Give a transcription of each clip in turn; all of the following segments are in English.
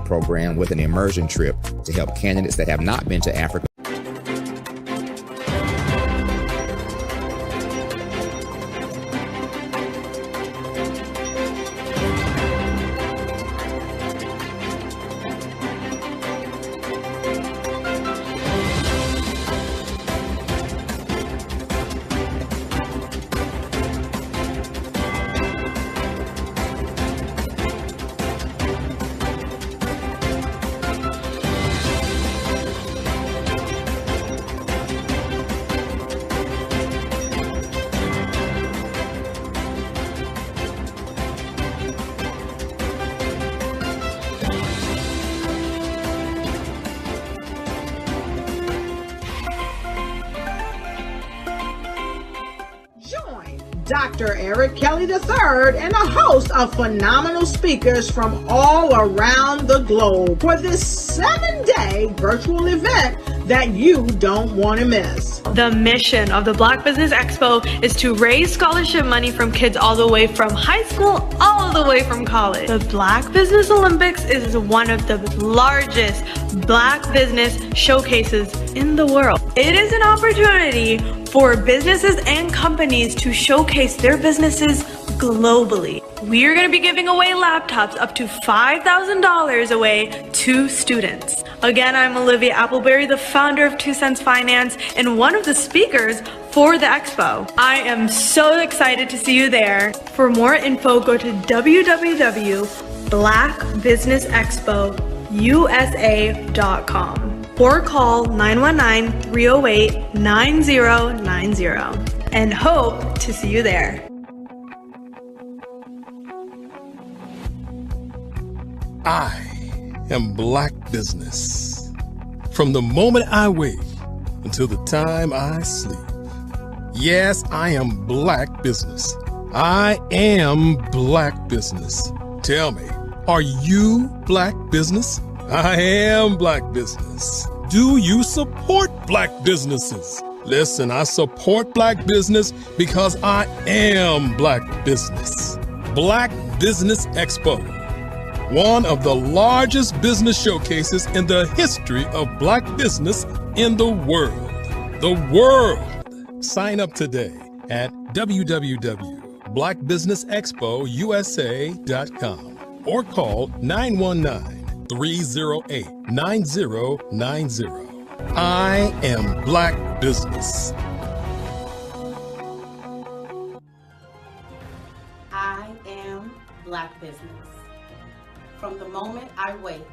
training program with an immersion trip to help candidates that have not been to Africa. Dr. Eric Kelly III and a host of phenomenal speakers from all around the globe for this 7-day virtual event that you don't want to miss. The mission of the Black Business Expo is to raise scholarship money from kids all the way from high school all the way from college. The Black Business Olympics is one of the largest Black business showcases in the world. It is an opportunity for businesses and companies to showcase their businesses globally. We are going to be giving away laptops up to $5,000 away to students. Again, I'm Olivia Appleberry, the founder of 2 Cents Finance and one of the speakers for the expo. I am so excited to see you there. For more info, go to www.blackbusinessexpousa.com or call 919-308-9090 and hope to see you there. I am Black Business. From the moment I wake until the time I sleep. Yes, I am Black Business. I am Black Business. Tell me, are you Black Business? I am Black Business. Do you support Black businesses? Listen, I support Black business because I am Black Business. Black Business Expo, one of the largest business showcases in the history of Black business in the world. The world! Sign up today at www.blackbusinessexpousa.com or call 919-308-9090. I am Black Business. I am Black Business. From the moment I wake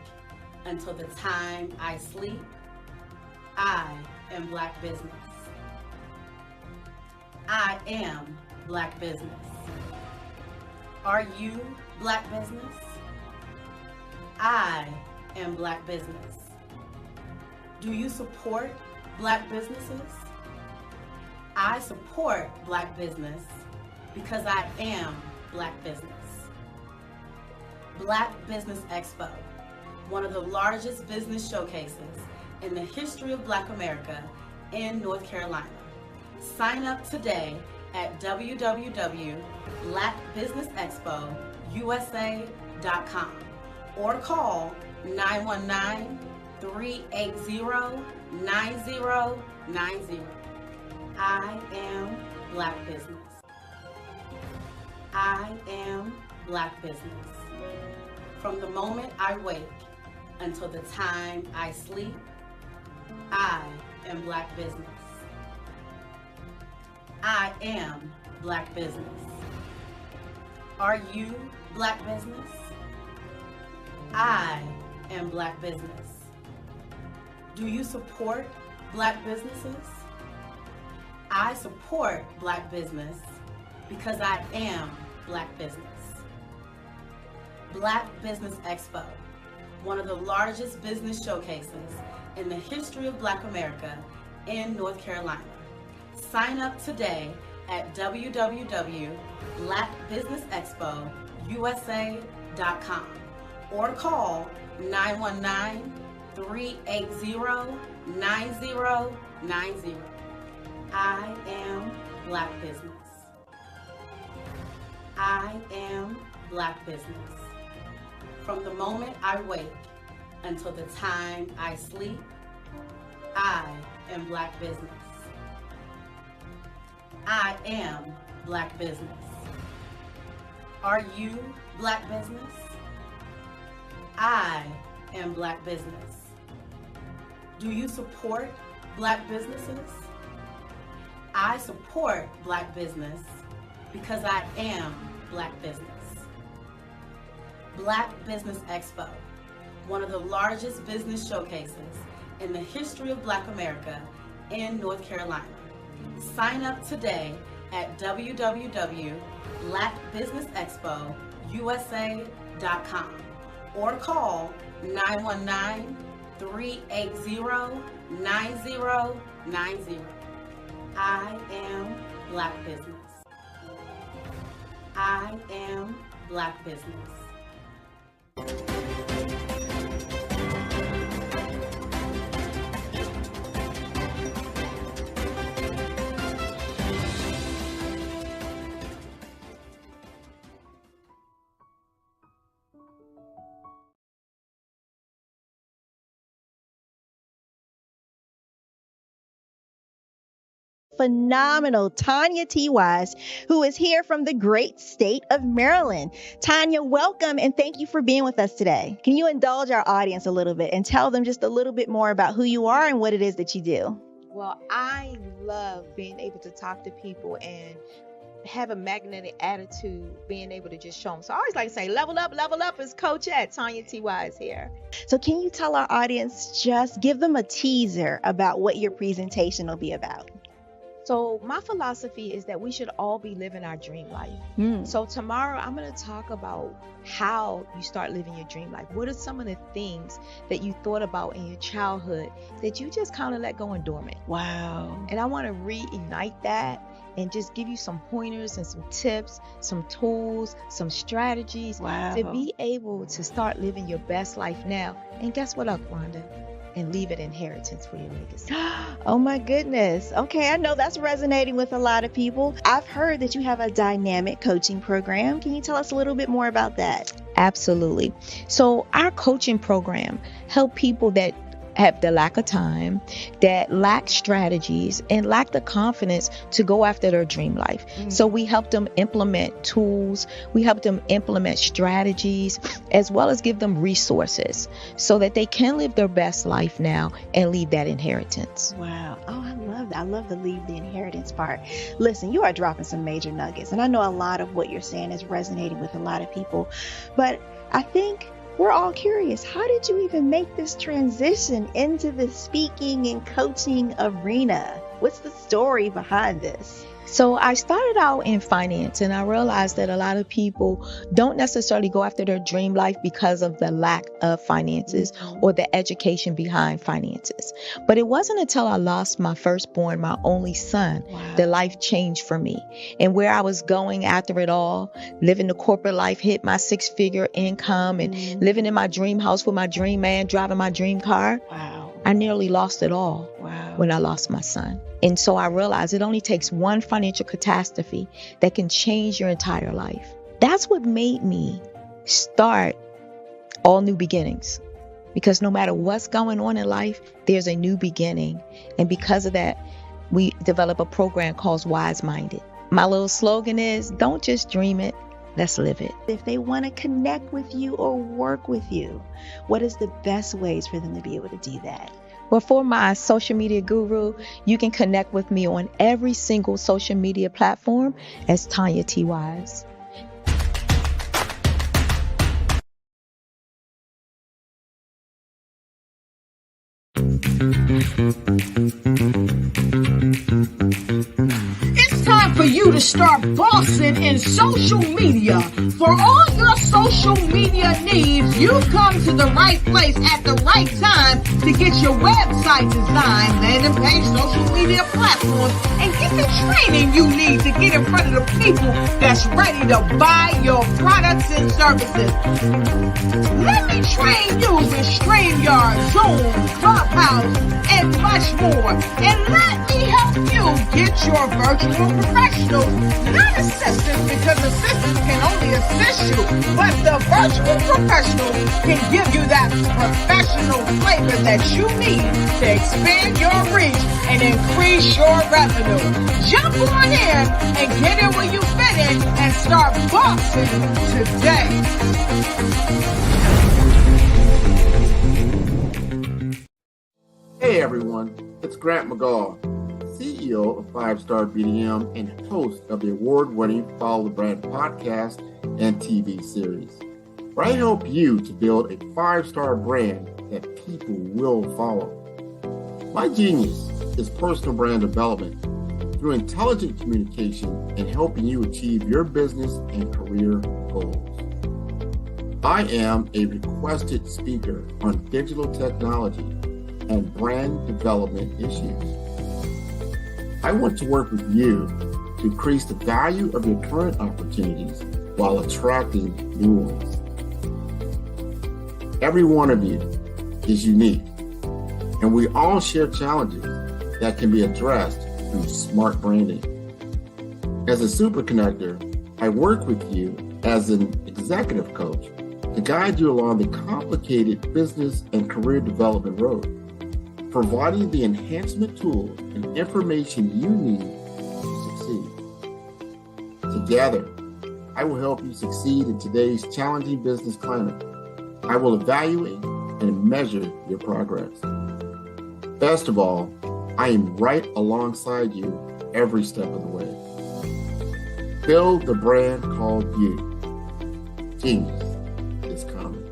until the time I sleep, I am Black Business. I am Black Business. Are you Black Business? I am Black Business. Do you support Black businesses? I support Black business because I am Black business. Black Business Expo, one of the largest business showcases in the history of Black America in North Carolina. Sign up today at www.blackbusinessexpousa.com or call 919-380-9090. I am Black Business. I am Black Business. From the moment I wake until the time I sleep, I am Black Business. I am Black Business. Are you Black Business? I am Black Business. Do you support Black businesses? I support Black business because I am Black business. Black Business Expo, one of the largest business showcases in the history of Black America in North Carolina. Sign up today at www.blackbusinessexpousa.com or call 919-380-9090. I am Black Business. I am Black Business. From the moment I wake until the time I sleep. I am Black Business. I am Black Business. Are you Black Business? I am Black Business. Do you support Black businesses? I support Black business because I am Black Business. Black Business Expo, one of the largest business showcases in the history of Black America in North Carolina. Sign up today at www.blackbusinessexpousa.com or call 919-380-9090. I am Black Business. I am Black Business. Phenomenal Tanya T. Wise, who is here from the great state of Maryland. Tanya, welcome and thank you for being with us today. Can you indulge our audience a little bit and tell them just a little bit more about who you are and what it is that you do? Well, I love being able to talk to people and have a magnetic attitude, being able to just show them. So I always like to say, level up is Coach at Tanya T. Wise here. So can you tell our audience, just give them a teaser about what your presentation will be about? So my philosophy is that we should all be living our dream life. So tomorrow I'm going to talk about how you start living your dream life. What are some of the things that you thought about in your childhood that you just kind of let go and dormant? Wow. And I want to reignite that and just give you some pointers and some tips, some tools, some strategies to be able to start living your best life now. And guess what, Wanda? And leave it inheritance for your legacy. Oh my goodness. Okay, I know that's resonating with a lot of people. I've heard that you have a dynamic coaching program. Can you tell us a little bit more about that? Absolutely. So our coaching program help people that have the lack of time, that lack strategies, and lack the confidence to go after their dream life. So we help them implement tools, we help them implement strategies, as well as give them resources so that they can live their best life now and leave that inheritance. Wow. Oh, I love that. I love the leave the inheritance part. Listen, you are dropping some major nuggets, and I know a lot of what you're saying is resonating with a lot of people, but I think we're all curious. How did you even make this transition into the speaking and coaching arena? What's the story behind this? So I started out in finance, and I realized that a lot of people don't necessarily go after their dream life because of the lack of finances or the education behind finances. But it wasn't until I lost my firstborn, my only son, that life changed for me. And where I was going after it all, living the corporate life, hit my 6-figure income and living in my dream house with my dream man, driving my dream car. I nearly lost it all when I lost my son. And so I realized it only takes one financial catastrophe that can change your entire life. That's what made me start All New Beginnings. Because no matter what's going on in life, there's a new beginning. And because of that, we develop a program called Wise Minded. My little slogan is, don't just dream it, let's live it. If they want to connect with you or work with you, what is the best ways for them to be able to do that? Well, for my social media guru, you can connect with me on every single social media platform as Tanya T. Wise. It's time for you to start bossing in social media. For all your social media needs, you've come to the right place at the right time to get your website designed, landing page, social media platforms, and get the training you need to get in front of the people that's ready to buy your products and services. Let me train you with StreamYard, Zoom, Clubhouse, and much more. And let me help you get your virtual professional professionals, not assistants, because assistants can only assist you, but the virtual professionals can give you that professional flavor that you need to expand your reach and increase your revenue. Jump on in and get in where you fit in and start bossing today. Hey everyone, it's Grant McGaw, CEO of 5-Star BDM and host of the award-winning Follow the Brand podcast and TV series, where I help you to build a 5-star brand that people will follow. My genius is personal brand development through intelligent communication and helping you achieve your business and career goals. I am a requested speaker on digital technology and brand development issues. I want to work with you to increase the value of your current opportunities while attracting new ones. Every one of you is unique, and we all share challenges that can be addressed through smart branding. As a super connector, I work with you as an executive coach to guide you along the complicated business and career development road, providing the enhancement tools and information you need to succeed. Together, I will help you succeed in today's challenging business climate. I will evaluate and measure your progress. Best of all, I am right alongside you every step of the way. Build the brand called you. Genius is coming.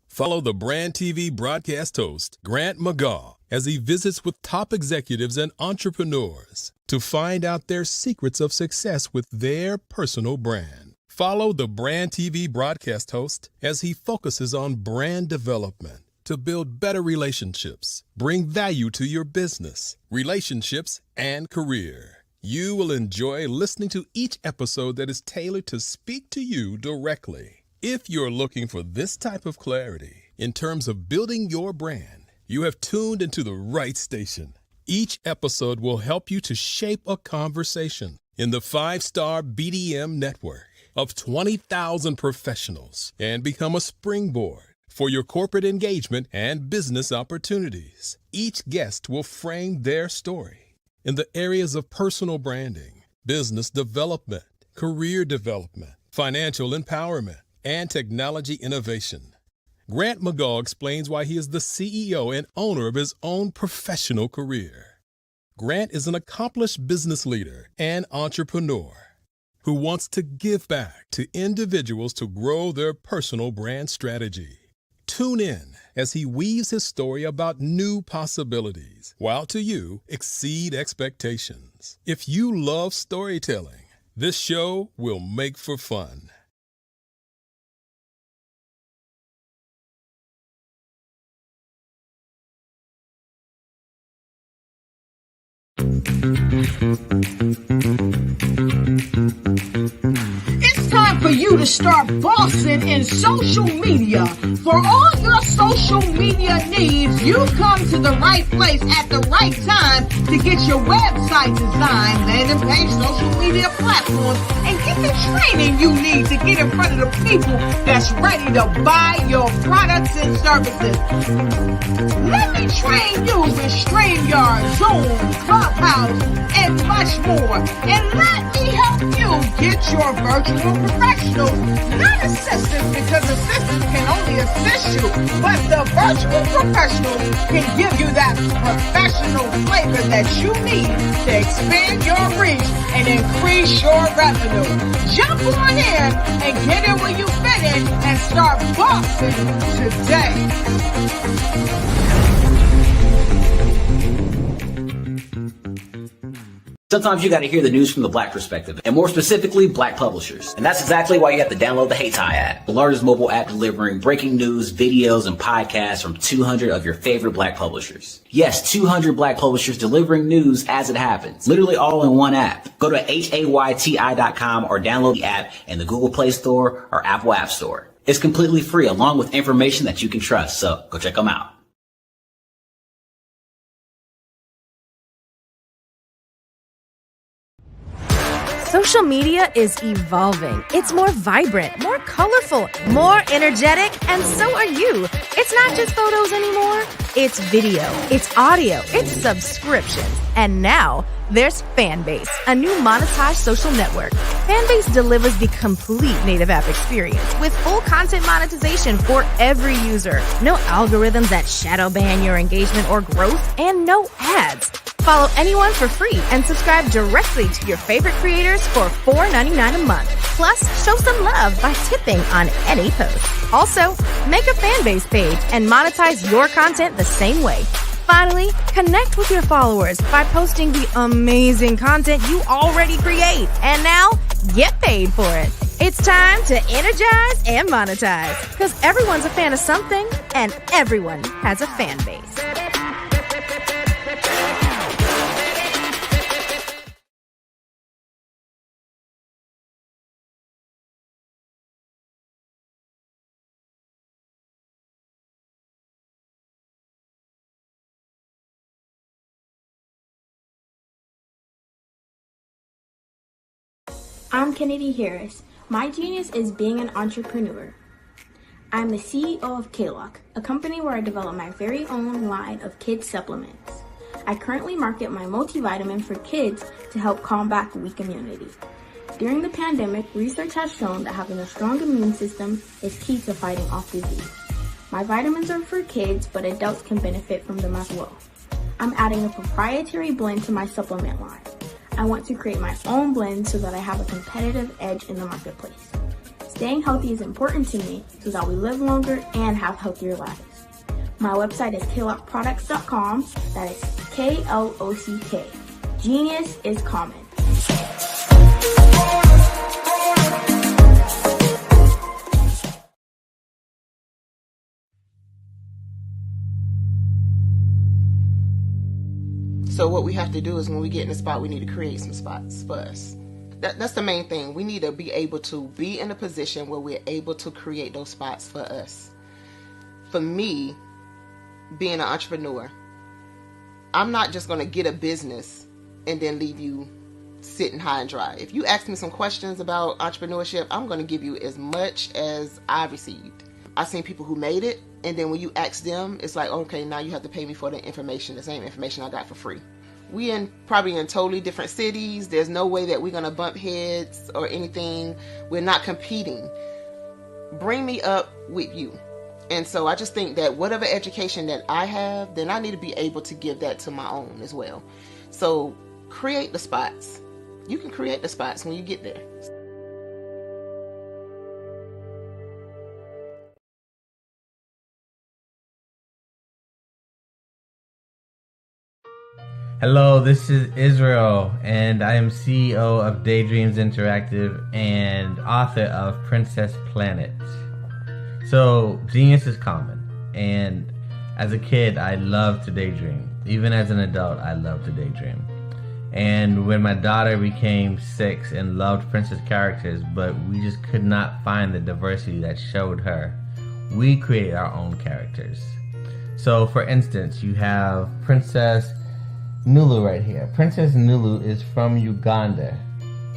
Follow the Brand TV broadcast host, Grant McGaw, as he visits with top executives and entrepreneurs to find out their secrets of success with their personal brand. Follow the Brand TV broadcast host as he focuses on brand development to build better relationships, bring value to your business, relationships, and career. You will enjoy listening to each episode that is tailored to speak to you directly. If you're looking for this type of clarity in terms of building your brand, you have tuned into the right station. Each episode will help you to shape a conversation in the 5-Star BDM network of 20,000 professionals and become a springboard for your corporate engagement and business opportunities. Each guest will frame their story in the areas of personal branding, business development, career development, financial empowerment, and technology innovation. Grant McGaw explains why he is the CEO and owner of his own professional career. Grant is an accomplished business leader and entrepreneur who wants to give back to individuals to grow their personal brand strategy. Tune in as he weaves his story about new possibilities, while to you exceed expectations. If you love storytelling, this show will make for fun. It's time for you to start bossing in social media. For all your social media needs, you've come to the right place at the right time to get your website designed, landing page, social media platforms, and get the training you need to get in front of the people that's ready to buy your products and services. Let me train you with StreamYard, Zoom, Clubhouse, and much more. And let me help you get your virtual professionals, not assistants, because assistants can only assist you, but the virtual professionals can give you that professional flavor that you need to expand your reach and increase your revenue. Jump on in and get in where you fit in and start bossing today. Sometimes you got to hear the news from the Black perspective, and more specifically, Black publishers. And that's exactly why you have to download the HeyTie app, the largest mobile app delivering breaking news, videos, and podcasts from 200 of your favorite Black publishers. Yes, 200 Black publishers delivering news as it happens, literally all in one app. Go to HAYTI.com or download the app in the Google Play Store or Apple App Store. It's completely free, along with information that you can trust, so go check them out. Social media is evolving. It's more vibrant, more colorful, more energetic, and so are you. It's not just photos anymore. It's video, it's audio, it's subscriptions. And now there's Fanbase, a new monetized social network. Fanbase delivers the complete native app experience with full content monetization for every user. No algorithms that shadow ban your engagement or growth, and no ads. Follow anyone for free and subscribe directly to your favorite creators for $4.99 a month. Plus, show some love by tipping on any post. Also, make a Fanbase page and monetize your content the same way. Finally, connect with your followers by posting the amazing content you already create. And now, get paid for it. It's time to energize and monetize, because everyone's a fan of something and everyone has a fan base. I'm Kennedy Harris. My genius is being an entrepreneur. I'm the CEO of K-Lock, a company where I develop my very own line of kids supplements. I currently market my multivitamin for kids to help combat weak immunity. During the pandemic, research has shown that having a strong immune system is key to fighting off disease. My vitamins are for kids, but adults can benefit from them as well. I'm adding a proprietary blend to my supplement line. I want to create my own blend so that I have a competitive edge in the marketplace. Staying healthy is important to me so that we live longer and have healthier lives. My website is klockproducts.com. That is K-L-O-C-K. Genius is common. So what we have to do is when we get in the spot, we need to create some spots for us. That's the main thing. We need to be able to be in a position where we're able to create those spots for us. For me, being an entrepreneur, I'm not just going to get a business and then leave you sitting high and dry. If you ask me some questions about entrepreneurship, I'm going to give you as much as I received. I've seen people who made it, and then when you ask them, it's like, okay, now you have to pay me for the information, the same information I got for free. We probably in totally different cities. There's no way that we're going to bump heads or anything. We're not competing. Bring me up with you. And so I just think that whatever education that I have, then I need to be able to give that to my own as well. So create the spots. You can create the spots when you get there. Hello, this is Israel, and I am CEO of Daydreams Interactive and author of Princess Planet. So, genius is common, and as a kid, I loved to daydream. Even as an adult, I love to daydream. And when my daughter became 6 and loved princess characters, but we just could not find the diversity that showed her, we created our own characters. So, for instance, you have Princess Nulu right here. Princess Nulu is from Uganda,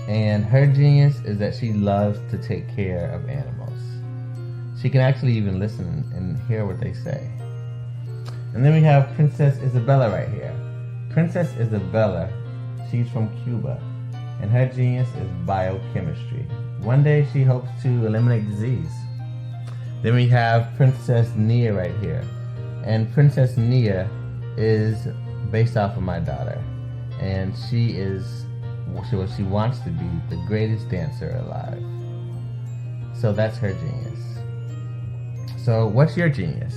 and her genius is that she loves to take care of animals. She can actually even listen and hear what they say. And then we have Princess Isabella right here. Princess Isabella, she's from Cuba, and her genius is biochemistry. One day she hopes to eliminate disease. Then we have Princess Nia right here, and Princess Nia is based off of my daughter, and she is what she wants to be, the greatest dancer alive. So that's her genius. So what's your genius?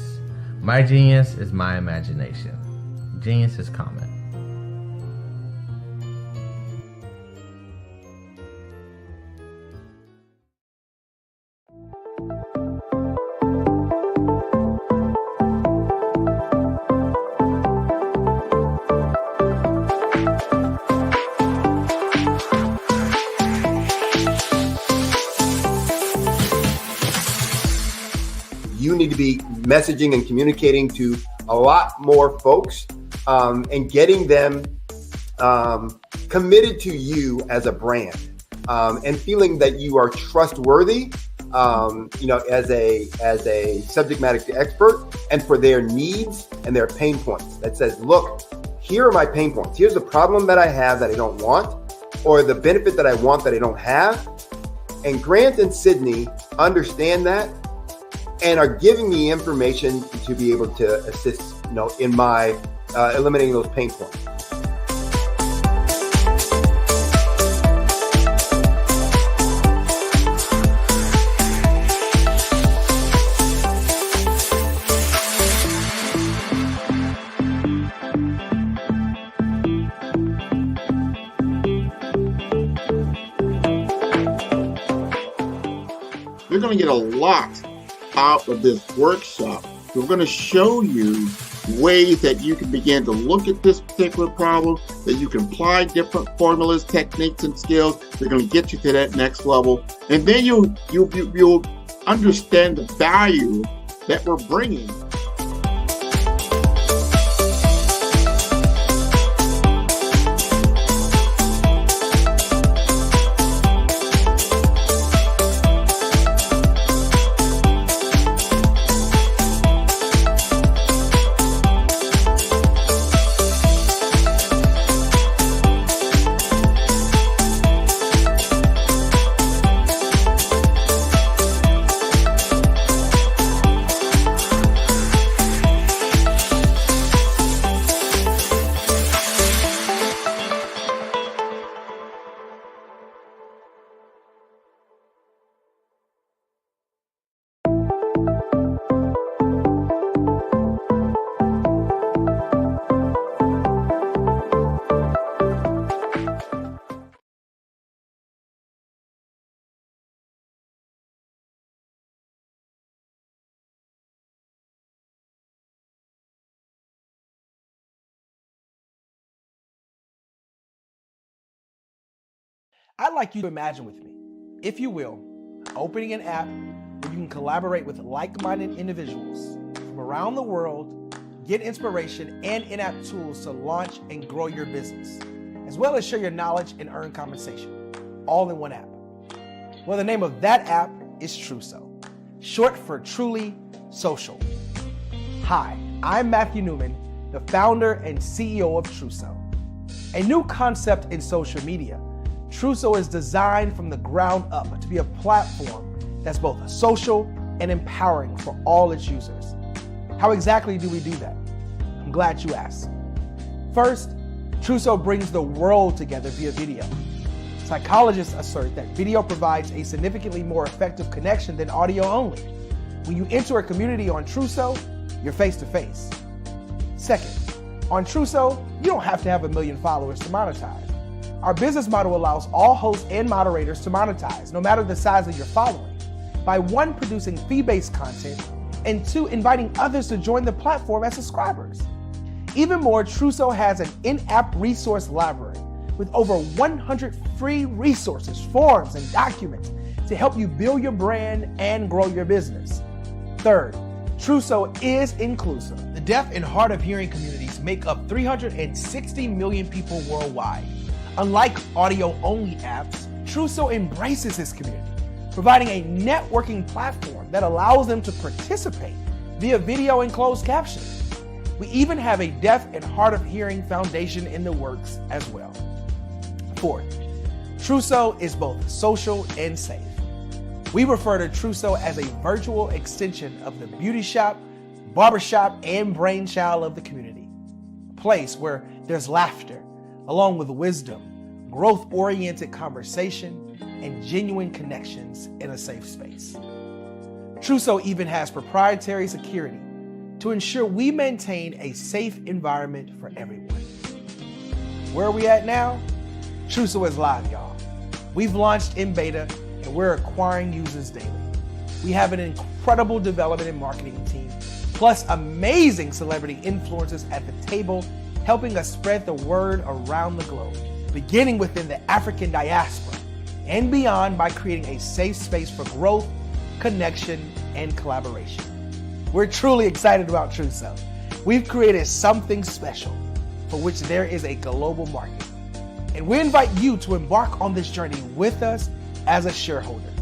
My genius is my imagination. Genius is common. need to be messaging and communicating to a lot more folks and getting them committed to you as a brand and feeling that you are trustworthy, as a subject matter expert, and for their needs and their pain points. That says, look, here are my pain points. Here's the problem that I have that I don't want, or the benefit that I want that I don't have. And Grant and Sydney understand that and are giving me information to be able to assist, in my eliminating those pain points. You're going to get a lot out of this workshop. We're going to show you ways that you can begin to look at this particular problem, that you can apply different formulas, techniques, and skills. They're going to get you to that next level. And then you'll understand the value that we're bringing. I'd like you to imagine with me, if you will, opening an app where you can collaborate with like-minded individuals from around the world, get inspiration and in-app tools to launch and grow your business, as well as share your knowledge and earn compensation, all in one app. Well, the name of that app is Truso, short for Truly Social. Hi, I'm Matthew Newman, the founder and CEO of Truso, a new concept in social media. Truso is designed from the ground up to be a platform that's both social and empowering for all its users. How exactly do we do that? I'm glad you asked. First, Truso brings the world together via video. Psychologists assert that video provides a significantly more effective connection than audio only. When you enter a community on Truso, you're face to face. Second, on Truso, you don't have to have 1 million followers to monetize. Our business model allows all hosts and moderators to monetize, no matter the size of your following, by 1, producing fee-based content, and 2, inviting others to join the platform as subscribers. Even more, Truso has an in-app resource library with over 100 free resources, forms, and documents to help you build your brand and grow your business. Third, Truso is inclusive. The deaf and hard of hearing communities make up 360 million people worldwide. Unlike audio-only apps, Truso embraces this community, providing a networking platform that allows them to participate via video and closed captioning. We even have a deaf and hard of hearing foundation in the works as well. Fourth, Truso is both social and safe. We refer to Truso as a virtual extension of the beauty shop, barbershop, and brainchild of the community. A place where there's laughter, along with wisdom, growth-oriented conversation, and genuine connections in a safe space. Truso even has proprietary security to ensure we maintain a safe environment for everyone. Where are we at now? Truso is live, y'all. We've launched in beta, and we're acquiring users daily. We have an incredible development and marketing team, plus amazing celebrity influencers at the table, helping us spread the word around the globe, beginning within the African diaspora and beyond by creating a safe space for growth, connection, and collaboration. We're truly excited about Trousseau. We've created something special for which there is a global market. And we invite you to embark on this journey with us as a shareholder.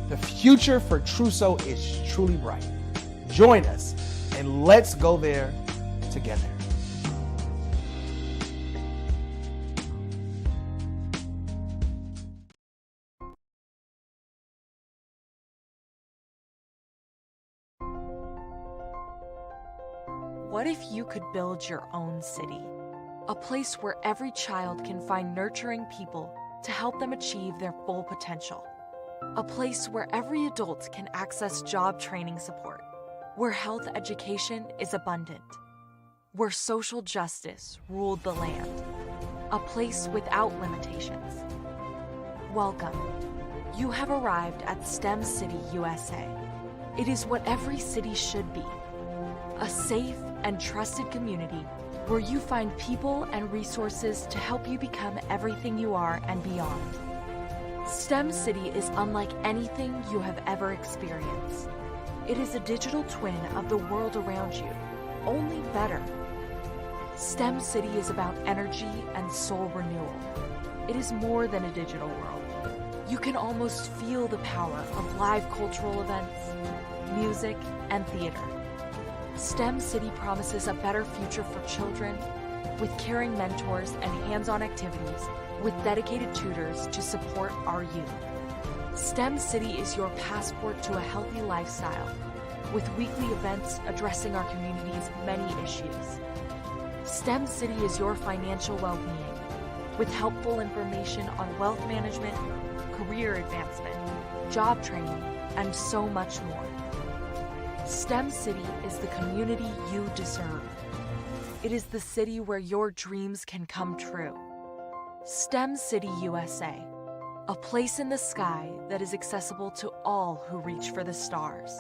The future for Trousseau is truly bright. Join us and let's go there together. What if you could build your own city? A place where every child can find nurturing people to help them achieve their full potential. A place where every adult can access job training support. Where health education is abundant. Where social justice ruled the land. A place without limitations. Welcome. You have arrived at STEM City USA. It is what every city should be. A safe and trusted community where you find people and resources to help you become everything you are and beyond. STEM City is unlike anything you have ever experienced. It is a digital twin of the world around you, only better. STEM City is about energy and soul renewal. It is more than a digital world. You can almost feel the power of live cultural events, music, and theater. STEM City promises a better future for children with caring mentors and hands-on activities with dedicated tutors to support our youth. STEM City is your passport to a healthy lifestyle with weekly events addressing our community's many issues. STEM City is your financial well-being with helpful information on wealth management, career advancement, job training, and so much more. STEM City is the community you deserve. It is the city where your dreams can come true. STEM City USA, a place in the sky that is accessible to all who reach for the stars.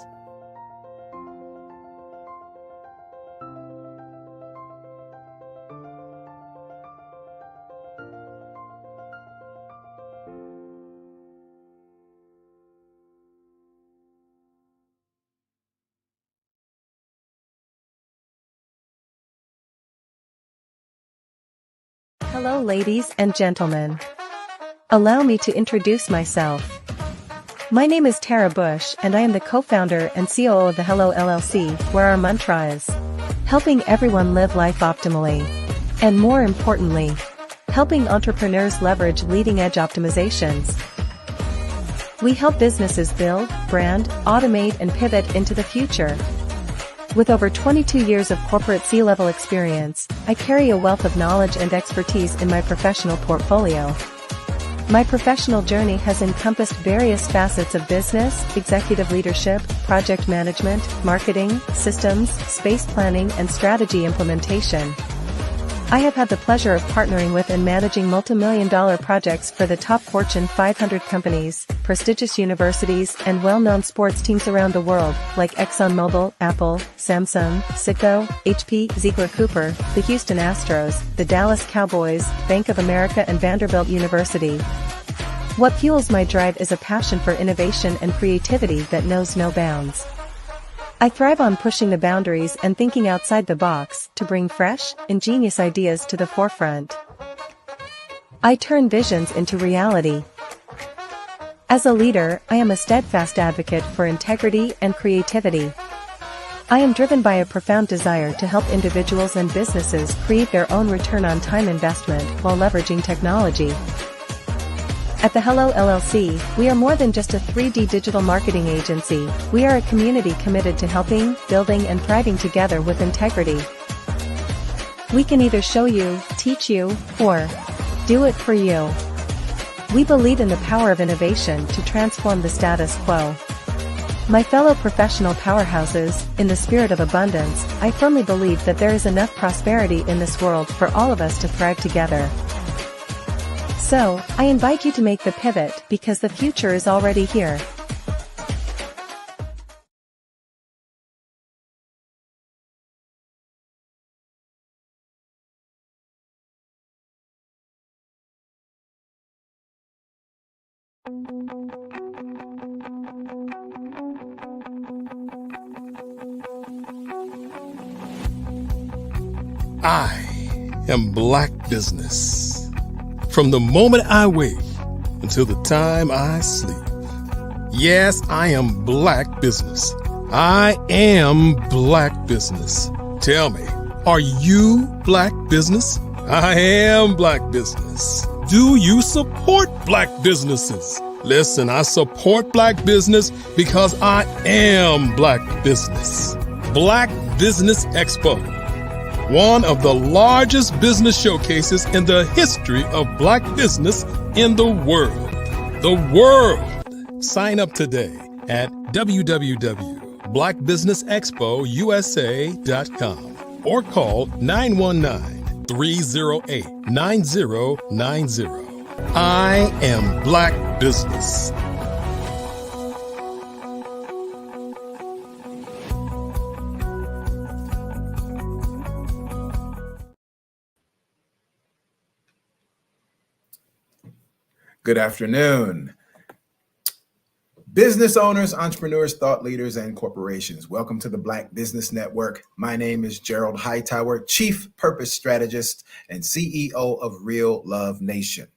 Hello, ladies and gentlemen. Allow me to introduce myself. My name is Tara Bush, and I am the co-founder and COO of the Hello LLC, where our mantra is helping everyone live life optimally. And more importantly, helping entrepreneurs leverage leading-edge optimizations. We help businesses build, brand, automate, and pivot into the future. With over 22 years of corporate C-level experience, I carry a wealth of knowledge and expertise in my professional portfolio. My professional journey has encompassed various facets of business, executive leadership, project management, marketing, systems, space planning, and strategy implementation. I have had the pleasure of partnering with and managing multi-million-dollar projects for the top Fortune 500 companies, prestigious universities, and well-known sports teams around the world, like ExxonMobil, Apple, Samsung, Citgo, HP, Ziegler Cooper, the Houston Astros, the Dallas Cowboys, Bank of America, and Vanderbilt University. What fuels my drive is a passion for innovation and creativity that knows no bounds. I thrive on pushing the boundaries and thinking outside the box to bring fresh, ingenious ideas to the forefront. I turn visions into reality. As a leader, I am a steadfast advocate for integrity and creativity. I am driven by a profound desire to help individuals and businesses create their own return on time investment while leveraging technology. At the Hello LLC, we are more than just a 3D digital marketing agency. We are a community committed to helping, building, and thriving together with integrity. We can either show you, teach you, or do it for you. We believe in the power of innovation to transform the status quo. My fellow professional powerhouses, in the spirit of abundance, I firmly believe that there is enough prosperity in this world for all of us to thrive together. So, I invite you to make the pivot because the future is already here. I am Black Business. From the moment I wake until the time I sleep. Yes, I am Black Business. I am Black Business. Tell me, are you Black Business? I am Black Business. Do you support Black businesses? Listen, I support Black business because I am Black Business. Black Business Expo, one of the largest business showcases in the history of Black business in the world. The world! Sign up today at www.blackbusinessexpousa.com or call 919-308-9090. I am Black Business. Good afternoon. Business owners, entrepreneurs, thought leaders, and corporations. Welcome to the Black Business Network. My name is Gerald Hightower, Chief Purpose Strategist and CEO of Real Love Nation.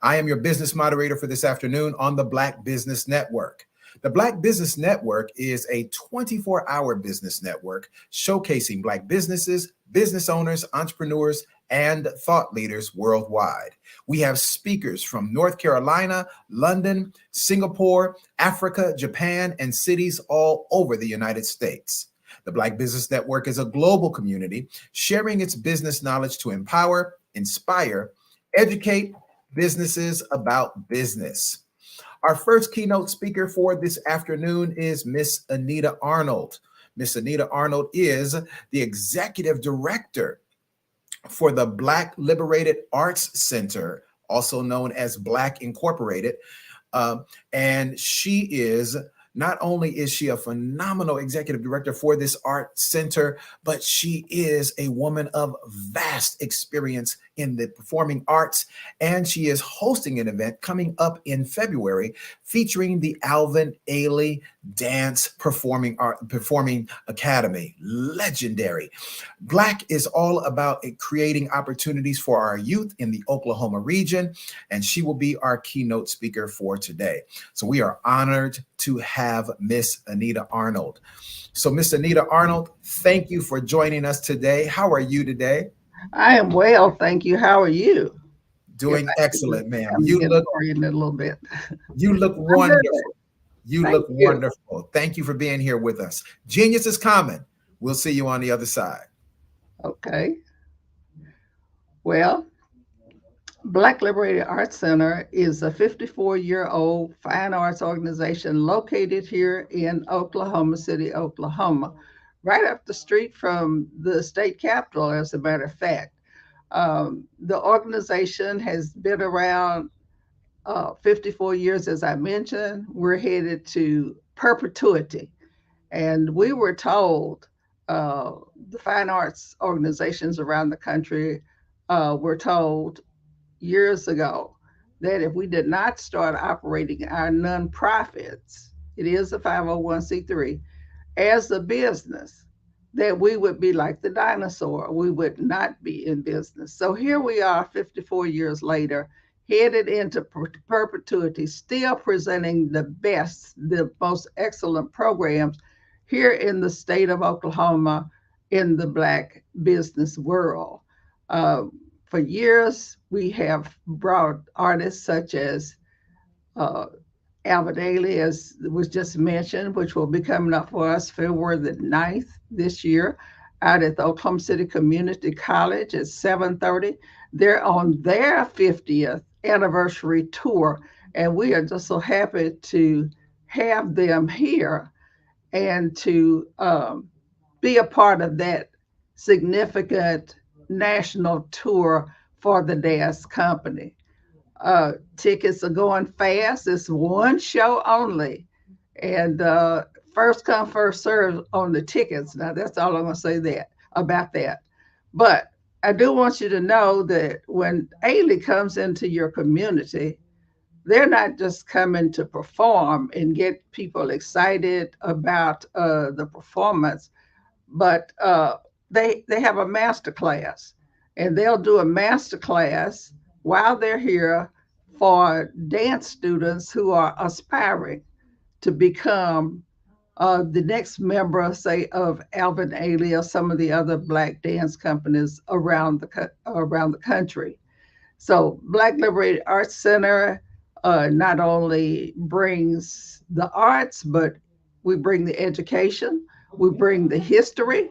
I am your business moderator for this afternoon on the Black Business Network. The Black Business Network is a 24-hour business network showcasing Black businesses, business owners, entrepreneurs, and thought leaders worldwide. We have speakers from North Carolina, London, Singapore, Africa, Japan, and cities all over the United States. The Black Business Network is a global community sharing its business knowledge to empower, inspire, educate businesses about business. Our first keynote speaker for this afternoon is Miss Anita Arnold. Miss Anita Arnold is the Executive Director for the Black Liberated Arts Center, also known as Black Incorporated. And she is, not only is she a phenomenal executive director for this art center, but she is a woman of vast experience in the performing arts. And she is hosting an event coming up in February featuring the Alvin Ailey Dance Performing Academy. Legendary. Black is all about creating opportunities for our youth in the Oklahoma region, and she will be our keynote speaker for today. So we are honored to have Miss Anita Arnold. So Miss Anita Arnold, thank you for joining us today. How are you today? I am well, thank you. How are you? Doing excellent, ma'am. You look oriented a little bit. You look wonderful. You look wonderful. Thank you for being here with us. Genius is common. We'll see you on the other side. Okay. Well, Black Liberated Arts Center is a 54-year-old fine arts organization located here in Oklahoma City, Oklahoma, right up the street from the state capitol, as a matter of fact. The organization has been around 54 years, as I mentioned. We're headed to perpetuity. And we were told, the fine arts organizations around the country were told years ago that if we did not start operating our nonprofits, it is a 501c3, as a business, that we would be like the dinosaur. We would not be in business. So here we are 54 years later, headed into perpetuity, still presenting the best, the most excellent programs here in the state of Oklahoma in the Black business world. For years, we have brought artists such as Alvin Ailey, as was just mentioned, which will be coming up for us February the 9th this year out at the Oklahoma City Community College at 7:30. They're on their 50th anniversary tour, and we are just so happy to have them here and to be a part of that significant national tour for the dance company. Tickets are going fast. It's one show only, and first come, first serve on the tickets. Now, that's all I'm going to say about that. But I do want you to know that when Ailey comes into your community, they're not just coming to perform and get people excited about the performance, but they have a master class, and they'll do a master class while they're here for dance students who are aspiring to become the next member, say, of Alvin Ailey or some of the other Black dance companies around the country. So Black Liberated Arts Center not only brings the arts, but we bring the education, we bring the history,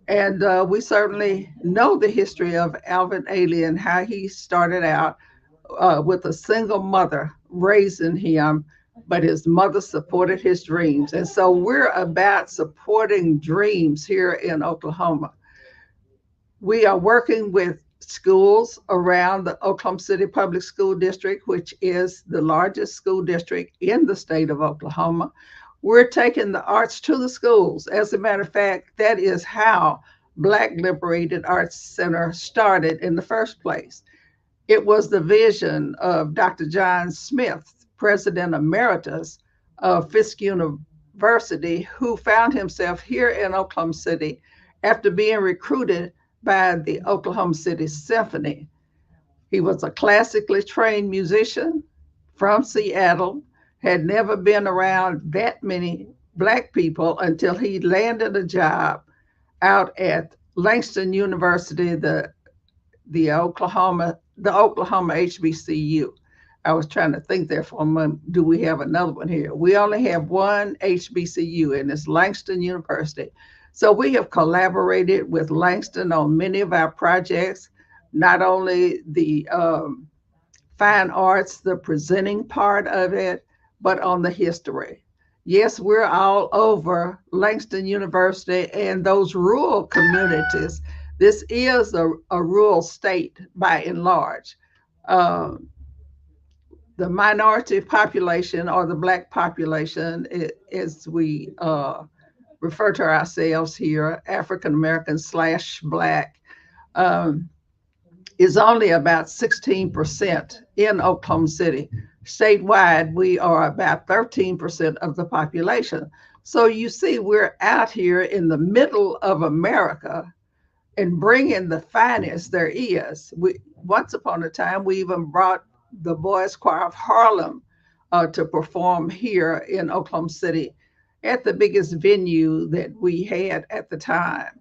and we certainly know the history of Alvin Ailey and how he started out with a single mother raising him, but his mother supported his dreams. And so we're about supporting dreams here in Oklahoma. We are working with schools around the Oklahoma City Public School District, which is the largest school district in the state of Oklahoma. We're taking the arts to the schools. As a matter of fact, that is how Black Liberated Arts Center started in the first place. It was the vision of Dr. John Smith, President Emeritus of Fisk University, who found himself here in Oklahoma City after being recruited by the Oklahoma City Symphony. He was a classically trained musician from Seattle, had never been around that many Black people until he landed a job out at Langston University, the Oklahoma HBCU. I was trying to think there for a moment, do we have another one here? We only have one HBCU, and it's Langston University. So we have collaborated with Langston on many of our projects, not only the fine arts, the presenting part of it, but on the history. Yes, we're all over Langston University and those rural communities. This is a rural state by and large. The minority population, or the Black population, as we refer to ourselves here, African American / Black, is only about 16% in Oklahoma City. Statewide, we are about 13% of the population. So you see, we're out here in the middle of America and bringing the finest there is. Once upon a time, we even brought the Boys Choir of Harlem to perform here in Oklahoma City at the biggest venue that we had at the time.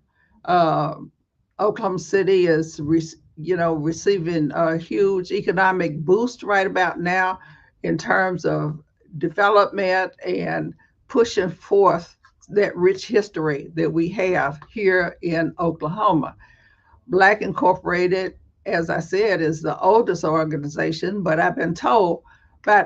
Oklahoma City is receiving a huge economic boost right about now in terms of development and pushing forth that rich history that we have here in Oklahoma. Black Incorporated, as I said, is the oldest organization, but I've been told by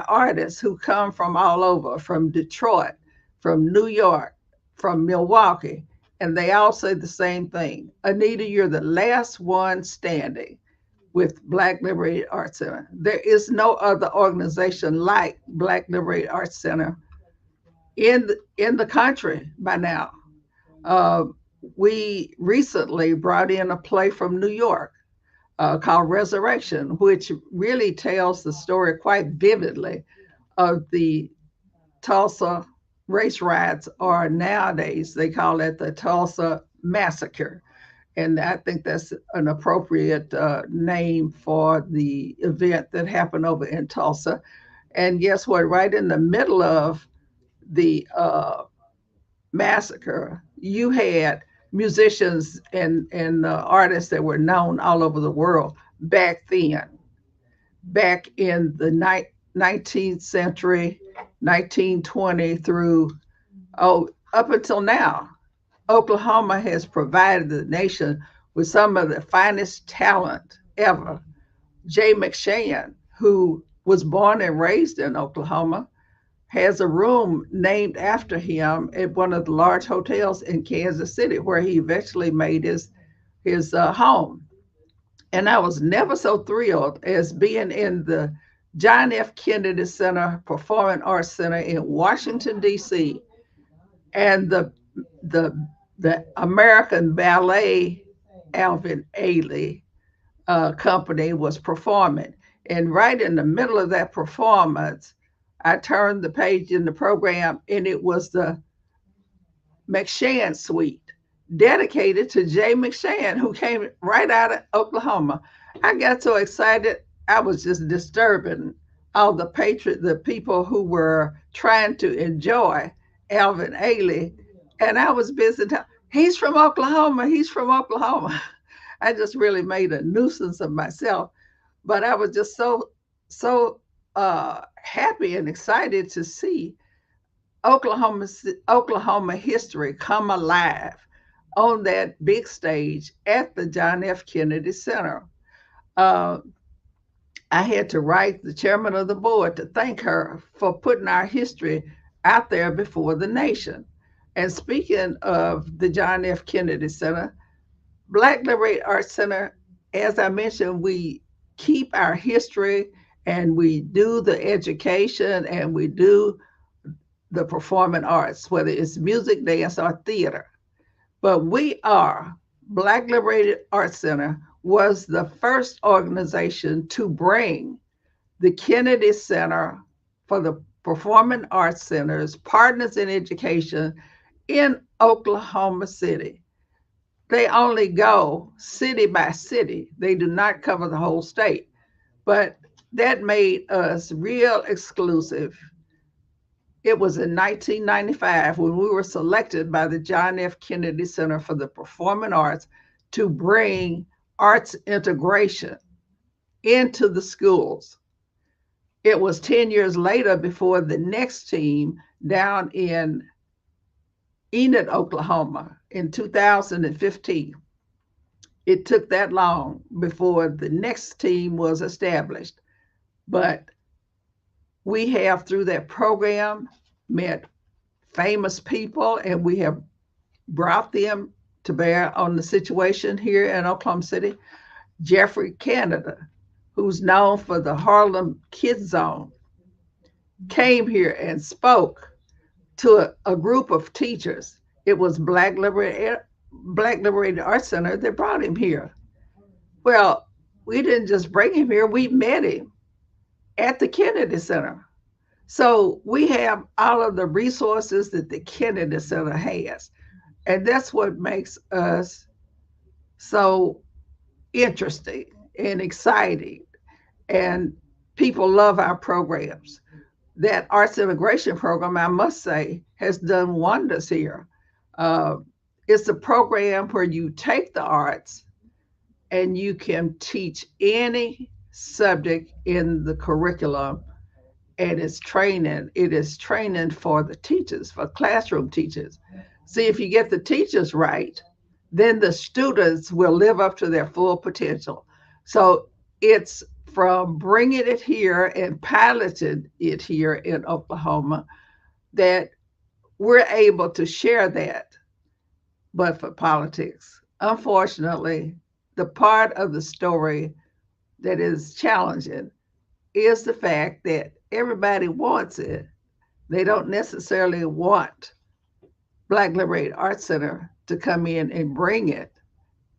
artists who come from all over, from Detroit, from New York, from Milwaukee, and they all say the same thing. Anita, you're the last one standing with Black Liberated Arts Center. There is no other organization like Black Liberated Arts Center in the country by now. We recently brought in a play from New York called Resurrection, which really tells the story quite vividly of the Tulsa race riots, or nowadays they call it the Tulsa Massacre. And I think that's an appropriate name for the event that happened over in Tulsa. And guess what? Right in the middle of the massacre, you had musicians and artists that were known all over the world back then, back in the 19th century, 1920 through, up until now. Oklahoma has provided the nation with some of the finest talent ever. Jay McShann, who was born and raised in Oklahoma, has a room named after him at one of the large hotels in Kansas City, where he eventually made his home. And I was never so thrilled as being in the John F. Kennedy Center, Performing Arts Center in Washington, D.C., and the American Ballet Alvin Ailey company was performing. And right in the middle of that performance, I turned the page in the program, and it was the McShann Suite. dedicated to Jay McShann, who came right out of Oklahoma. I got so excited, I was just disturbing all the people who were trying to enjoy Alvin Ailey. And I was busy. He's from Oklahoma. He's from Oklahoma. I just really made a nuisance of myself. But I was just so happy and excited to see Oklahoma history come alive on that big stage at the John F. Kennedy Center. I had to write the chairman of the board to thank her for putting our history out there before the nation. And speaking of the John F. Kennedy Center, Black Liberated Arts Center, as I mentioned, we keep our history and we do the education and we do the performing arts, whether it's music, dance, or theater. But Black Liberated Arts Center was the first organization to bring the Kennedy Center for the Performing Arts Centers, Partners in Education in Oklahoma City. They only go city by city. They do not cover the whole state, but that made us real exclusive. It was in 1995 when we were selected by the John F. Kennedy Center for the Performing Arts to bring arts integration into the schools. It was 10 years later before the next team down in Enid, Oklahoma in 2015. It took that long before the next team was established. But we have, through that program, met famous people, and we have brought them to bear on the situation here in Oklahoma City. Jeffrey Canada, who's known for the Harlem Kids Zone, came here and spoke to a group of teachers. It was Black Liberated Arts Center that brought him here. Well, we didn't just bring him here, we met him at the Kennedy Center. So we have all of the resources that the Kennedy Center has. And that's what makes us so interesting and exciting. And people love our programs. That arts integration program, I must say, has done wonders here. It's a program where you take the arts and you can teach any subject in the curriculum, and it is training for the teachers, for classroom teachers. See, if you get the teachers right, then the students will live up to their full potential. So it's from bringing it here and piloting it here in Oklahoma that we're able to share that. But for politics, unfortunately, the part of the story that is challenging is the fact that everybody wants it. They don't necessarily want Black Liberated Arts Center to come in and bring it.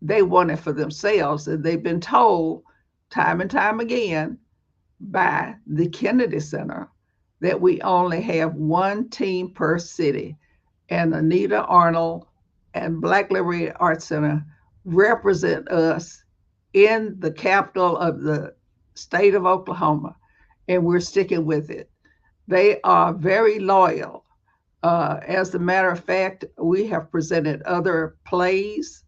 They want it for themselves, and they've been told time and time again by the Kennedy Center that we only have one team per city, and Anita Arnold and Black Liberated Arts Center represent us in the capital of the state of Oklahoma, and we're sticking with it. They are very loyal. As a matter of fact, we have presented other plays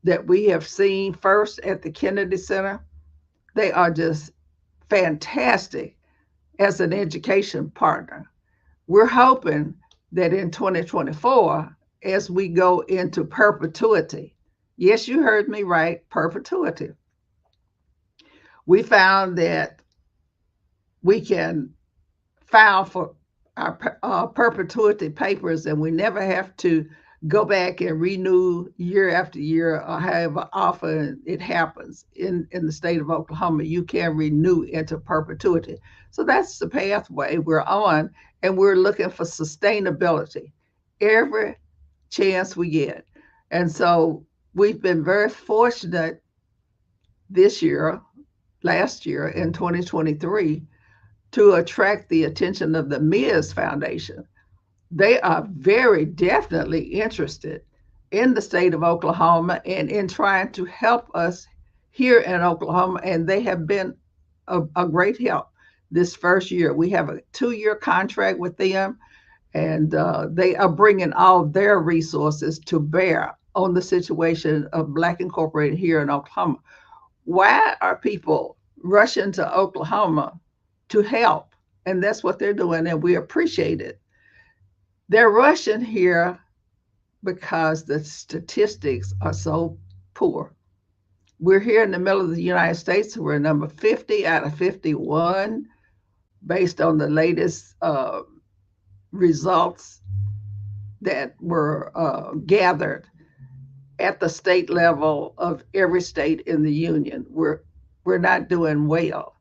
that we have seen first at the Kennedy Center. They are just fantastic as an education partner. We're hoping that in 2024, as we go into perpetuity, yes, you heard me right, perpetuity, we found that we can file for our perpetuity papers, and we never have to go back and renew year after year, or however often it happens in the state of Oklahoma. You can renew into perpetuity. So that's the pathway we're on, and we're looking for sustainability every chance we get. And so we've been very fortunate this year, last year in 2023, to attract the attention of the Ms. Foundation. They are very definitely interested in the state of Oklahoma and in trying to help us here in Oklahoma. And they have been a great help this first year. We have a 2-year contract with them, and they are bringing all their resources to bear on the situation of Black Incorporated here in Oklahoma. Why are people rushing to Oklahoma to help? And that's what they're doing, and we appreciate it. They're rushing here because the statistics are so poor. We're here in the middle of the United States. We're number 50 out of 51 based on the latest results that were gathered at the state level of every state in the union. We're not doing well.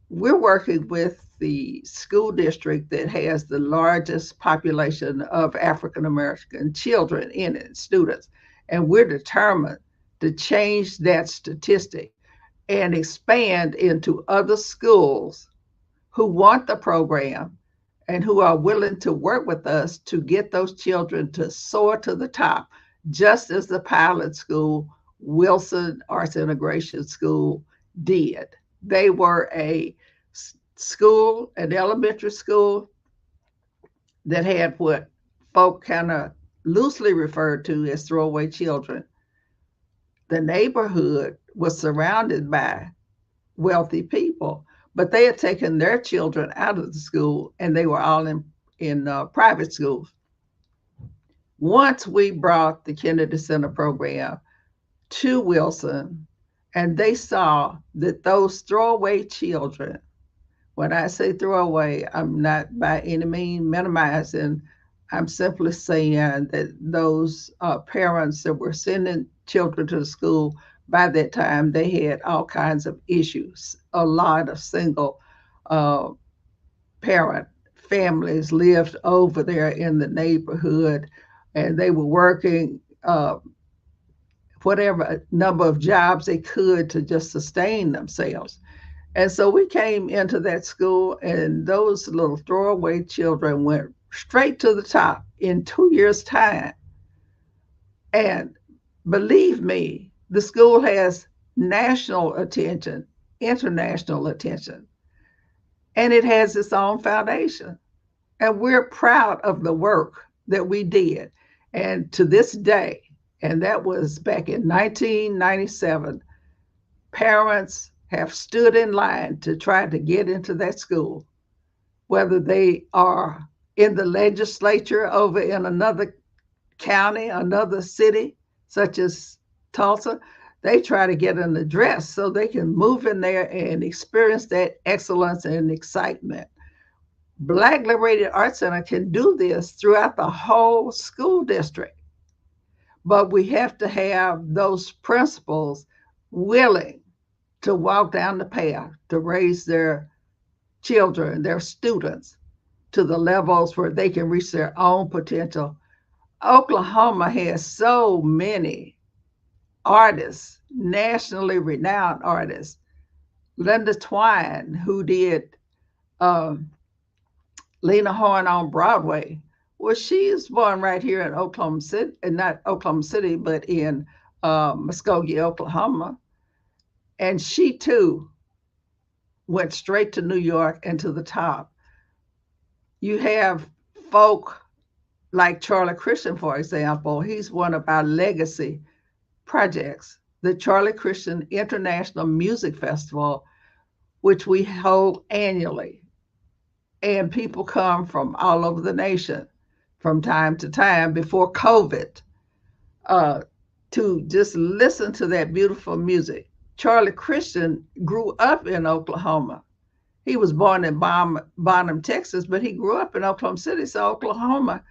We're working with the school district that has the largest population of African American children in it, students, and we're determined to change that statistic and expand into other schools who want the program and who are willing to work with us to get those children to soar to the top, just as the pilot school, Wilson Arts Integration School, did. They were a school, an elementary school that had what folk kind of loosely referred to as throwaway children. The neighborhood was surrounded by wealthy people, but they had taken their children out of the school and they were all in private schools. Once we brought the Kennedy Center program to Wilson, and they saw that those throwaway children, when I say throwaway, I'm not by any means minimizing. I'm simply saying that those parents that were sending children to the school, by that time, they had all kinds of issues. A lot of single parent families lived over there in the neighborhood, and they were working whatever number of jobs they could to just sustain themselves. And so we came into that school, and those little throwaway children went straight to the top in 2 years' time. And believe me, the school has national attention, international attention, and it has its own foundation. And we're proud of the work that we did. And to this day, and that was back in 1997, parents have stood in line to try to get into that school, whether they are in the legislature over in another county, another city, such as Tulsa. They try to get an address so they can move in there and experience that excellence and excitement. Black Liberated Arts Center can do this throughout the whole school district, but we have to have those principals willing to walk down the path to raise their children, their students, to the levels where they can reach their own potential. Oklahoma has so many artists, nationally renowned artists. Linda Twine, who did Lena Horne on Broadway. Well, she is born right here in Oklahoma City, and not Oklahoma City, but in Muskogee, Oklahoma. And she too went straight to New York and to the top. You have folk like Charlie Christian, for example. He's one of our legacy projects, the Charlie Christian International Music Festival, which we hold annually. And people come from all over the nation from time to time before COVID to just listen to that beautiful music. Charlie Christian grew up in Oklahoma. He was born in Bonham, Texas, but he grew up in Oklahoma City, so Oklahoma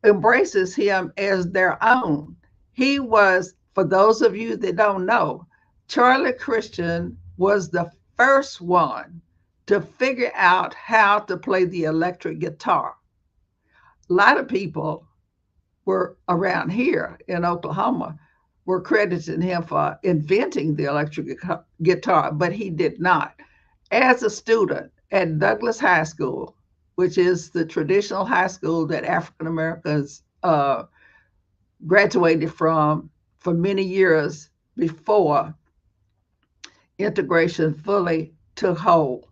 embraces him as their own. He was, for those of you that don't know, Charlie Christian was the first one to figure out how to play the electric guitar. A lot of people were around here in Oklahoma were crediting him for inventing the electric guitar, but he did not. As a student at Douglas High School, which is the traditional high school that African Americans graduated from for many years before integration fully took hold.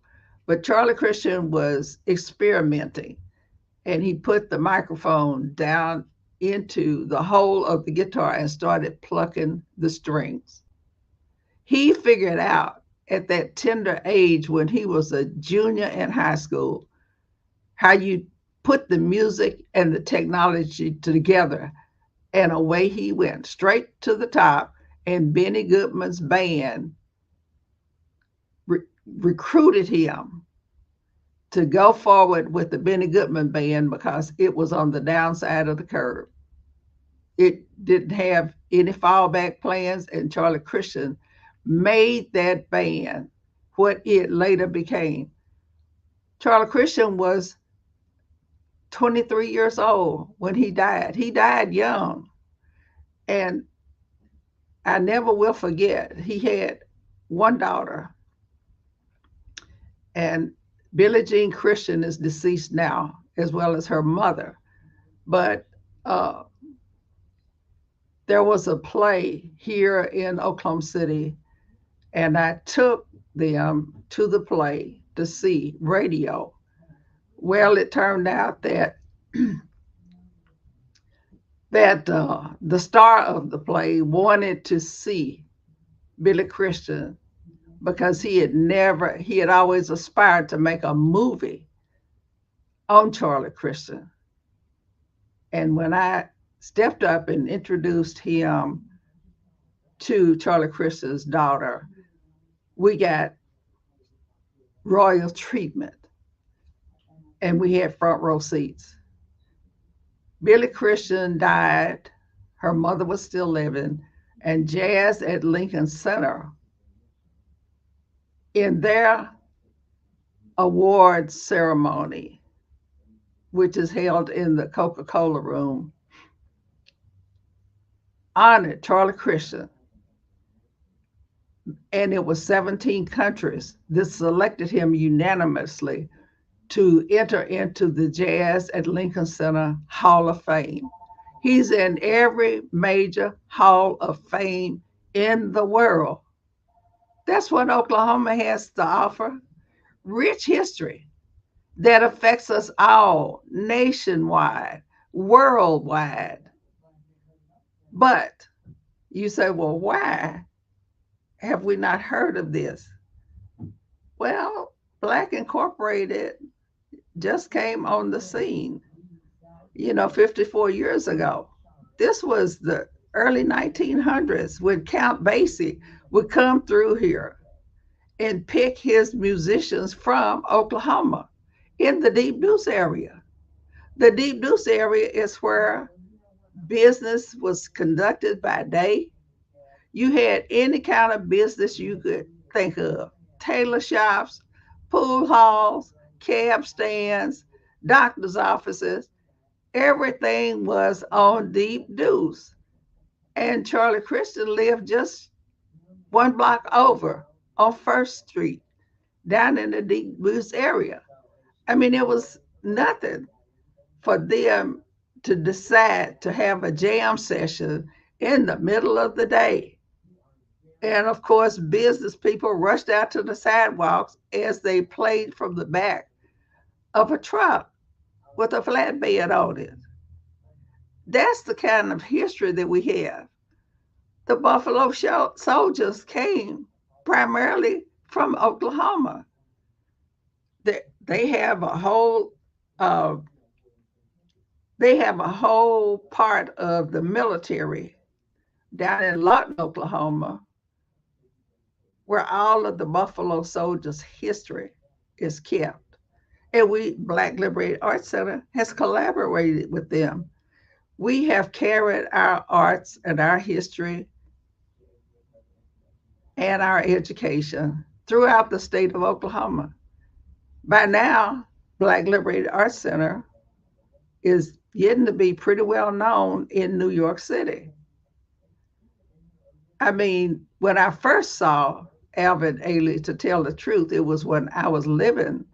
But Charlie Christian was experimenting, and he put the microphone down into the hole of the guitar and started plucking the strings. He figured out at that tender age when he was a junior in high school how you put the music and the technology together, and away he went straight to the top. And Benny Goodman's band recruited him to go forward with the Benny Goodman band because it was on the downside of the curve. It didn't have any fallback plans, and Charlie Christian made that band what it later became. Charlie Christian was 23 years old when he died. He died young. And I never will forget, he had one daughter, and Billie Jean Christian is deceased now, as well as her mother. But there was a play here in Oklahoma City, and I took them to the play to see Radio. Well, it turned out that the star of the play wanted to see Billy Christian because he had always aspired to make a movie on Charlie Christian. And when I stepped up and introduced him to Charlie Christian's daughter, we got royal treatment, and we had front row seats. Billie Christian died, her mother was still living, and Jazz at Lincoln Center, in their awards ceremony, which is held in the Coca-Cola room, honored Charlie Christian. And it was 17 countries that selected him unanimously to enter into the Jazz at Lincoln Center Hall of Fame. He's in every major Hall of Fame in the world. That's what Oklahoma has to offer. Rich history that affects us all, nationwide, worldwide. But you say, well, why have we not heard of this? Well, Black Incorporated just came on the scene, 54 years ago. This was the early 1900s when Count Basie would come through here and pick his musicians from Oklahoma in the Deep Deuce area. The Deep Deuce area is where business was conducted by day. You had any kind of business you could think of: tailor shops, pool halls, cab stands, doctor's offices. Everything was on Deep Deuce. And Charlie Christian lived just one block over on First Street, down in the Deep Deuce area. I mean, it was nothing for them to decide to have a jam session in the middle of the day. And of course, business people rushed out to the sidewalks as they played from the back of a truck with a flatbed on it. That's the kind of history that we have. The Buffalo Soldiers came primarily from Oklahoma. They have a whole part of the military down in Lawton, Oklahoma, where all of the Buffalo Soldiers' history is kept. And Black Liberated Arts Center has collaborated with them. We have carried our arts and our history and our education throughout the state of Oklahoma. By now, Black Liberated Arts Center is getting to be pretty well known in New York City. I mean, when I first saw Alvin Ailey, to tell the truth, it was when I was living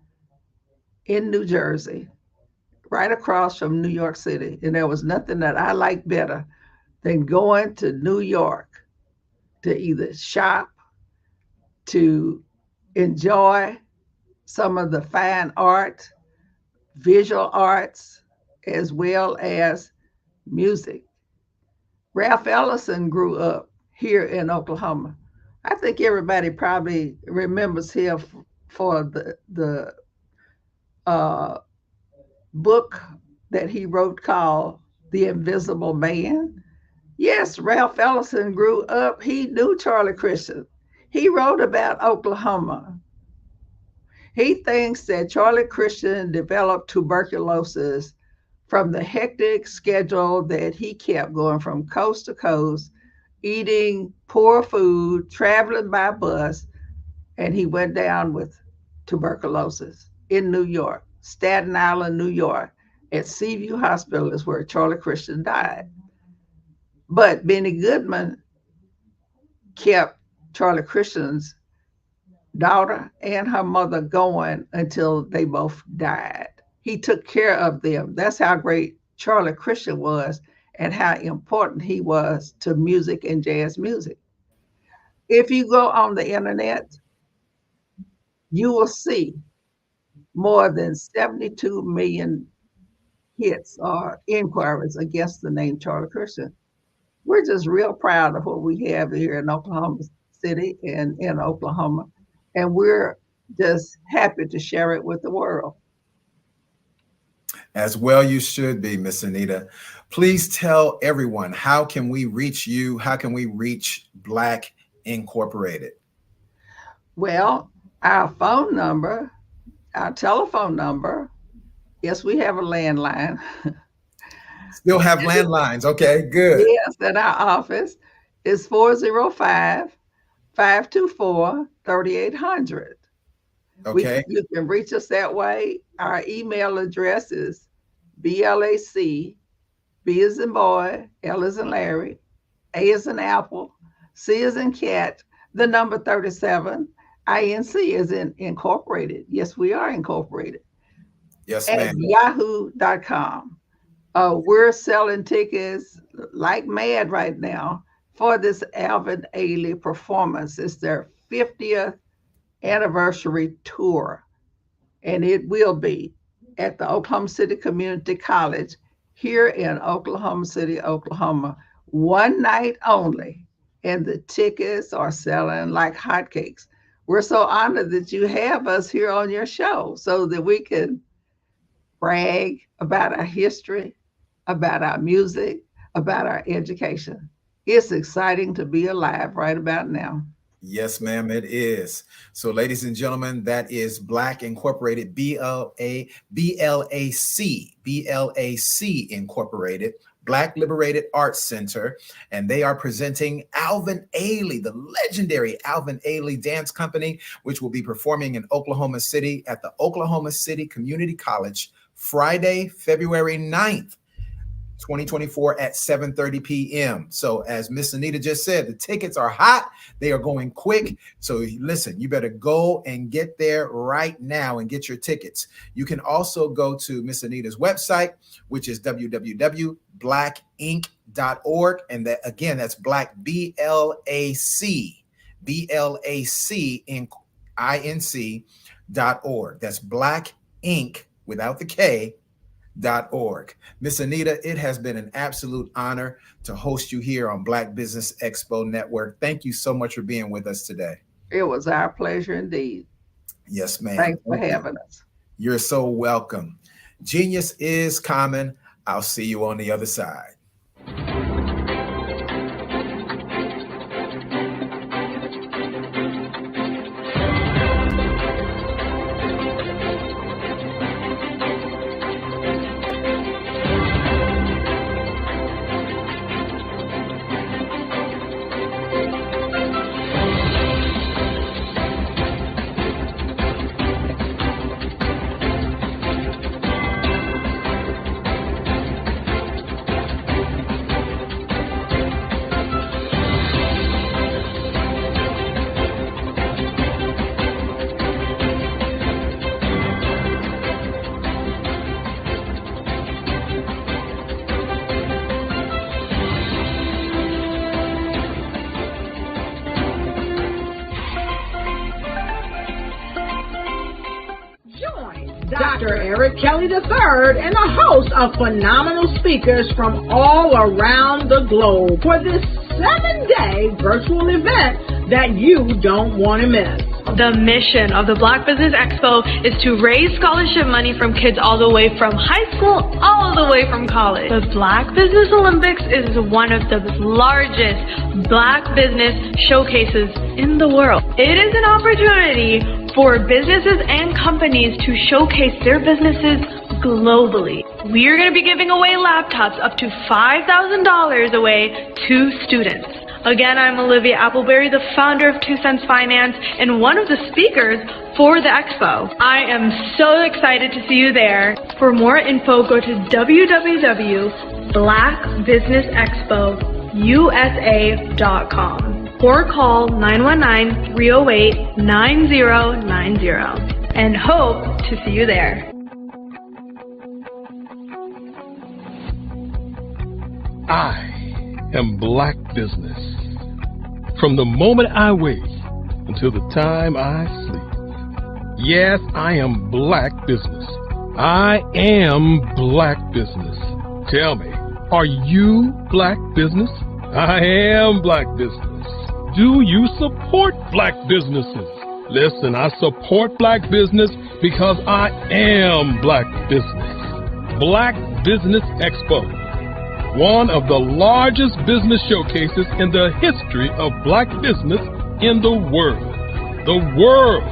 in New Jersey, right across from New York City. And there was nothing that I liked better than going to New York to either shop, to enjoy some of the fine art, visual arts, as well as music. Ralph Ellison grew up here in Oklahoma. I think everybody probably remembers him for the book that he wrote called The Invisible Man. Yes, Ralph Ellison grew up. He knew Charlie Christian. He wrote about Oklahoma. He thinks that Charlie Christian developed tuberculosis from the hectic schedule that he kept going from coast to coast, eating poor food, traveling by bus, and he went down with tuberculosis in New York, Staten Island, New York, at Seaview Hospital is where Charlie Christian died. But Benny Goodman kept Charlie Christian's daughter and her mother going until they both died. He took care of them. That's how great Charlie Christian was and how important he was to music and jazz music. If you go on the internet, you will see more than 72 million hits or inquiries against the name Charlie Christian. We're just real proud of what we have here in Oklahoma City and in Oklahoma. And we're just happy to share it with the world. As well you should be, Miss Anita. Please tell everyone, how can we reach you? How can we reach Black Incorporated? Well, our phone number, our telephone number, yes, we have a landline. Still have landlines. Okay, good. Yes, at our office is 405-524-3800. Okay. You can reach us that way. Our email address is BLAC, B as in boy, L as in Larry, A as in apple, C as in cat, the number 37, INC as in incorporated. Yes, we are incorporated. Yes, at ma'am. yahoo.com. We're selling tickets like mad right now for this Alvin Ailey performance. It's their 50th anniversary tour, and it will be at the Oklahoma City Community College here in Oklahoma City, Oklahoma, one night only, and the tickets are selling like hotcakes. We're so honored that you have us here on your show so that we can brag about our history, about our music, about our education. It's exciting to be alive right about now. Yes, ma'am, it is. So, ladies and gentlemen, that is Black Incorporated, BLAC Incorporated, Black Liberated Arts Center, and they are presenting Alvin Ailey, the legendary Alvin Ailey Dance Company, which will be performing in Oklahoma City at the Oklahoma City Community College, Friday, February 9th. 2024 at 7:30 p.m. So as Miss Anita just said, the tickets are hot. They are going quick. So listen, you better go and get there right now and get your tickets. You can also go to Miss Anita's website, which is www.blackinc.org. And that again, that's Black, BLAC Inc.org. That's Black Inc. without the K. .org. Miss Anita, it has been an absolute honor to host you here on Black Business Expo Network. Thank you so much for being with us today. It was our pleasure indeed. Yes, ma'am. Thanks for having us. You're so welcome. Genius is common. I'll see you on the other side. Dr. Eric Kelly III and a host of phenomenal speakers from all around the globe for this 7-day virtual event that you don't want to miss. The mission of the Black Business Expo is to raise scholarship money from kids all the way from high school, all the way from college. The Black Business Olympics is one of the largest Black business showcases in the world. It is an opportunity for businesses and companies to showcase their businesses globally. We are going to be giving away laptops up to $5,000 away to students. Again, I'm Olivia Appleberry, the founder of 2 Cents Finance and one of the speakers for the expo. I am so excited to see you there. For more info, go to www.blackbusinessexpousa.com or call 919-308-9090 and hope to see you there. I am Black Business. From the moment I wake until the time I sleep. Yes, I am Black Business. I am Black Business. Tell me, are you Black Business? I am Black Business. Do you support Black businesses? Listen, I support Black business because I am Black Business. Black Business Expo, one of the largest business showcases in the history of Black business in the world. The world!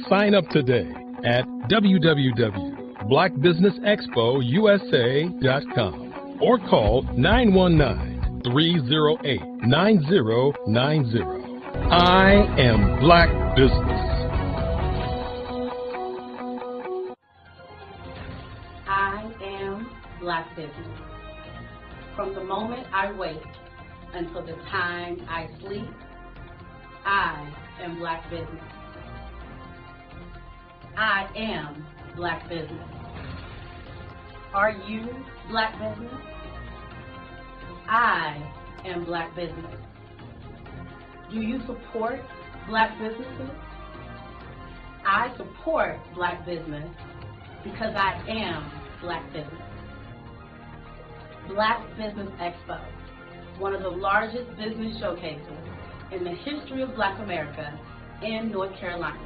Sign up today at www.blackbusinessexpousa.com or call 919-308-9090. I am Black Business. I am Black Business. From the moment I wake until the time I sleep, I am Black Business. I am Black Business. Are you Black Business? I am Black Business. Do you support Black businesses? I support Black business because I am Black Business. Black Business Expo, one of the largest business showcases in the history of Black America in North Carolina.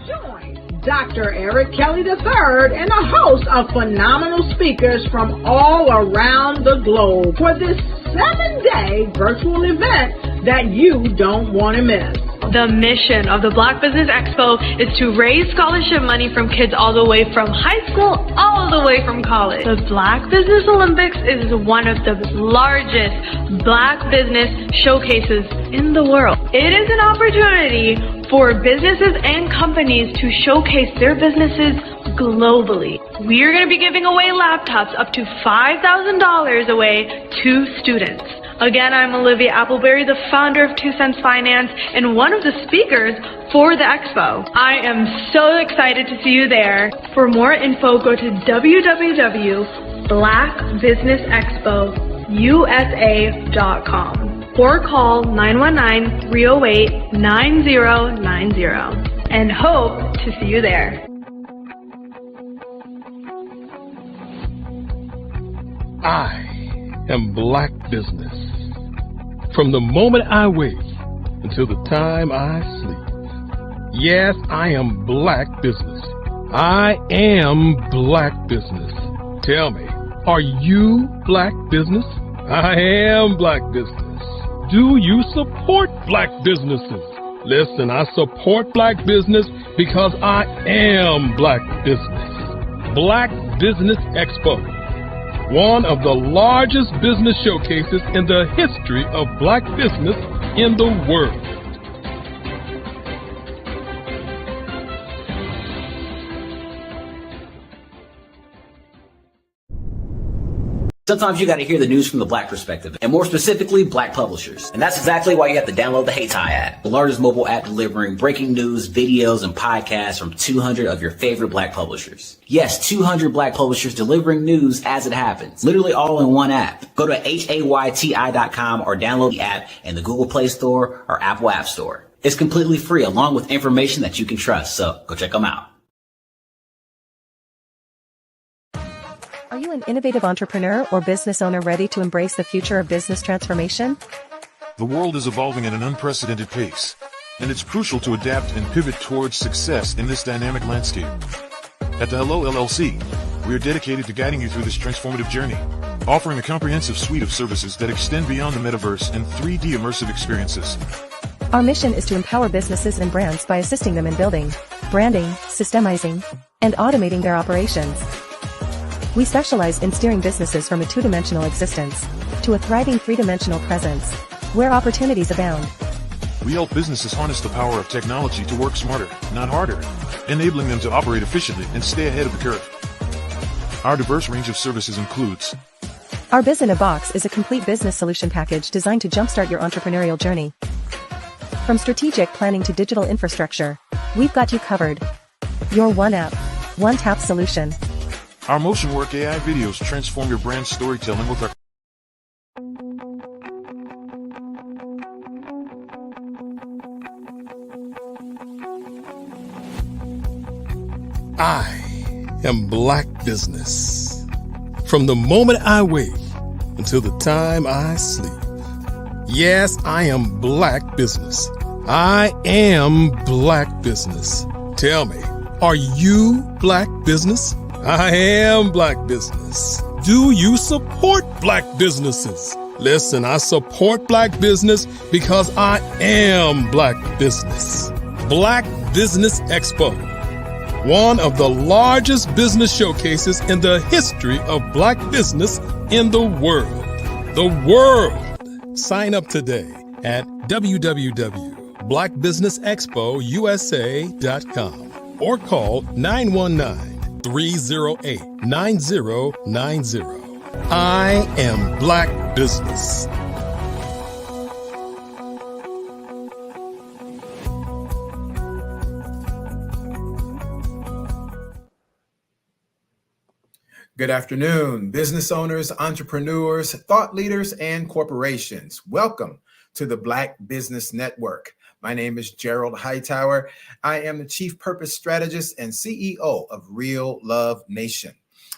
Join Dr. Eric Kelly III and a host of phenomenal speakers from all around the globe for this 7-day virtual event that you don't want to miss. The mission of the Black Business Expo is to raise scholarship money from kids all the way from high school, all the way from college. The Black Business Olympics is one of the largest Black business showcases in the world. It is an opportunity for businesses and companies to showcase their businesses globally. We are going to be giving away laptops up to $5,000 away to students. Again, I'm Olivia Appleberry, the founder of 2 Cents Finance and one of the speakers for the expo. I am so excited to see you there. For more info, go to www.blackbusinessexpousa.com or call 919-308-9090 and hope to see you there. I am Black Business. From the moment I wake until the time I sleep. Yes, I am Black Business. I am Black Business. Tell me, are you Black Business? I am Black Business. Do you support Black businesses? Listen, I support Black business because I am Black Business. Black Business Expo, one of the largest business showcases in the history of Black business in the world. Sometimes you got to hear the news from the Black perspective, and more specifically, Black publishers. And that's exactly why you have to download the Hey Tie app, the largest mobile app delivering breaking news, videos, and podcasts from 200 of your favorite Black publishers. Yes, 200 Black publishers delivering news as it happens, literally all in one app. Go to hayti.com or download the app in the Google Play Store or Apple App Store. It's completely free, along with information that you can trust, so go check them out. Are you an innovative entrepreneur or business owner ready to embrace the future of business transformation? The world is evolving at an unprecedented pace, and it's crucial to adapt and pivot towards success in this dynamic landscape. At the Hello LLC, we are dedicated to guiding you through this transformative journey, offering a comprehensive suite of services that extend beyond the metaverse and 3D immersive experiences. Our mission is to empower businesses and brands by assisting them in building, branding, systemizing, and automating their operations. We specialize in steering businesses from a two-dimensional existence to a thriving three-dimensional presence, where opportunities abound. We help businesses harness the power of technology to work smarter, not harder, enabling them to operate efficiently and stay ahead of the curve. Our diverse range of services includes: Our Biz in a Box is a complete business solution package designed to jumpstart your entrepreneurial journey. From strategic planning to digital infrastructure, we've got you covered. Your one app, one tap solution. Our motion work AI videos transform your brand storytelling with our I am Black Business. From the moment I wake until the time I sleep. Yes, I am Black Business. I am Black Business. Tell me, are you Black Business? I am Black Business. Do you support Black businesses? Listen, I support Black business because I am Black Business. Black Business Expo, one of the largest business showcases in the history of Black business in the world. The world! Sign up today at www.blackbusinessexpousa.com or call 919-308-9090. I am Black Business. Good afternoon, business owners, entrepreneurs, thought leaders, and corporations. Welcome to the Black Business Network. My name is Gerald Hightower. I am the Chief Purpose Strategist and CEO of Real Love Nation.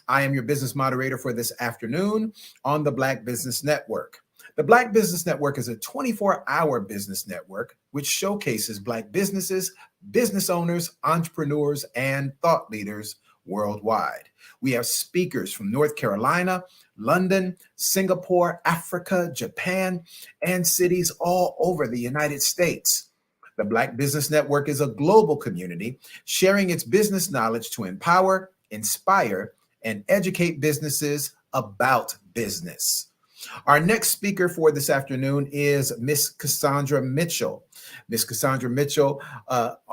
I am your business moderator for this afternoon on the Black Business Network. The Black Business Network is a 24-hour business network which showcases Black businesses, business owners, entrepreneurs, and thought leaders worldwide. We have speakers from North Carolina, London, Singapore, Africa, Japan, and cities all over the United States. The Black Business Network is a global community sharing its business knowledge to empower, inspire, and educate businesses about business. Our next speaker for this afternoon is Miss Cassandra Mitchell. Miss Cassandra Mitchell,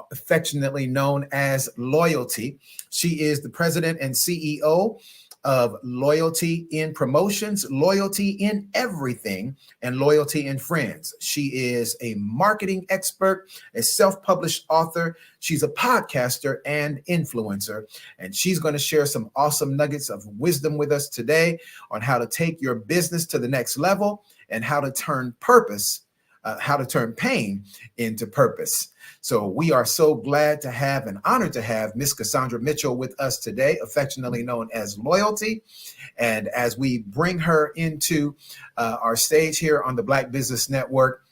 affectionately known as Loyalty. She is the president and CEO of Loyalty in Promotions, Loyalty in Everything, and Loyalty in Friends. She is a marketing expert, a self-published author. She's a podcaster and influencer, and she's going to share some awesome nuggets of wisdom with us today on how to take your business to the next level and how to turn pain into purpose. So we are so glad to have and honored to have Miss Cassandra Mitchell with us today, affectionately known as Loyalty. And as we bring her into our stage here on the Black Business Network,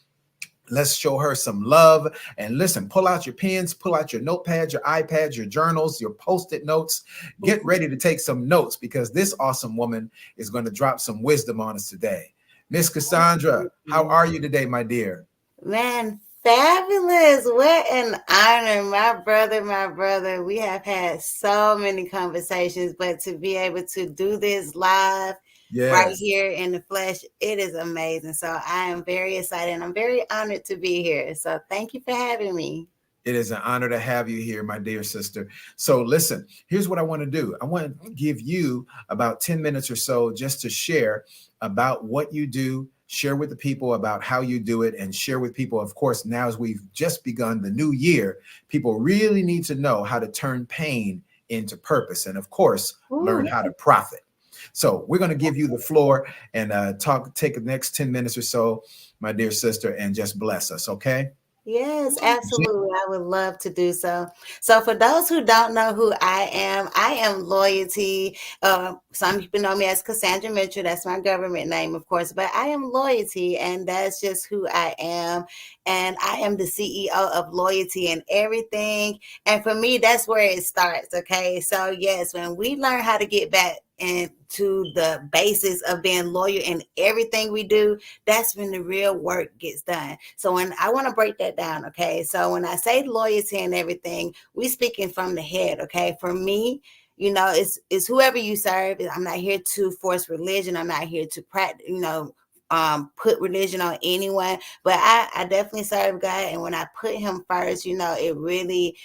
let's show her some love. And listen, pull out your pens, pull out your notepads, your iPads, your journals, your Post-it notes. Get ready to take some notes because this awesome woman is going to drop some wisdom on us today. Miss Cassandra, how are you today, my dear? Man, fabulous. What an honor. My brother. We have had so many conversations, but to be able to do this live right here in the flesh, it is amazing. So I am very excited and I'm very honored to be here. So thank you for having me. It is an honor to have you here, my dear sister. So listen, here's what I want to do. I want to give you about 10 minutes or so just to share about what you do, share with the people about how you do it, and share with people, of course, now as we've just begun the new year, people really need to know how to turn pain into purpose and, of course, learn how to profit. So we're going to give you the floor and take the next 10 minutes or so, my dear sister, and just bless us, okay? Yes, absolutely. I would love to do so. So, for those who don't know who I am Loyalty. Some people know me as Cassandra Mitchell. That's my government name, of course, but I am Loyalty, and that's just who I am. And I am the CEO of Loyalty and Everything. And for me, that's where it starts. Okay. So, yes, when we learn how to get back into the basis of being loyal in everything we do, that's when the real work gets done. So when I want to break that down, okay? So when I say loyalty and everything, we speaking from the head, okay? For me, it's whoever you serve. I'm not here to force religion. I'm not here to practice, put religion on anyone, but I definitely serve God. And when I put him first, it really,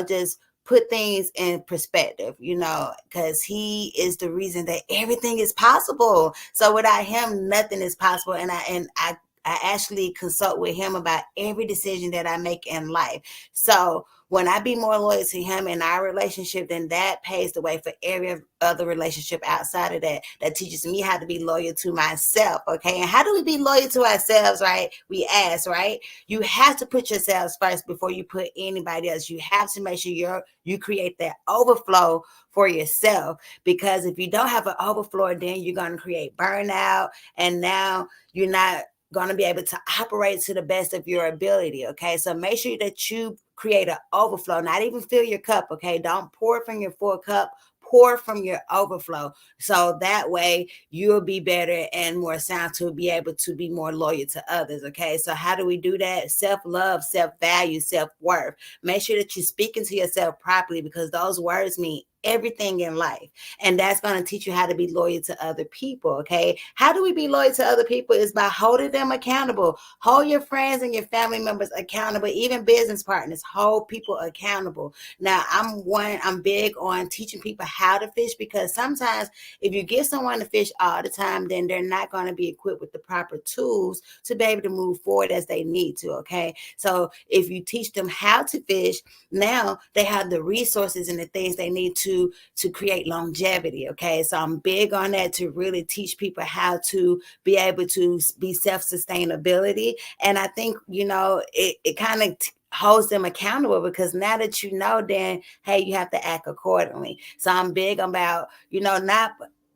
just put things in perspective, because he is the reason that everything is possible. So without him, nothing is possible. And I actually consult with him about every decision that I make in life. So when I be more loyal to him in our relationship, then that paves the way for every other relationship outside of that. That teaches me how to be loyal to myself. Okay. And how do we be loyal to ourselves, right? We ask, right? You have to put yourselves first before you put anybody else. You have to make sure you create that overflow for yourself, because if you don't have an overflow, then you're going to create burnout, and now you're not going to be able to operate to the best of your ability. Okay. So make sure that you create an overflow, not even fill your cup. Okay. Don't pour from your full cup, pour from your overflow. So that way you'll be better and more sound to be able to be more loyal to others. Okay. So how do we do that? Self-love, self-value, self-worth. Make sure that you're speaking to yourself properly, because those words mean everything in life, and that's going to teach you how to be loyal to other people. Okay, how do we be loyal to other people? Is by holding them accountable. Hold your friends and your family members accountable, even business partners. Hold people accountable. Now, I'm big on teaching people how to fish, because sometimes if you give someone to fish all the time, then they're not going to be equipped with the proper tools to be able to move forward as they need to. Okay, so if you teach them how to fish, now they have the resources and the things they need to create longevity. Okay, so I'm big on that, to really teach people how to be able to be self-sustainability. And I think it kind of holds them accountable, because now that then hey, you have to act accordingly. So I'm big about not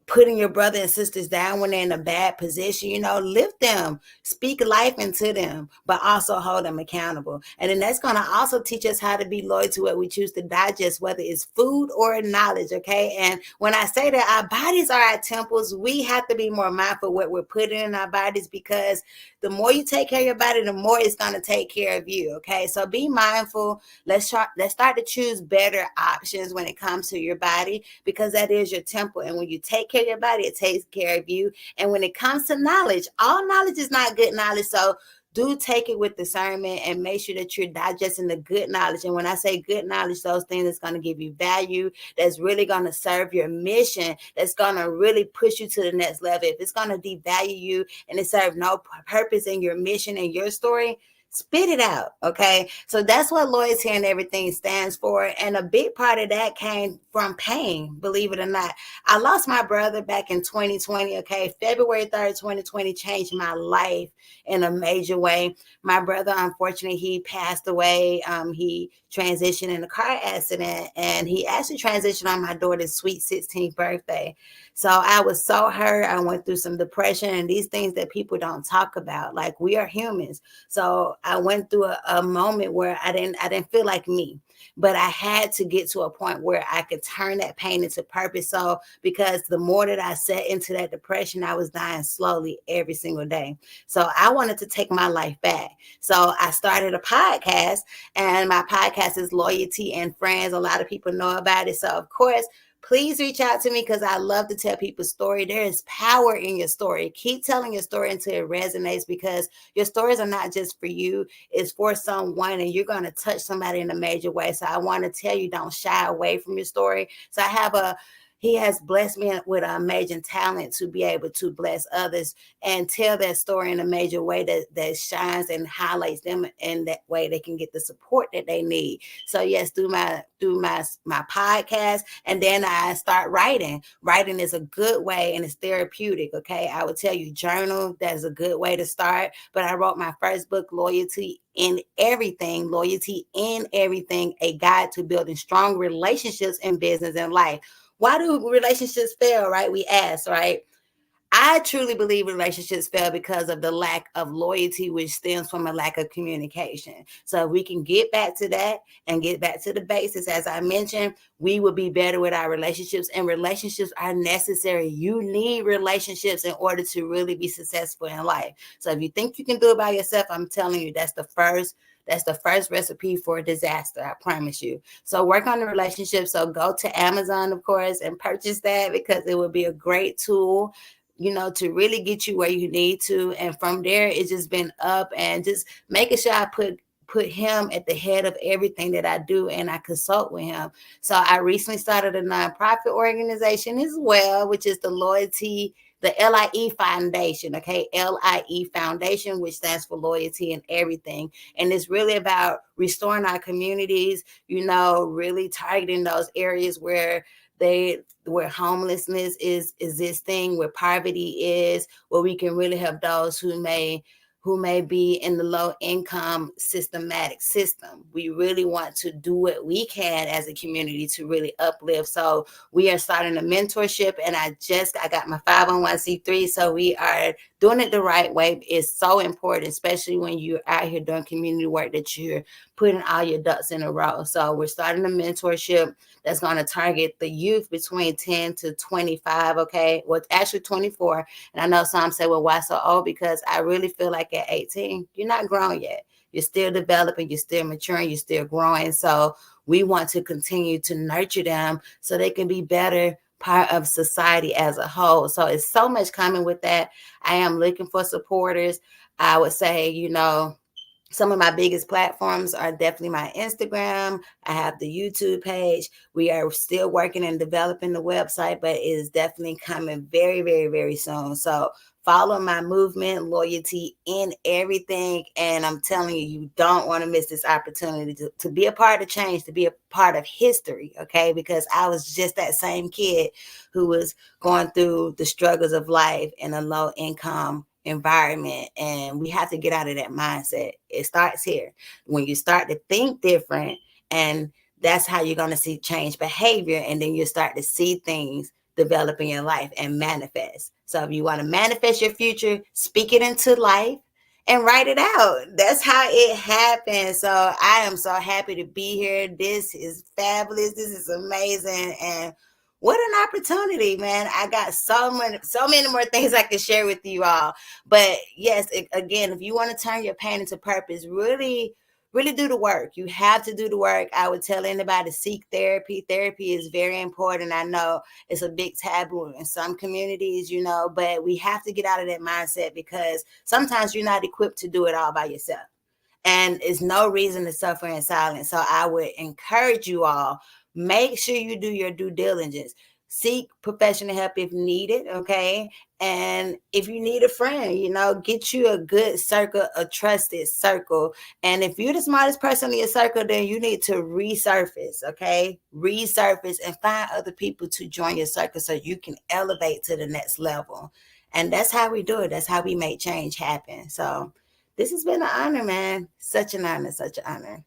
putting your brother and sisters down when they're in a bad position. Lift them, speak life into them, but also hold them accountable. And then that's going to also teach us how to be loyal to what we choose to digest, whether it's food or knowledge. Okay. And when I say that our bodies are our temples, we have to be more mindful of what we're putting in our bodies, because the more you take care of your body, the more it's going to take care of you. Okay. So be mindful. Let's start to choose better options when it comes to your body, because that is your temple. And when you take care of your body, it takes care of you. And when it comes to knowledge, all knowledge is not good knowledge. So do take it with discernment and make sure that you're digesting the good knowledge. And when I say good knowledge, those things that's going to give you value, that's really going to serve your mission, that's going to really push you to the next level. If it's going to devalue you and it serves no purpose in your mission and your story, spit it out. Okay. So that's what Loyalty and Everything stands for. And a big part of that came from pain, believe it or not. I lost my brother back in 2020. Okay. February 3rd, 2020 changed my life in a major way. My brother, unfortunately, he passed away. He transitioned in a car accident, and he actually transitioned on my daughter's sweet 16th birthday. So I was so hurt. I went through some depression and these things that people don't talk about. Like, we are humans. So I went through a moment where I didn't feel like me, but I had to get to a point where I could turn that pain into purpose. So because the more that I sat into that depression, I was dying slowly every single day. So I wanted to take my life back. So I started a podcast, and my podcast is Loyalty and Friends. A lot of people know about it. So of course, please reach out to me, because I love to tell people's story. There is power in your story. Keep telling your story until it resonates, because your stories are not just for you. It's for someone, and you're going to touch somebody in a major way. So I want to tell you, don't shy away from your story. So I have a He has blessed me with an amazing talent to be able to bless others and tell their story in a major way that shines and highlights them, in that way they can get the support that they need. So yes, through my podcast, and then I start writing. Writing is a good way and it's therapeutic. Okay, I would tell you, journal, that's a good way to start. But I wrote my first book, Loyalty in Everything, a guide to building strong relationships in business and life. Why do relationships fail, right? We ask, right? I truly believe relationships fail because of the lack of loyalty, which stems from a lack of communication. So if we can get back to that and get back to the basics, as I mentioned, we will be better with our relationships, and relationships are necessary. You need relationships in order to really be successful in life. So if you think you can do it by yourself, I'm telling you, that's the first recipe for disaster, I promise you. So work on the relationship. So go to Amazon, of course, and purchase that, because it will be a great tool, to really get you where you need to. And from there, it's just been up and just making sure I put him at the head of everything that I do, and I consult with him. So I recently started a nonprofit organization as well, which is the LIE Foundation, okay? LIE Foundation, which stands for Loyalty in Everything. And it's really about restoring our communities, really targeting those areas where homelessness is this thing, where poverty is, where we can really help those who may be in the low income systematic system. We really want to do what we can as a community to really uplift. So we are starting a mentorship, and I got my 501c3. So we are doing it the right way. It's so important, especially when you're out here doing community work, that you're putting all your ducks in a row. So we're starting a mentorship that's going to target the youth between 10 to 25. Okay. Well, it's actually 24. And I know some say, well, why so old? Because I really feel like at 18, you're not grown yet. You're still developing, you're still maturing, you're still growing. So we want to continue to nurture them so they can be better part of society as a whole. So it's so much coming with that. I am looking for supporters. I would say, some of my biggest platforms are definitely my Instagram. I have the YouTube page. We are still working and developing the website, but it is definitely coming very, very, very soon. So follow my movement, Loyalty in Everything. And I'm telling you, you don't want to miss this opportunity to be a part of change, to be a part of history, okay? Because I was just that same kid who was going through the struggles of life in a low income environment, and we have to get out of that mindset. It starts here. When you start to think different, and that's how you're going to see change behavior, and then you start to see things develop in your life and manifest. So if you want to manifest your future, speak it into life and write it out. That's how it happens. So I am so happy to be here. This is fabulous. This is amazing. And what an opportunity, man. I got so many more things I can share with you all. But yes, again, if you want to turn your pain into purpose, really, really do the work. You have to do the work. I would tell anybody to seek therapy. Therapy is very important. I know it's a big taboo in some communities, but we have to get out of that mindset, because sometimes you're not equipped to do it all by yourself. And it's no reason to suffer in silence. So I would encourage you all, make sure you do your due diligence. Seek professional help if needed, okay? And if you need a friend, get you a good circle, a trusted circle. And if you're the smartest person in your circle, then you need to resurface, okay? Resurface and find other people to join your circle so you can elevate to the next level. And that's how we do it. That's how we make change happen. So this has been an honor, man. Such an honor, such an honor.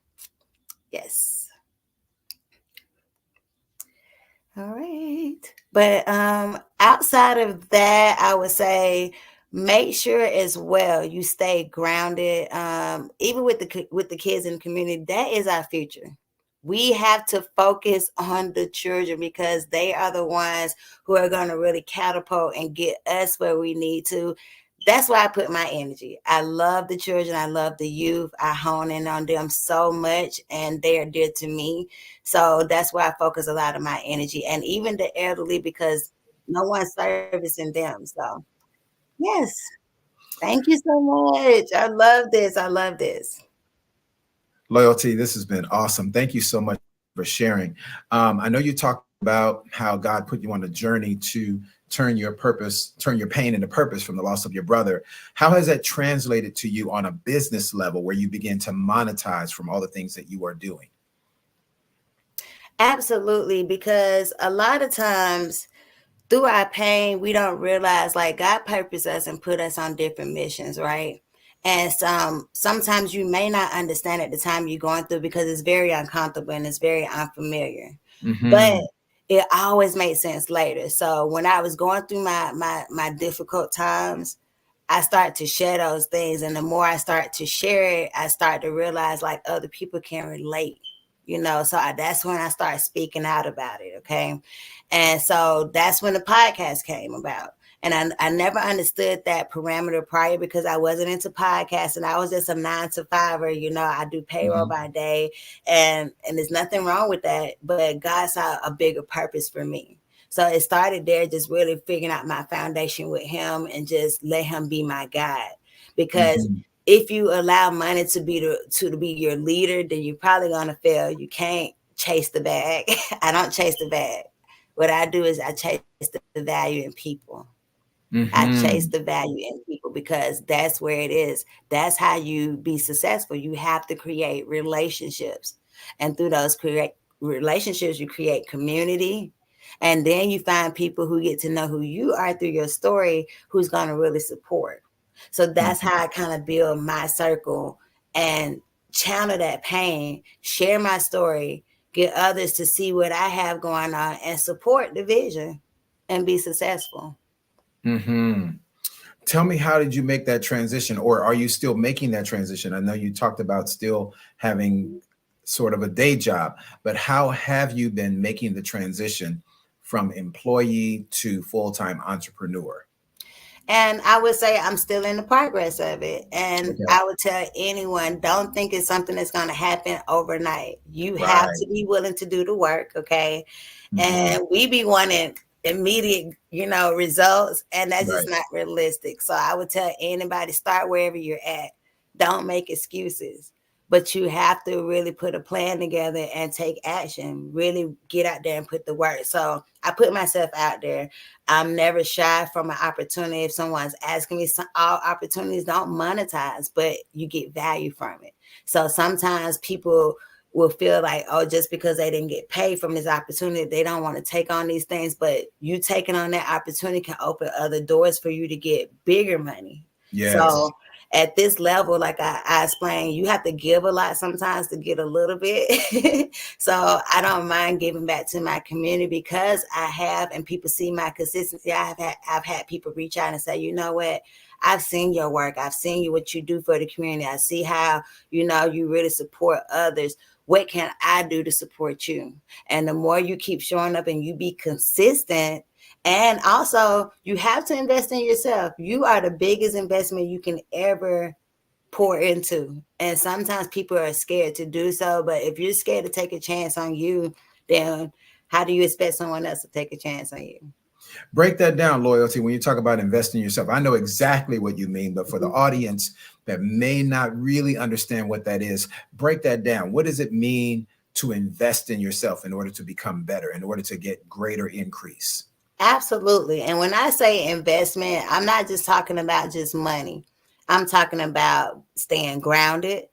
Yes. All right. But outside of that, I would say make sure as well you stay grounded. Even with the kids in the community, that is our future. We have to focus on the children, because they are the ones who are going to really catapult and get us where we need to. That's why I put my energy. I love the children. I love the youth. I hone in on them so much, and they are dear to me. So that's why I focus a lot of my energy, and even the elderly, because no one's servicing them. So yes, thank you so much. I love this. I love this. Loyalty, this has been awesome. Thank you so much for sharing. I know you talked about how God put you on a journey to turn your pain into purpose from the loss of your brother. How has that translated to you on a business level where you begin to monetize from all the things that you are doing? Absolutely, because a lot of times through our pain, we don't realize like God purposed us and put us on different missions, right? And sometimes you may not understand at the time you're going through because it's very uncomfortable and it's very unfamiliar. But it always made sense later. So when I was going through my difficult times, I start to share those things. And the more I start to share it, I start to realize like other people can relate, so that's when I started speaking out about it. Okay. And so that's when the podcast came about. And I never understood that parameter prior because I wasn't into podcasts and I was just a 9-to-5er. I do payroll by day and there's nothing wrong with that. But God saw a bigger purpose for me. So it started there, just really figuring out my foundation with him and just let him be my guide. Because if you allow money to be your leader, then you're probably gonna fail. You can't chase the bag. I don't chase the bag. What I do is I chase the value in people. I chase the value in people because that's where it is. That's how you be successful. You have to create relationships. And through those relationships, you create community. And then you find people who get to know who you are through your story, who's going to really support. So that's how I kind of build my circle and channel that pain, share my story, get others to see what I have going on and support the vision and be successful. Tell me, how did you make that transition, or are you still making that transition? I know you talked about still having sort of a day job, but how have you been making the transition from employee to full-time entrepreneur? And I would say I'm still in the progress of it. And I would tell anyone, don't think it's something that's going to happen overnight. You have to be willing to do the work. Okay. And we be wanting immediate, results, and that's just not realistic. So I would tell anybody, start wherever you're at. Don't make excuses, but you have to really put a plan together and take action, really get out there and put the work. So I put myself out there. I'm never shy from an opportunity. If someone's asking me, all opportunities don't monetize, but you get value from it. So sometimes people will feel like, oh, just because they didn't get paid from this opportunity, they don't want to take on these things. But you taking on that opportunity can open other doors for you to get bigger money. So at this level, like I explained, you have to give a lot sometimes to get a little bit. So I don't mind giving back to my community because I have, and people see my consistency. I've had people reach out and say, you know what? I've seen your work. I've seen what you do for the community. I see how, you really support others. What can I do to support you? And the more you keep showing up and you be consistent, and also you have to invest in yourself. You are the biggest investment you can ever pour into. And sometimes people are scared to do so. But if you're scared to take a chance on you, then how do you expect someone else to take a chance on you? Break that down, Loyalty. When you talk about investing in yourself, I know exactly what you mean, but for the audience that may not really understand what that is, break that down. What does it mean to invest in yourself in order to become better, in order to get greater increase? Absolutely. And when I say investment, I'm not just talking about just money. I'm talking about staying grounded,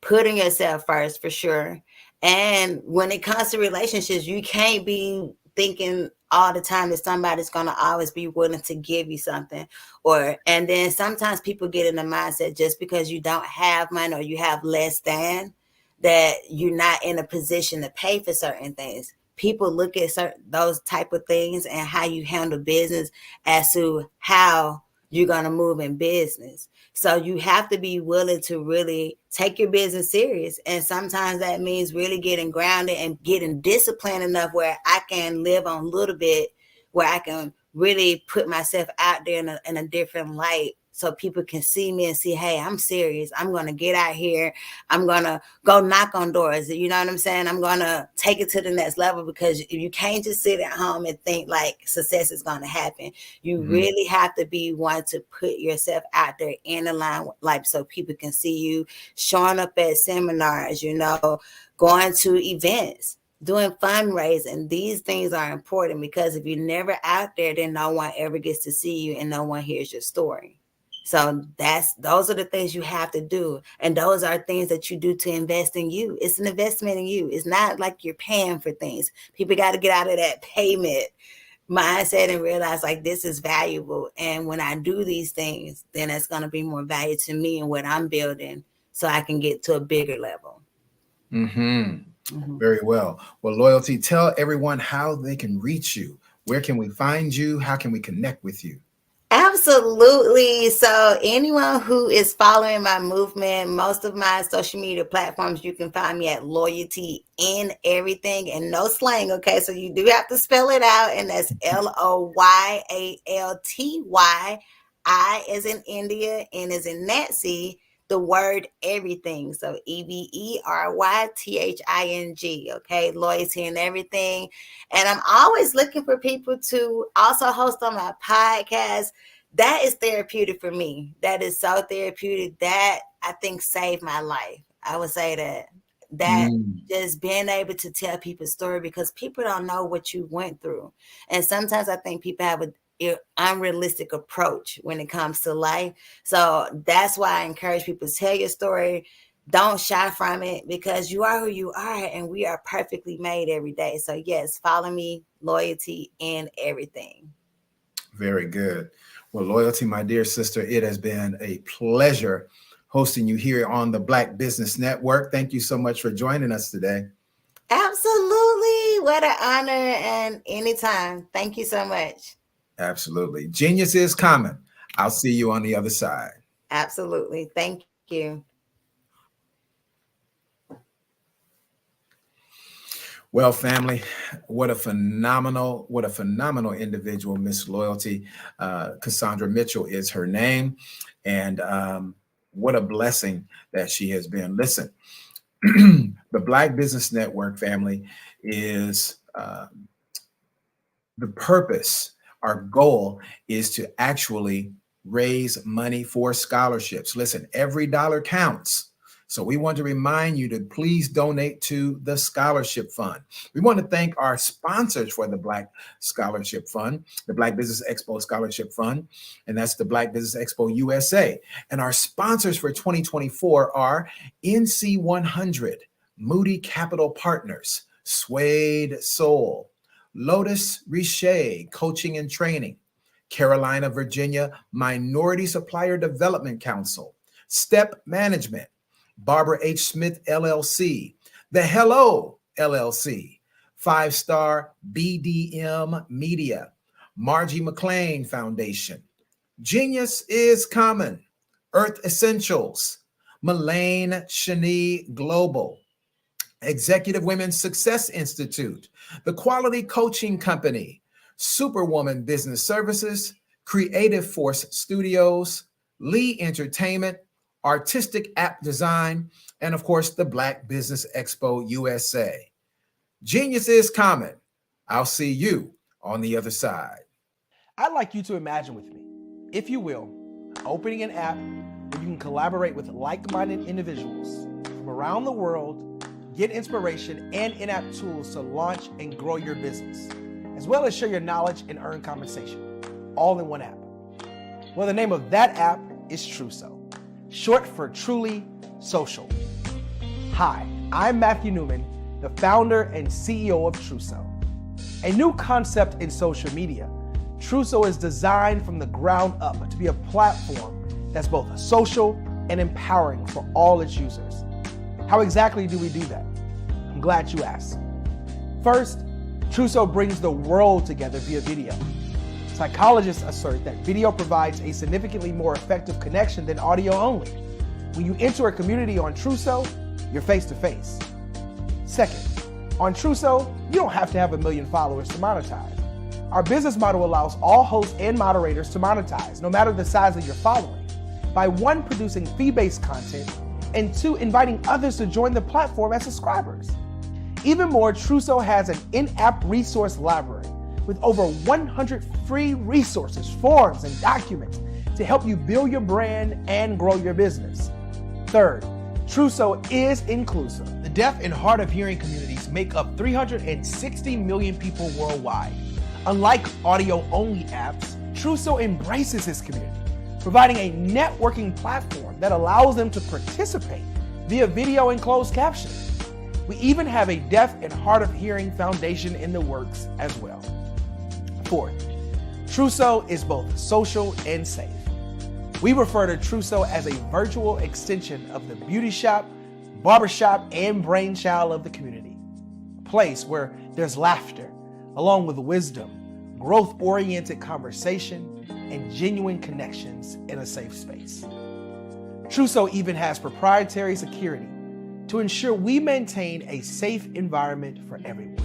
putting yourself first for sure. And when it comes to relationships, you can't be thinking all the time that somebody's going to always be willing to give you something. And then sometimes people get in the mindset just because you don't have money or you have less than, that you're not in a position to pay for certain things. People look at those type of things and how you handle business as to how you're going to move in business. So you have to be willing to really take your business serious. And sometimes that means really getting grounded and getting disciplined enough where I can live on a little bit, where I can really put myself out there in a different light so people can see me and see, hey, I'm serious. I'm going to get out here. I'm going to go knock on doors. You know what I'm saying? I'm going to take it to the next level, because you can't just sit at home and think like success is going to happen. You really have to be one to put yourself out there in the line, like so people can see you, showing up at seminars, going to events. doing fundraising. These things are important because if you're never out there, then no one ever gets to see you and no one hears your story. So those are the things you have to do. And those are things that you do to invest in you. It's an investment in you. It's not like you're paying for things. People got to get out of that payment mindset and realize like this is valuable. And when I do these things, then it's going to be more value to me and what I'm building so I can get to a bigger level. Very well. Well, Loyalty, tell everyone how they can reach you. Where can we find you? How can we connect with you? Absolutely. So anyone who is following my movement, most of my social media platforms, you can find me at Loyalty in Everything, and no slang. Okay. So you do have to spell it out, and that's LOYALTY. I as in India, N as in Nancy, the word everything. So EVERYTHING. Okay. Loyalty in Everything. And I'm always looking for people to also host on my podcast. That is therapeutic for me. That is so therapeutic. That I think saved my life. I would say that just being able to tell people's story, because people don't know what you went through. And sometimes I think people have an unrealistic approach when it comes to life. So that's why I encourage people to tell your story. Don't shy from it, because you are who you are and we are perfectly made every day. So yes, follow me, Loyalty in Everything. Very good. Well, Loyalty, my dear sister, it has been a pleasure hosting you here on the Black Business Network. Thank you so much for joining us today. Absolutely. What an honor, and anytime. Thank you so much. Absolutely. Genius is common. I'll see you on the other side. Absolutely. Thank you. Well, family, what a phenomenal individual Miss Loyalty. Cassandra Mitchell is her name. And what a blessing that she has been. Listen, the Black Business Network, family, is the purpose. Our goal is to actually raise money for scholarships. Listen, every dollar counts. So we want to remind you to please donate to the Scholarship Fund. We want to thank our sponsors for the Black Scholarship Fund, the Black Business Expo Scholarship Fund, and that's the Black Business Expo USA. And our sponsors for 2024 are NC100, Moody Capital Partners, Suede Soul, Lotus Riche Coaching and Training, Carolina, Virginia Minority Supplier Development Council, Step Management, Barbara H. Smith, LLC, The Hello, LLC, 5-Star BDM Media, Margie McLean Foundation, Genius is Common, Earth Essentials, Mullane Shani Global, Executive Women's Success Institute, The Quality Coaching Company, Superwoman Business Services, Creative Force Studios, Lee Entertainment, Artistic App Design, and of course, the Black Business Expo USA. Genius is common. I'll see you on the other side. I'd like you to imagine with me, if you will, opening an app where you can collaborate with like-minded individuals from around the world, get inspiration and in-app tools to launch and grow your business, as well as share your knowledge and earn compensation, all in one app. Well, the name of that app is Truso, short for Truly Social. Hi, I'm Matthew Newman, the founder and CEO of Truso. A new concept in social media, Truso is designed from the ground up to be a platform that's both social and empowering for all its users. How exactly do we do that? I'm glad you asked. First, Truso brings the world together via video. Psychologists assert that video provides a significantly more effective connection than audio only. When you enter a community on Truso, you're face to face. Second, on Truso, you don't have to have 1 million followers to monetize. Our business model allows all hosts and moderators to monetize, no matter the size of your following, by 1, producing fee-based content, and 2, inviting others to join the platform as subscribers. Even more, Truso has an in-app resource library with over 100 free resources, forms, and documents to help you build your brand and grow your business. Third, Truso is inclusive. The deaf and hard of hearing communities make up 360 million people worldwide. Unlike audio-only apps, Truso embraces its community, providing a networking platform that allows them to participate via video and closed captioning. We even have a deaf and hard of hearing foundation in the works as well. Fourth, Truso is both social and safe. We refer to Truso as a virtual extension of the beauty shop, barbershop, and brainchild of the community. A place where there's laughter, along with wisdom, growth-oriented conversation, and genuine connections in a safe space. Truso even has proprietary security to ensure we maintain a safe environment for everyone.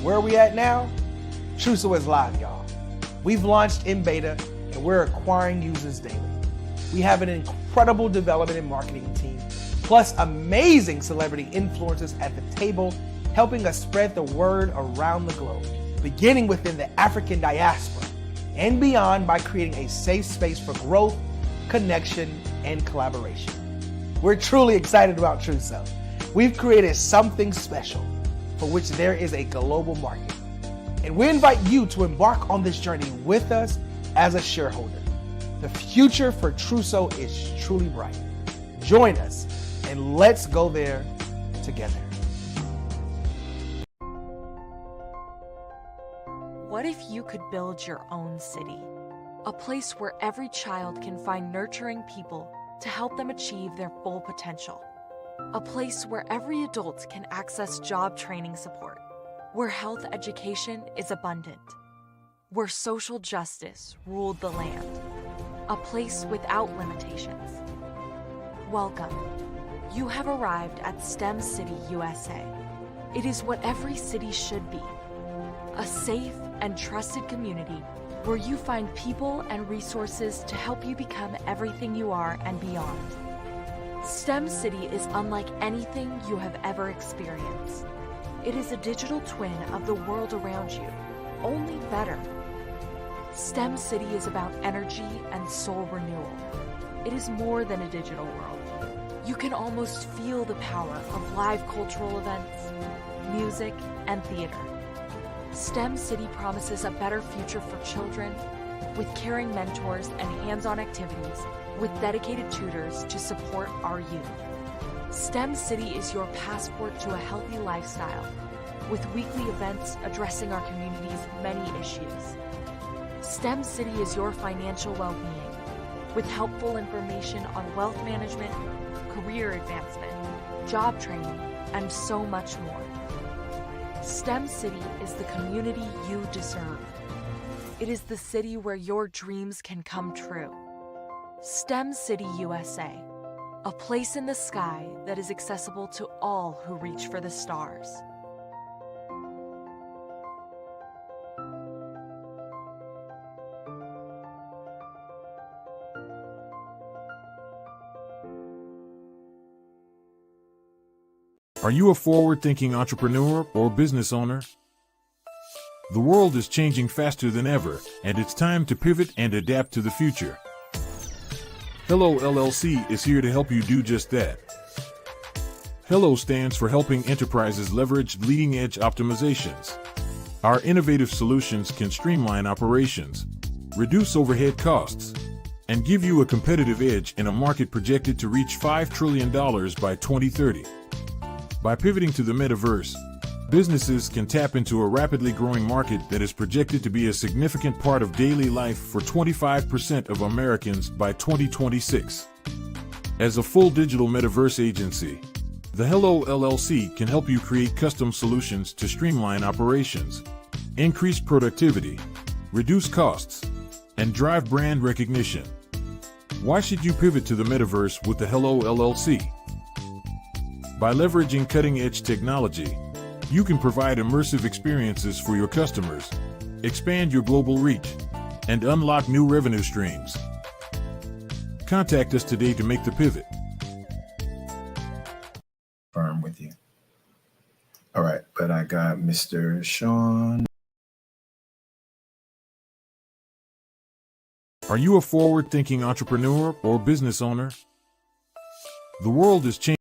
Where are we at now? Truso is live, y'all. We've launched in beta and we're acquiring users daily. We have an incredible development and marketing team, plus amazing celebrity influencers at the table, helping us spread the word around the globe, beginning within the African diaspora and beyond by creating a safe space for growth, connection, and collaboration. We're truly excited about Truso. We've created something special for which there is a global market. And we invite you to embark on this journey with us as a shareholder. The future for Truso is truly bright. Join us and let's go there together. What if you could build your own city? A place where every child can find nurturing people to help them achieve their full potential. A place where every adult can access job training support. Where health education is abundant. Where social justice ruled the land. A place without limitations. Welcome. You have arrived at STEM City USA. It is what every city should be. A safe and trusted community where you find people and resources to help you become everything you are and beyond. STEM City is unlike anything you have ever experienced. It is a digital twin of the world around you, only better. STEM City is about energy and soul renewal. It is more than a digital world. You can almost feel the power of live cultural events, music, and theater. STEM City promises a better future for children with caring mentors and hands-on activities with dedicated tutors to support our youth. STEM City is your passport to a healthy lifestyle with weekly events addressing our community's many issues. STEM City is your financial well-being with helpful information on wealth management, career advancement, job training, and so much more. STEM City is the community you deserve. It is the city where your dreams can come true. STEM City USA, a place in the sky that is accessible to all who reach for the stars. Are you a forward-thinking entrepreneur or business owner? The world is changing faster than ever, and it's time to pivot and adapt to the future. Hello LLC is here to help you do just that. Hello stands for helping enterprises leverage leading-edge optimizations. Our innovative solutions can streamline operations, reduce overhead costs, and give you a competitive edge in a market projected to reach $5 trillion by 2030. By pivoting to the metaverse, businesses can tap into a rapidly growing market that is projected to be a significant part of daily life for 25% of Americans by 2026. As a full digital metaverse agency, the Hello LLC can help you create custom solutions to streamline operations, increase productivity, reduce costs, and drive brand recognition. Why should you pivot to the metaverse with the Hello LLC? By leveraging cutting-edge technology, you can provide immersive experiences for your customers, expand your global reach, and unlock new revenue streams. Contact us today to make the pivot. Firm with you. All right, but I got Mr. Sean. Are you a forward-thinking entrepreneur or business owner? The world is changing.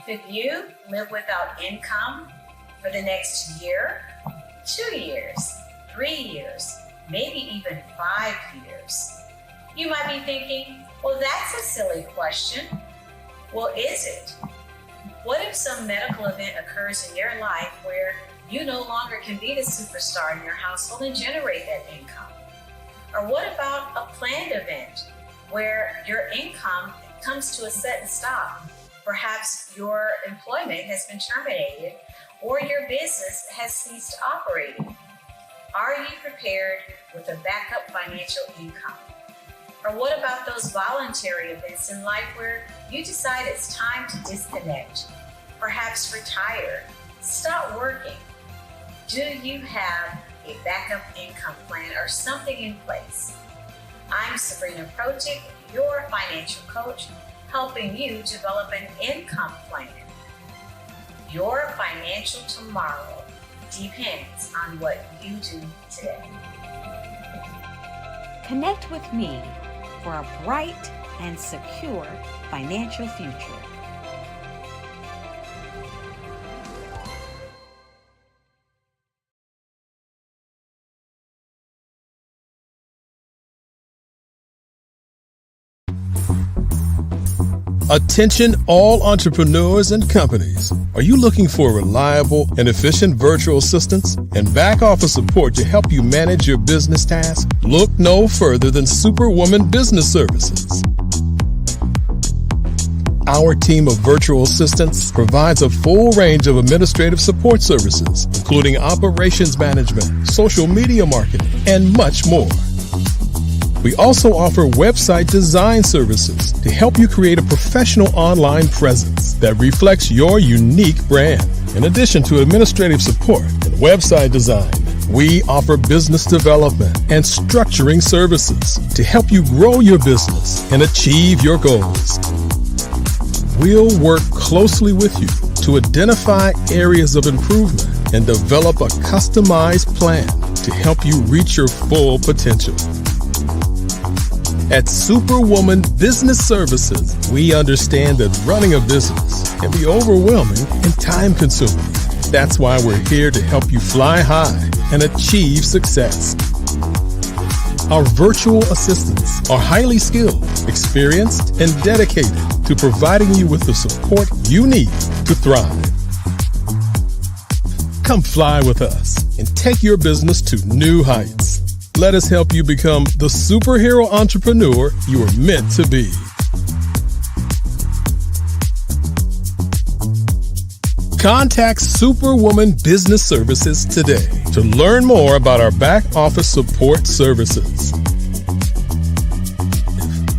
Could you live without income for the next year, 2 years, 3 years, maybe even 5 years? You might be thinking, well, that's a silly question. Well, is it? What if some medical event occurs in your life where you no longer can be the superstar in your household and generate that income? Or what about a planned event where your income comes to a sudden stop? Perhaps your employment has been terminated or your business has ceased operating. Are you prepared with a backup financial income? Or what about those voluntary events in life where you decide it's time to disconnect, perhaps retire, stop working? Do you have a backup income plan or something in place? I'm Sabrina Protic, your financial coach, helping you develop an income plan. Your financial tomorrow depends on what you do today. Connect with me for a bright and secure financial future. Attention all entrepreneurs and companies. Are you looking for reliable and efficient virtual assistants and back office support to help you manage your business tasks? Look no further than Superwoman Business Services. Our team of virtual assistants provides a full range of administrative support services, including operations management, social media marketing, and much more. We also offer website design services to help you create a professional online presence that reflects your unique brand. In addition to administrative support and website design, we offer business development and structuring services to help you grow your business and achieve your goals. We'll work closely with you to identify areas of improvement and develop a customized plan to help you reach your full potential. At Superwoman Business Services, we understand that running a business can be overwhelming and time-consuming. That's why we're here to help you fly high and achieve success. Our virtual assistants are highly skilled, experienced, and dedicated to providing you with the support you need to thrive. Come fly with us and take your business to new heights. Let us help you become the superhero entrepreneur you are meant to be. Contact Superwoman Business Services today to learn more about our back office support services.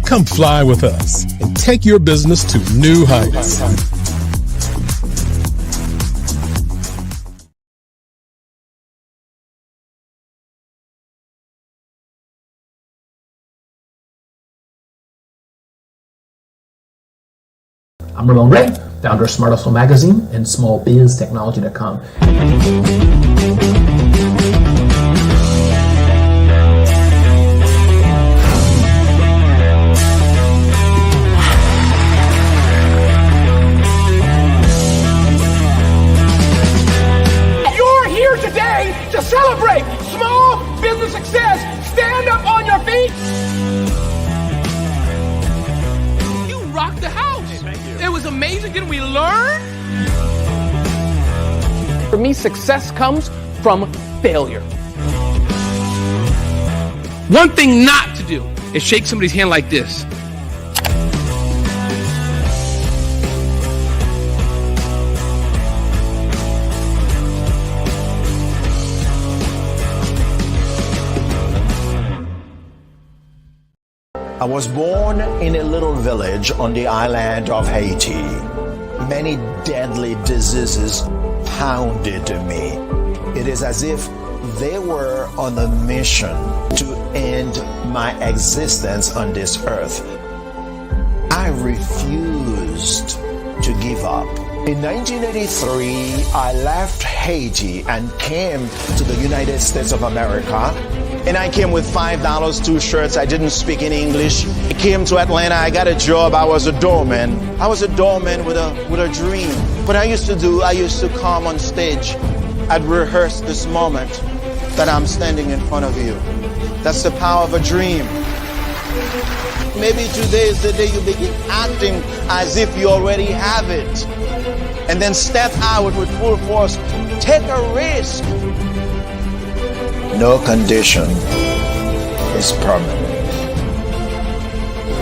Come fly with us and take your business to new heights. I'm Ramon Ray, founder of Smart Hustle Magazine and smallbiztechnology.com. You're here today to celebrate small business success. Stand up on your feet. You rocked the house. It was amazing. Didn't we learn? For me, success comes from failure. One thing not to do is shake somebody's hand like this. I was born in a little village on the island of Haiti. Many deadly diseases pounded me. It is as if they were on a mission to end my existence on this earth. I refused to give up. In 1983, I left Haiti and came to the United States of America And I came with $5, 2 shirts. I didn't speak any English. I came to Atlanta. I got a job. I was a doorman. I was a doorman with a dream. What I used to come on stage. I'd rehearse this moment that I'm standing in front of you. That's the power of a dream. Maybe today is the day you begin acting as if you already have it. And then step out with full force. Take a risk. No condition is permanent.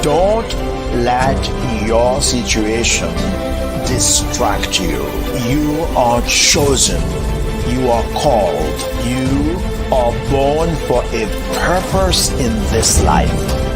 Don't let your situation distract you. You are chosen. You are called. You are born for a purpose in this life.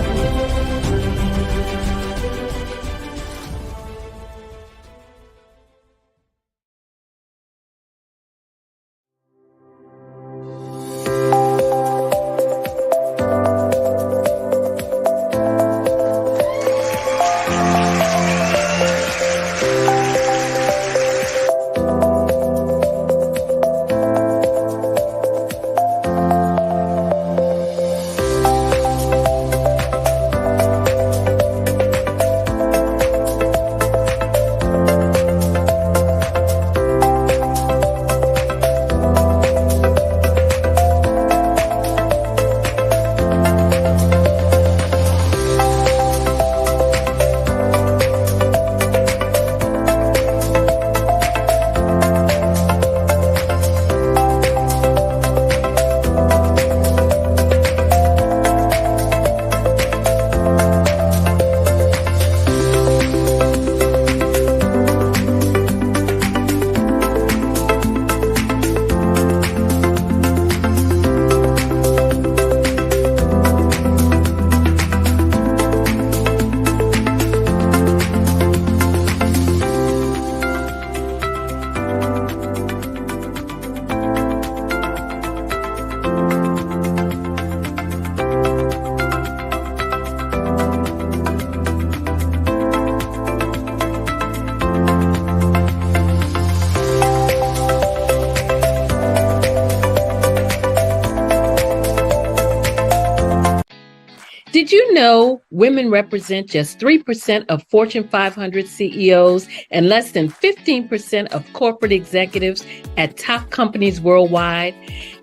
Did you know women represent just 3% of Fortune 500 CEOs and less than 15% of corporate executives at top companies worldwide?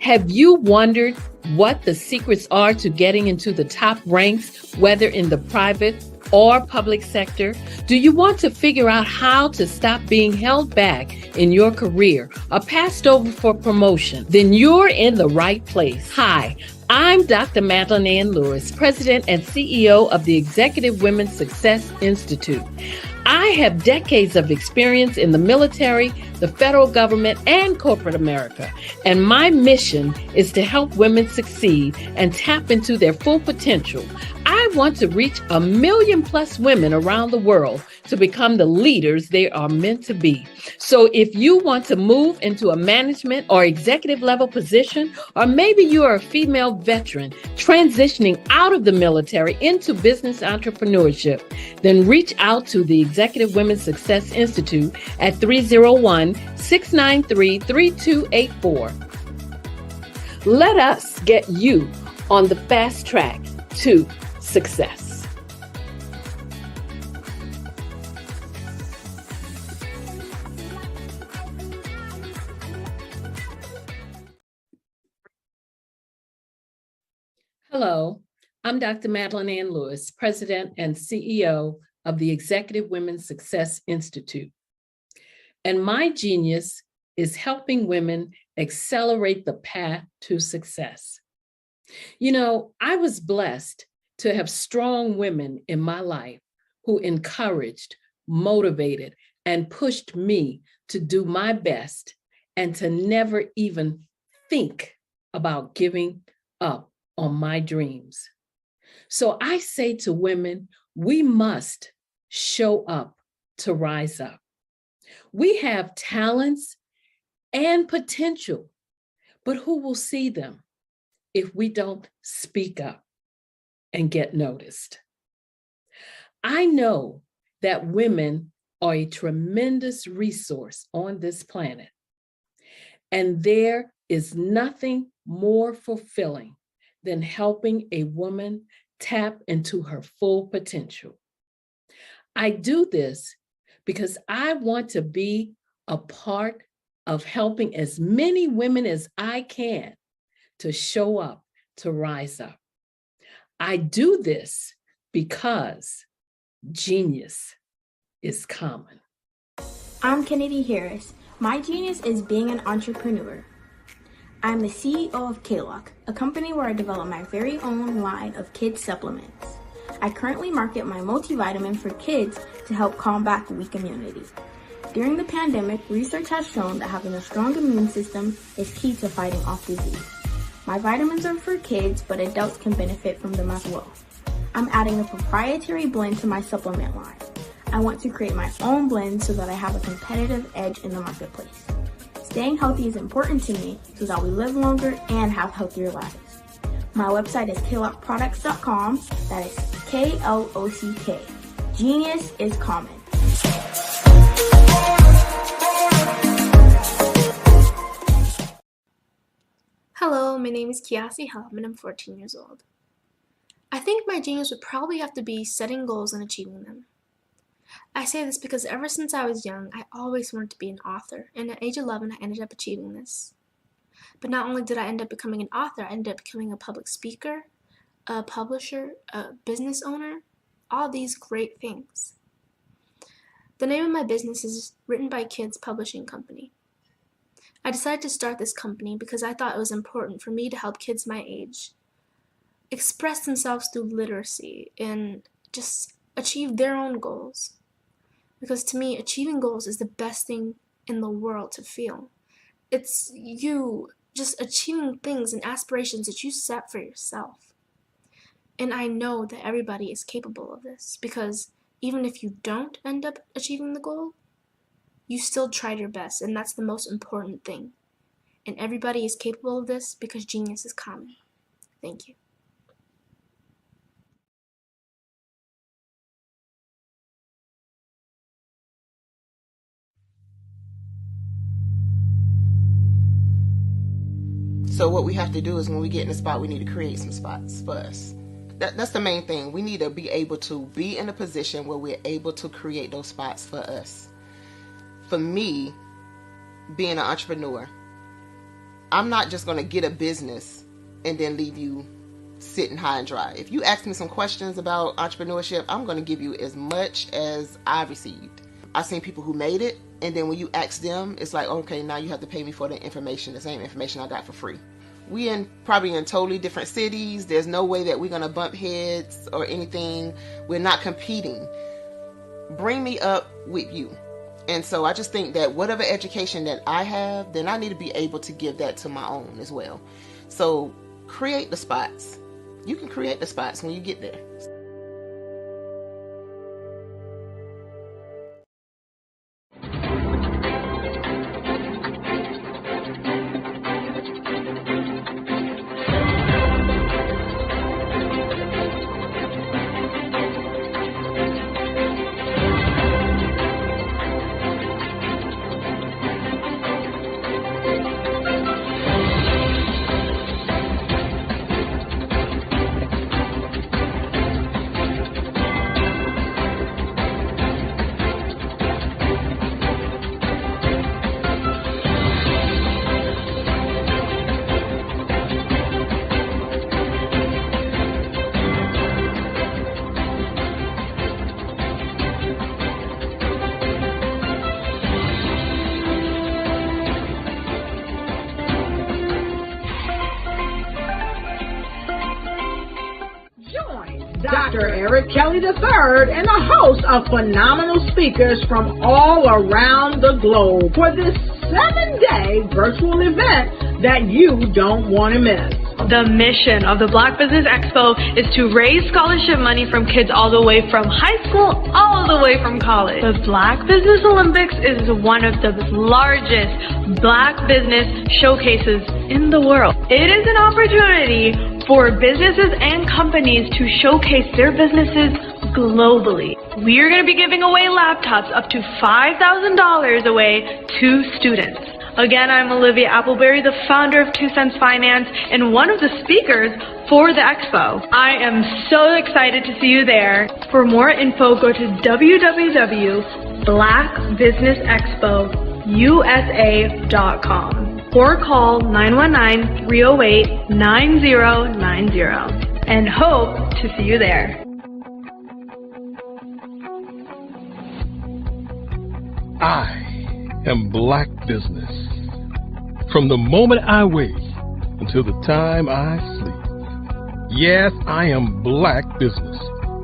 Have you wondered what the secrets are to getting into the top ranks, whether in the private or public sector? Do you want to figure out how to stop being held back in your career or passed over for promotion? Then you're in the right place. Hi, I'm Dr. Madeline Ann Lewis, President and CEO of the Executive Women's Success Institute. I have decades of experience in the military, the federal government, and corporate America. And my mission is to help women succeed and tap into their full potential. I want to reach 1 million+ women around the world to become the leaders they are meant to be. So if you want to move into a management or executive level position, or maybe you are a female veteran transitioning out of the military into business entrepreneurship, then reach out to the Executive Women's Success Institute at 301-693-3284. Let us get you on the fast track to success. Hello, I'm Dr. Madeline Ann Lewis, President and CEO of the Executive Women's Success Institute. And my genius is helping women accelerate the path to success. You know, I was blessed to have strong women in my life who encouraged, motivated, and pushed me to do my best and to never even think about giving up on my dreams. So I say to women, we must show up to rise up. We have talents and potential, but who will see them if we don't speak up and get noticed? I know that women are a tremendous resource on this planet, and there is nothing more fulfilling than helping a woman tap into her full potential. I do this because I want to be a part of helping as many women as I can to show up, to rise up. I do this because genius is common. I'm Kennedy Harris. My genius is being an entrepreneur. I'm the CEO of K-Lock, a company where I develop my very own line of kids supplements. I currently market my multivitamin for kids to help combat weak immunity. During the pandemic, research has shown that having a strong immune system is key to fighting off disease. My vitamins are for kids, but adults can benefit from them as well. I'm adding a proprietary blend to my supplement line. I want to create my own blend so that I have a competitive edge in the marketplace. Staying healthy is important to me so that we live longer and have healthier lives. My website is klockproducts.com. That is K-L-O-C-K. Genius is common. Hello, my name is Kiasi Helm and I'm 14 years old. I think my genius would probably have to be setting goals and achieving them. I say this because ever since I was young, I always wanted to be an author, and at age 11, I ended up achieving this. But not only did I end up becoming an author, I ended up becoming a public speaker, a publisher, a business owner, all these great things. The name of my business is Written by Kids Publishing Company. I decided to start this company because I thought it was important for me to help kids my age express themselves through literacy and just achieve their own goals. Because to me, achieving goals is the best thing in the world to feel. It's you just achieving things and aspirations that you set for yourself. And I know that everybody is capable of this because even if you don't end up achieving the goal, you still tried your best, and that's the most important thing. And everybody is capable of this because genius is common. Thank you. So what we have to do is when we get in a spot, we need to create some spots for us. That's the main thing. We need to be able to be in a position where we're able to create those spots for us. For me, being an entrepreneur, I'm not just going to get a business and then leave you sitting high and dry. If you ask me some questions about entrepreneurship, I'm going to give you as much as I've received. I've seen people who made it, and then when you ask them, it's like, okay, now you have to pay me for the information, the same information I got for free. We probably in totally different cities. There's no way that we're going to bump heads or anything. We're not competing. Bring me up with you. And so I just think that whatever education that I have, then I need to be able to give that to my own as well. So create the spots. You can create the spots when you get there. Dr. Eric Kelly III and a host of phenomenal speakers from all around the globe for this 7-day virtual event that you don't want to miss. The mission of the Black Business Expo is to raise scholarship money from kids all the way from high school all the way from college. The Black Business Olympics is one of the largest Black business showcases in the world. It is an opportunity for businesses and companies to showcase their businesses globally. We are going to be giving away laptops up to $5,000 away to students. Again, I'm Olivia Appleberry, the founder of 2 Cents Finance and one of the speakers for the expo. I am so excited to see you there. For more info, go to www.blackbusinessexpousa.com or call 919-308-9090 and hope to see you there. I am Black Business. From the moment I wake until the time I sleep. Yes, I am Black Business.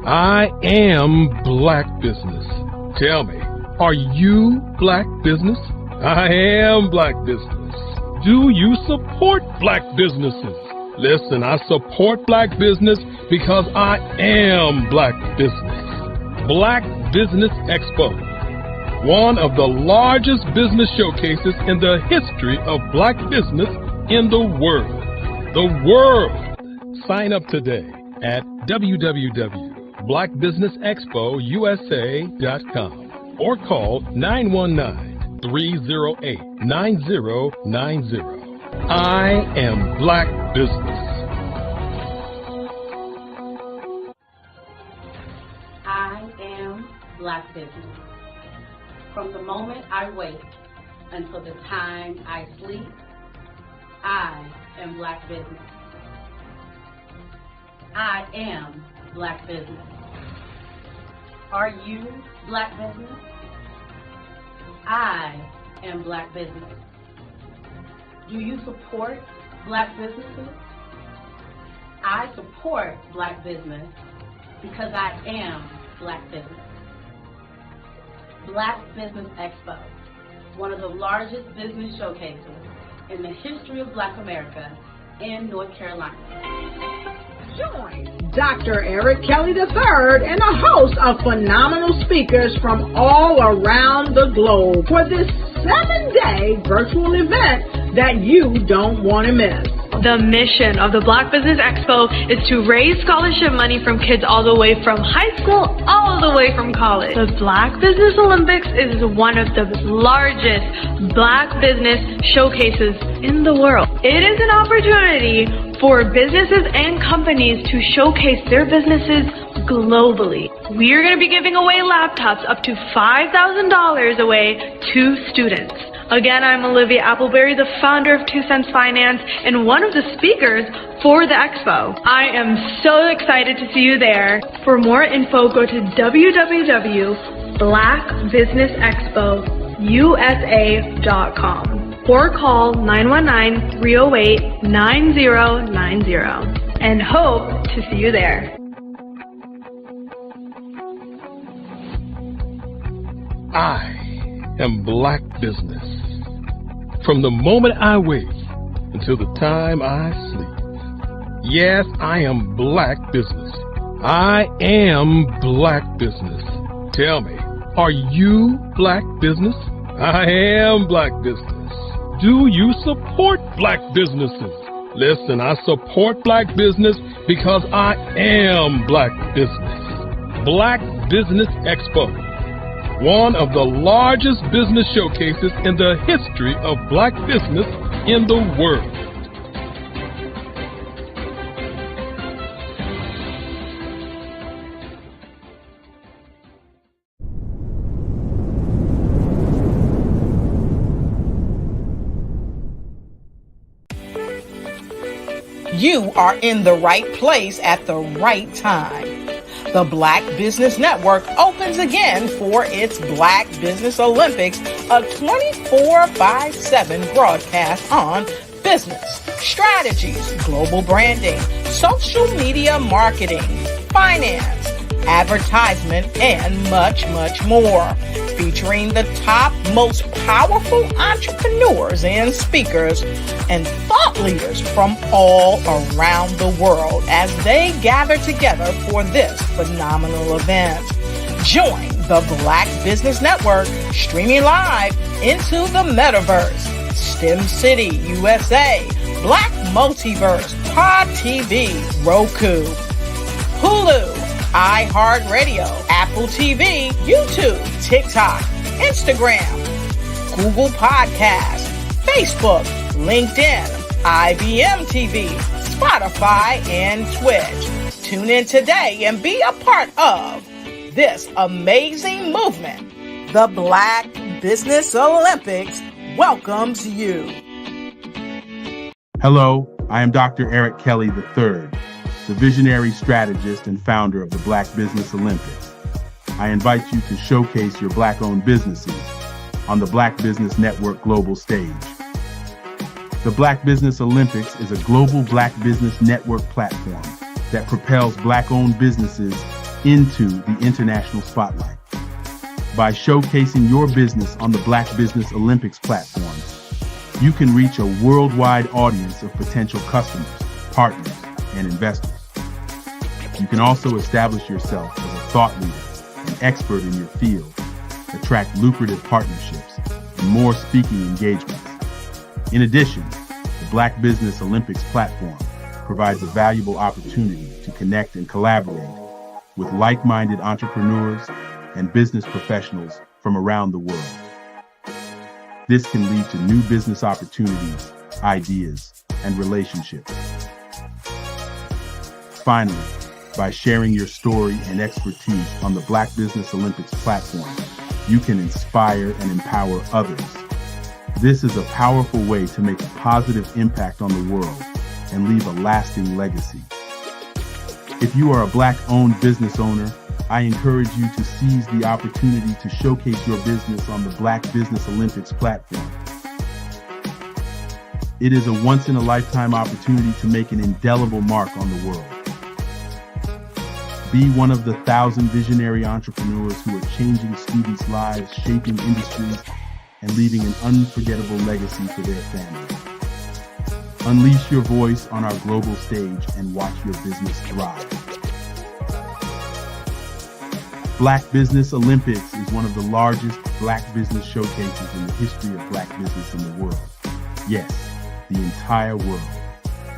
I am Black Business. Tell me, are you Black Business? I am Black Business. Do you support Black businesses? Listen, I support Black business because I am Black Business. Black Business Expo, one of the largest business showcases in the history of Black business in the world. The world! Sign up today at www.blackbusinessexpousa.com or call 919-308-9090. I am Black Business. I am Black Business. From the moment I wake until the time I sleep, I am Black Business. I am Black Business. Are you Black Business? I am Black Business. Do you support Black businesses? I support Black business because I am Black Business. Black Business Expo, one of the largest business showcases in the history of Black America in North Carolina. Join Dr. Eric Kelly III and a host of phenomenal speakers from all around the globe for this 7-day virtual event that you don't want to miss. The mission of the Black Business Expo is to raise scholarship money from kids all the way from high school all the way from college. The Black Business Olympics is one of the largest Black business showcases in the world. It is an opportunity for businesses and companies to showcase their businesses globally. We are going to be giving away laptops up to $5,000 away to students. Again, I'm Olivia Appleberry, the founder of 2 Cents Finance and one of the speakers for the expo. I am so excited to see you there. For more info, go to www.blackbusinessexpousa.com or call 919-308-9090 and hope to see you there. I am Black Business. From the moment I wake until the time I sleep. Yes, I am Black Business. I am Black Business. Tell me, are you Black Business? I am Black Business. Do you support Black businesses? Listen, I support Black business because I am Black Business. Black Business Expo, one of the largest business showcases in the history of Black business in the world. You are in the right place at the right time. The Black Business Network opens again for its Black Business Olympics, a 24/7 broadcast on business, strategies, global branding, social media marketing, finance, advertisement, and much, much more. Featuring the top, most powerful entrepreneurs and speakers and thought leaders from all around the world as they gather together for this phenomenal event. Join the Black Business Network streaming live into the metaverse, STEM City USA, Black Multiverse, Pod TV, Roku, Hulu, iHeartRadio, Apple TV, YouTube, TikTok, Instagram, Google Podcasts, Facebook, LinkedIn, IBM TV, Spotify, and Twitch. Tune in today and be a part of this amazing movement. The Black Business Olympics welcomes you. Hello, I am Dr. Eric Kelly III, the visionary strategist and founder of the Black Business Olympics. I invite you to showcase your Black-owned businesses on the Black Business Network global stage. The Black Business Olympics is a global Black Business Network platform that propels Black-owned businesses into the international spotlight. By showcasing your business on the Black Business Olympics platform, you can reach a worldwide audience of potential customers, partners, and investors. You can also establish yourself as a thought leader, an expert in your field, attract lucrative partnerships, and more speaking engagements. In addition, the Black Business Olympics platform provides a valuable opportunity to connect and collaborate with like-minded entrepreneurs and business professionals from around the world. This can lead to new business opportunities, ideas, and relationships. Finally, by sharing your story and expertise on the Black Business Olympics platform, you can inspire and empower others. This is a powerful way to make a positive impact on the world and leave a lasting legacy. If you are a Black-owned business owner, I encourage you to seize the opportunity to showcase your business on the Black Business Olympics platform. It is a once-in-a-lifetime opportunity to make an indelible mark on the world. Be one of the 1,000 visionary entrepreneurs who are changing students' lives, shaping industries, and leaving an unforgettable legacy for their families. Unleash your voice on our global stage and watch your business thrive. Black Business Olympics is one of the largest Black business showcases in the history of Black business in the world. Yes, the entire world.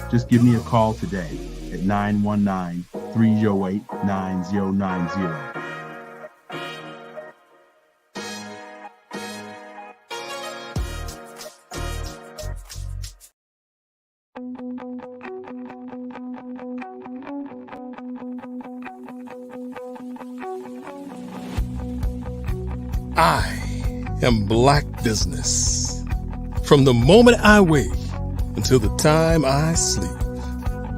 Just give me a call today at 919-308-9090. I am Black Business. From the moment I wake until the time I sleep.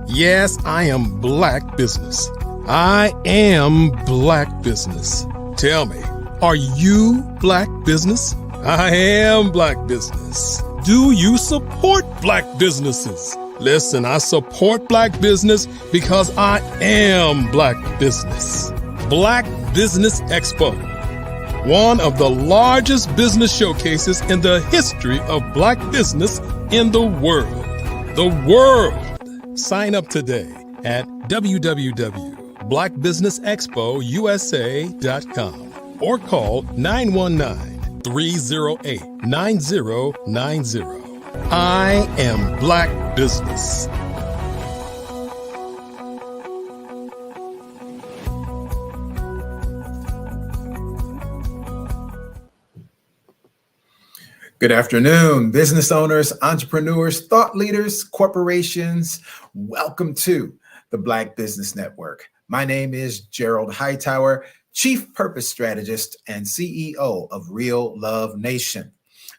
Yes, I am Black Business. I am Black Business. Tell me, are you Black Business? I am Black Business. Do you support Black businesses? Listen, I support Black business because I am Black Business. Black Business Expo, one of the largest business showcases in the history of Black business in the world. The world! Sign up today at www.blackbusinessexpousa.com or call 919-308-9090. I am Black Business. Good afternoon, business owners, entrepreneurs, thought leaders, corporations. Welcome to the Black Business Network. My name is Gerald Hightower, Chief Purpose Strategist and CEO of Real Love Nation.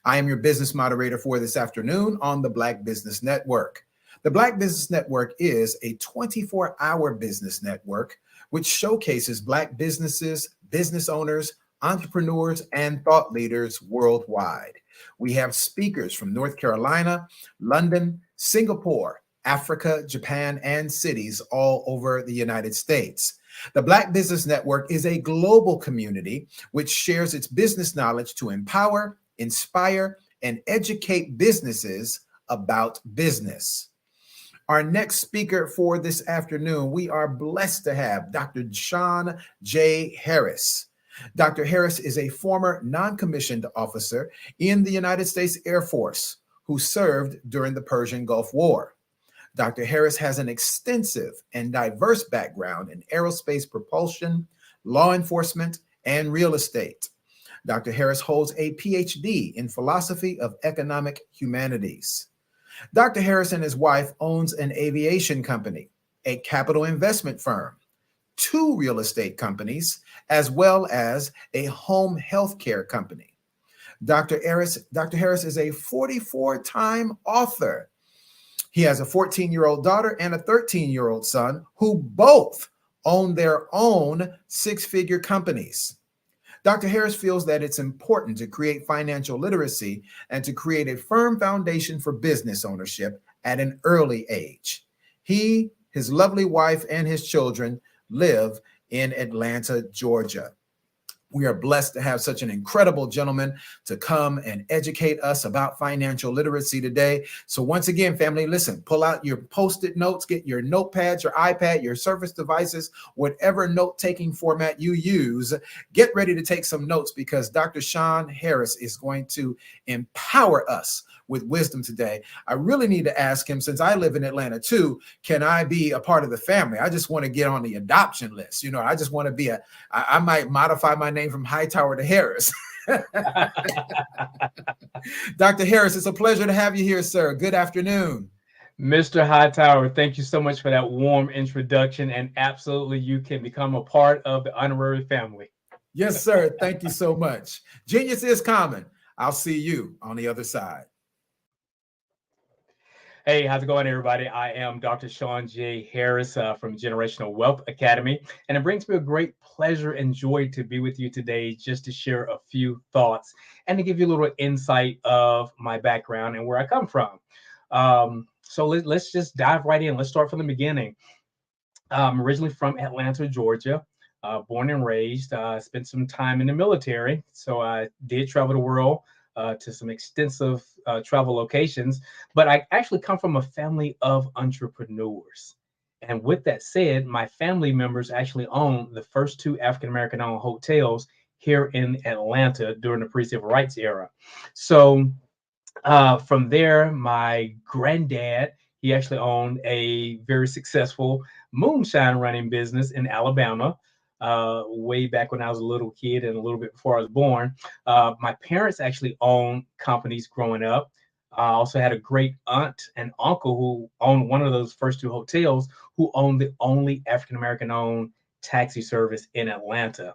I am your business moderator for this afternoon on the Black Business Network. The Black Business Network is a 24-hour business network which showcases Black businesses, business owners, entrepreneurs, and thought leaders worldwide. We have speakers from North Carolina, London, Singapore, Africa, Japan, and cities all over the United States. The Black Business Network is a global community which shares its business knowledge to empower, inspire, and educate businesses about business. Our next speaker for this afternoon, we are blessed to have Dr. Sean J. Harris. Dr. Harris is a former non-commissioned officer in the United States Air Force who served during the Persian Gulf War. Dr. Harris has an extensive and diverse background in aerospace propulsion, law enforcement, and real estate. Dr. Harris holds a PhD in philosophy of economic humanities. Dr. Harris and his wife owns an aviation company, a capital investment firm, 2 real estate companies, as well as a home health care company. Dr. Harris is a 44-time author. He has a 14-year-old daughter and a 13-year-old son who both own their own 6-figure companies. Dr. Harris feels that it's important to create financial literacy and to create a firm foundation for business ownership at an early age. He, his lovely wife, and his children live in Atlanta, Georgia. We are blessed to have such an incredible gentleman to come and educate us about financial literacy today. So once again, family, listen, pull out your Post-it notes, get your notepads, your iPad, your Surface devices, whatever note-taking format you use. Get ready to take some notes because Dr. Sean Harris is going to empower us with wisdom today. I really need to ask him, since I live in Atlanta too, can I be a part of the family? I just want to get on the adoption list. You know, I just want to be I might modify my name from Hightower to Harris. Dr. Harris, it's a pleasure to have you here, sir. Good afternoon. Mr. Hightower, thank you so much for that warm introduction. And absolutely, you can become a part of the honorary family. Yes, sir. Thank you so much. Genius is common. I'll see you on the other side. Hey, how's it going, everybody? I am Dr. Sean J. Harris from Generational Wealth Academy, and it brings me a great pleasure and joy to be with you today just to share a few thoughts and to give you a little insight of my background and where I come from. So let's just dive right in. Let's start from the beginning. I'm originally from Atlanta, Georgia, born and raised. Spent some time in the military, so I did travel the world. To some extensive travel locations, but I actually come from a family of entrepreneurs. And with that said, my family members actually own the first 2 African-American owned hotels here in Atlanta during the pre-civil rights era. So from there, my granddad, he actually owned a very successful moonshine running business in Alabama. Way back when I was a little kid and a little bit before I was born. My parents actually owned companies growing up. I also had a great aunt and uncle who owned one of those first 2 hotels, who owned the only African-American owned taxi service in Atlanta.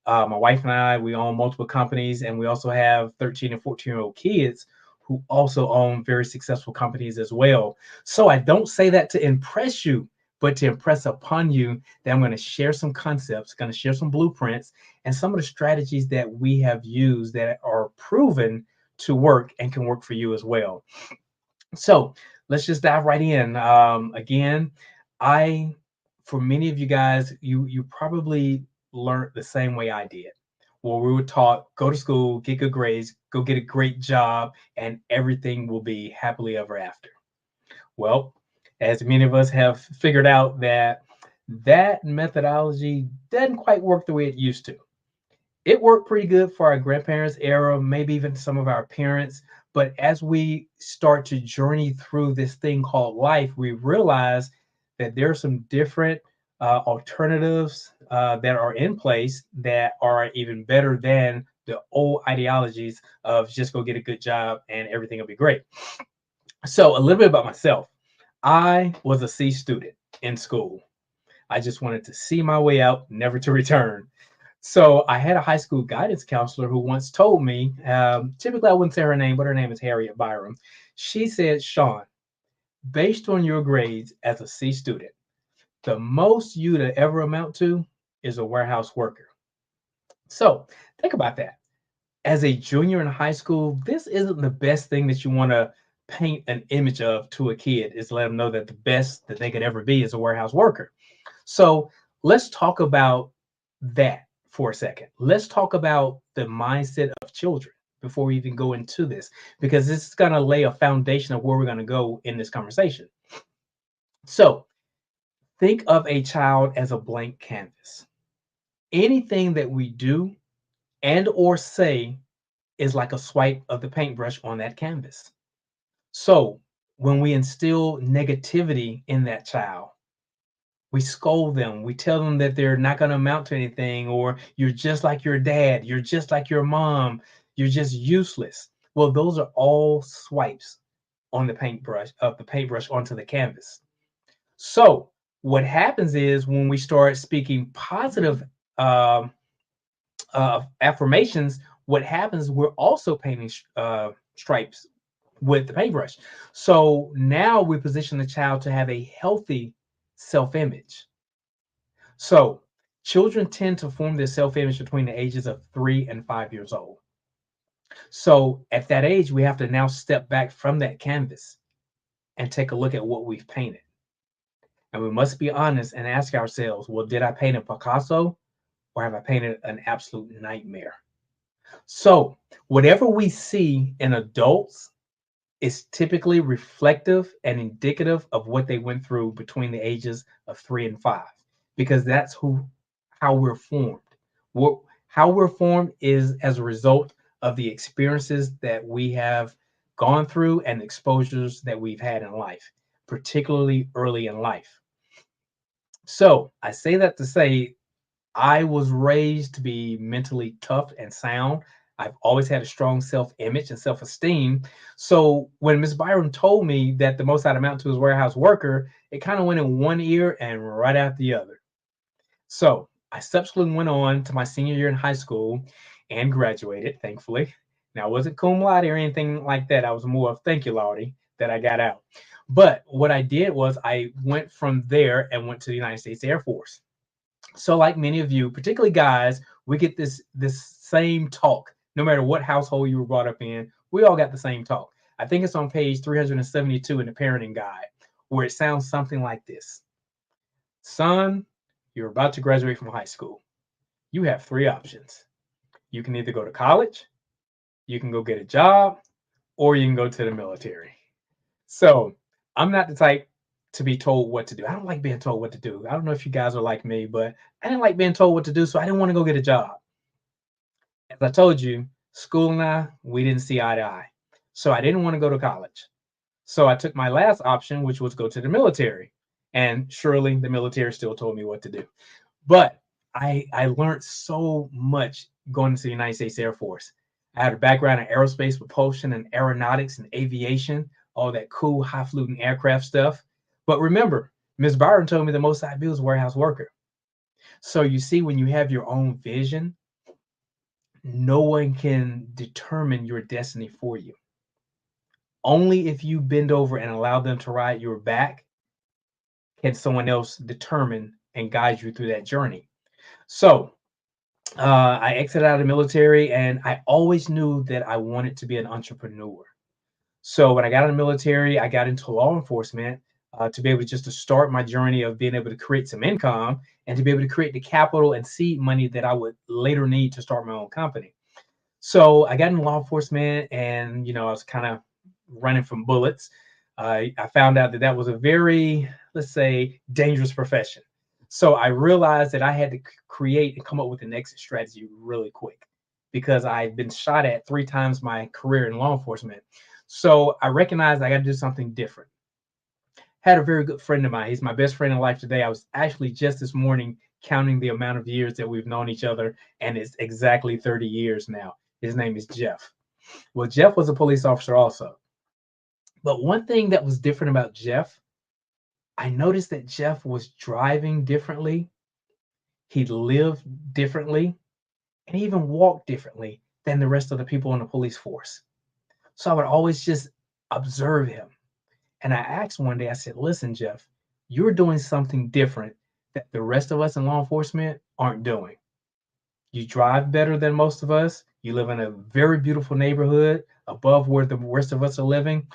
My wife and I, we own multiple companies, and we also have 13 and 14-year-old kids who also own very successful companies as well. So I don't say that to impress you, but to impress upon you that I'm going to share some concepts, going to share some blueprints, and some of the strategies that we have used that are proven to work and can work for you as well. So let's just dive right in. Again, for many of you guys, you probably learned the same way I did. Well, we were taught, go to school, get good grades, go get a great job, and everything will be happily ever after. Well, as many of us have figured out, that methodology doesn't quite work the way it used to. It worked pretty good for our grandparents' era, maybe even some of our parents. But as we start to journey through this thing called life, we realize that there are some different alternatives that are in place that are even better than the old ideologies of just go get a good job and everything will be great. So a little bit about myself. I was a C student in school. I just wanted to see my way out, never to return. So I had a high school guidance counselor who once told me, typically I wouldn't say her name, but her name is Harriet Byram. She said, Sean, based on your grades as a C student, the most you'd ever amount to is a warehouse worker. So think about that. As a junior in high school, this isn't the best thing that you want to paint an image of to a kid, is let them know that the best that they could ever be is a warehouse worker. So let's talk about that for a second. Let's talk about the mindset of children before we even go into this, because this is going to lay a foundation of where we're going to go in this conversation. So think of a child as a blank canvas. Anything that we do and or say is like a swipe of the paintbrush on that canvas. So when we instill negativity in that child, We scold them. We tell them that they're not going to amount to anything, or you're just like your dad, you're just like your mom, you're just useless. Well, those are all swipes on the paintbrush onto the canvas. So what happens is when we start speaking positive affirmations, what happens, we're also painting stripes with the paintbrush. So now we position the child to have a healthy self-image. So children tend to form their self-image between the ages of 3 and 5 years old. So at that age, we have to now step back from that canvas and take a look at what we've painted. And we must be honest and ask ourselves, well, did I paint a Picasso, or have I painted an absolute nightmare? So whatever we see in adults is typically reflective and indicative of what they went through between the ages of 3 and 5, because that's how we're formed. How we're formed is as a result of the experiences that we have gone through and exposures that we've had in life, particularly early in life. So I say that to say I was raised to be mentally tough and sound. I've always had a strong self-image and self-esteem. So when Ms. Byron told me that the most I'd amount to is warehouse worker, it kind of went in one ear and right out the other. So I subsequently went on to my senior year in high school and graduated, thankfully. Now, I wasn't cum laude or anything like that. I was more of thank you, Lordy, that I got out. But what I did was I went from there and went to the United States Air Force. So like many of you, particularly guys, we get this same talk. No matter what household you were brought up in, we all got the same talk. I think it's on page 372 in the parenting guide, where it sounds something like this. Son, you're about to graduate from high school. You have 3 options. You can either go to college, you can go get a job, or you can go to the military. So I'm not the type to be told what to do. I don't like being told what to do. I don't know if you guys are like me, but I didn't like being told what to do, so I didn't want to go get a job. As I told you, school and I, we didn't see eye to eye. So I didn't want to go to college. So I took my last option, which was go to the military. And surely the military still told me what to do. But I learned so much going to the United States Air Force. I had a background in aerospace propulsion and aeronautics and aviation, all that cool high-fluting aircraft stuff. But remember, Ms. Byron told me the most I'd be was warehouse worker. So you see, when you have your own vision, no one can determine your destiny for you. Only if you bend over and allow them to ride your back can someone else determine and guide you through that journey. So I exited out of the military, and I always knew that I wanted to be an entrepreneur. So when I got out of the military, I got into law enforcement to be able to start my journey of being able to create some income and to be able to create the capital and seed money that I would later need to start my own company. So I got in law enforcement, and I was kind of running from bullets. I found out that that was a very, let's say, dangerous profession. So I realized that I had to create and come up with an exit strategy really quick, because I've been shot at 3 times my career in law enforcement. So I recognized I got to do something different. Had a very good friend of mine. He's my best friend in life today. I was actually just this morning counting the amount of years that we've known each other, and it's exactly 30 years now. His name is Jeff. Well, Jeff was a police officer also. But one thing that was different about Jeff, I noticed that Jeff was driving differently. He lived differently, and he even walked differently than the rest of the people in the police force. So I would always just observe him. And I asked one day, I said, listen, Jeff, you're doing something different that the rest of us in law enforcement aren't doing. You drive better than most of us. You live in a very beautiful neighborhood above where the rest of us are living.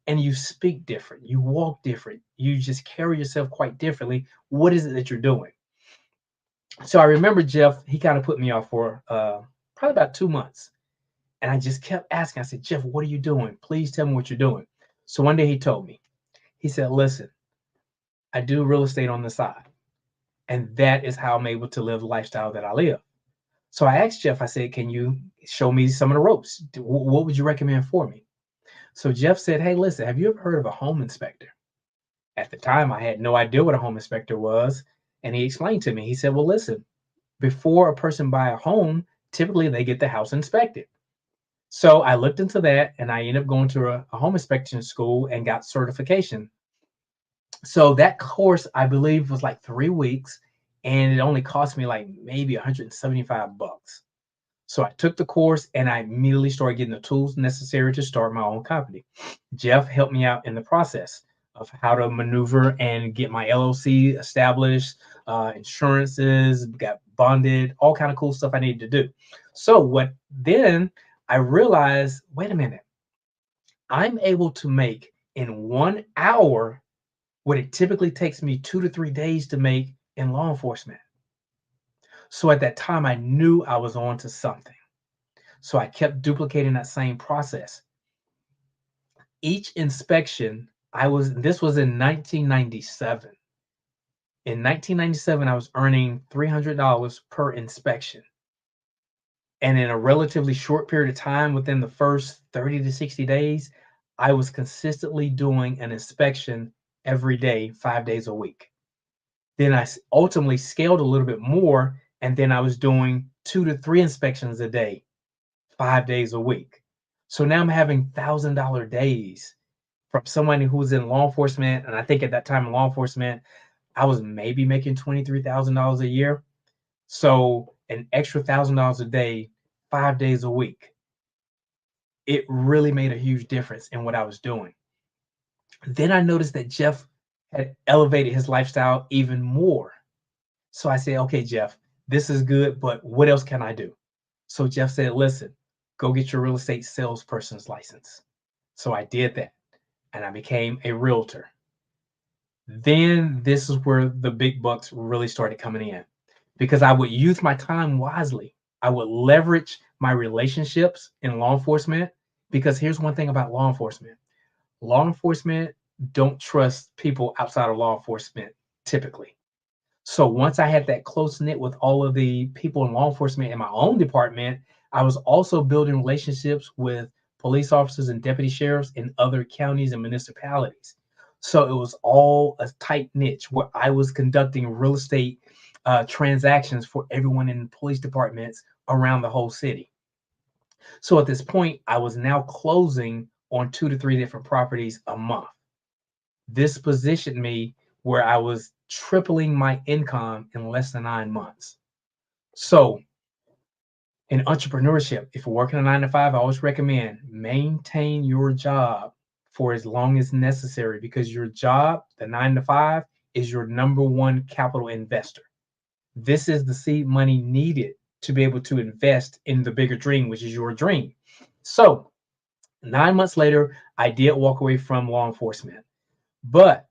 And you speak different. You walk different. You just carry yourself quite differently. What is it that you're doing? So I remember Jeff, he kind of put me off for probably about 2 months. And I just kept asking. I said, Jeff, what are you doing? Please tell me what you're doing. So one day he told me, he said, listen, I do real estate on the side. And that is how I'm able to live the lifestyle that I live. So I asked Jeff, I said, can you show me some of the ropes? What would you recommend for me? So Jeff said, hey, listen, have you ever heard of a home inspector? At the time, I had no idea what a home inspector was. And he explained to me, he said, well, listen, before a person buy a home, typically they get the house inspected. So I looked into that and I ended up going to a home inspection school and got certification. So that course, I believe, was like 3 weeks, and it only cost me like maybe $175. So I took the course and I immediately started getting the tools necessary to start my own company. Jeff helped me out in the process of how to maneuver and get my LLC established, insurances, got bonded, all kind of cool stuff I needed to do. So then I realized, wait a minute, I'm able to make in 1 hour what it typically takes me 2 to 3 days to make in law enforcement. So at that time, I knew I was on to something. So I kept duplicating that same process. Each inspection, this was in 1997. In 1997, I was earning $300 per inspection. And in a relatively short period of time, within the first 30 to 60 days, I was consistently doing an inspection every day, 5 days a week. Then I ultimately scaled a little bit more, and then I was doing 2 to 3 inspections a day, 5 days a week. So now I'm having $1,000 days from someone who was in law enforcement. And I think at that time in law enforcement, I was maybe making $23,000 a year. So an extra $1,000 a day, 5 days a week. It really made a huge difference in what I was doing. Then I noticed that Jeff had elevated his lifestyle even more. So I said, okay, Jeff, this is good, but what else can I do? So Jeff said, listen, go get your real estate salesperson's license. So I did that and I became a realtor. Then this is where the big bucks really started coming in, because I would use my time wisely. I would leverage my relationships in law enforcement, because here's one thing about law enforcement. Law enforcement don't trust people outside of law enforcement typically. So once I had that close knit with all of the people in law enforcement in my own department, I was also building relationships with police officers and deputy sheriffs in other counties and municipalities. So it was all a tight niche where I was conducting real estate transactions for everyone in police departments around the whole city. So at this point, I was now closing on 2 to 3 different properties a month. This positioned me where I was tripling my income in less than 9 months. So in entrepreneurship, if you're working a 9 to 5, I always recommend maintain your job for as long as necessary, because your job, the 9 to 5, is your number one capital investor. This is the seed money needed to be able to invest in the bigger dream, which is your dream. So 9 months later, I did walk away from law enforcement, but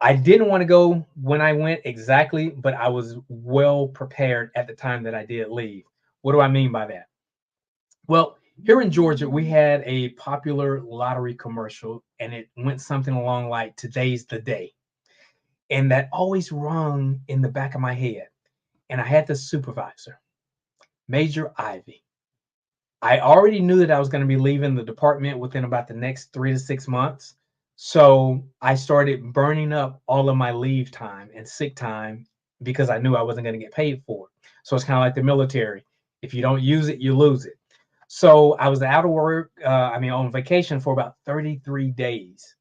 I didn't want to go when I went exactly, but I was well prepared at the time that I did leave. What do I mean by that? Well, here in Georgia, we had a popular lottery commercial, and it went something along like "Today's the day." And that always rung in the back of my head. And I had the supervisor, Major Ivy. I already knew that I was going to be leaving the department within about the next 3 to 6 months. So I started burning up all of my leave time and sick time because I knew I wasn't going to get paid for it. So it's kind of like the military. If you don't use it, you lose it. So I was out of work, on vacation for about 33 days.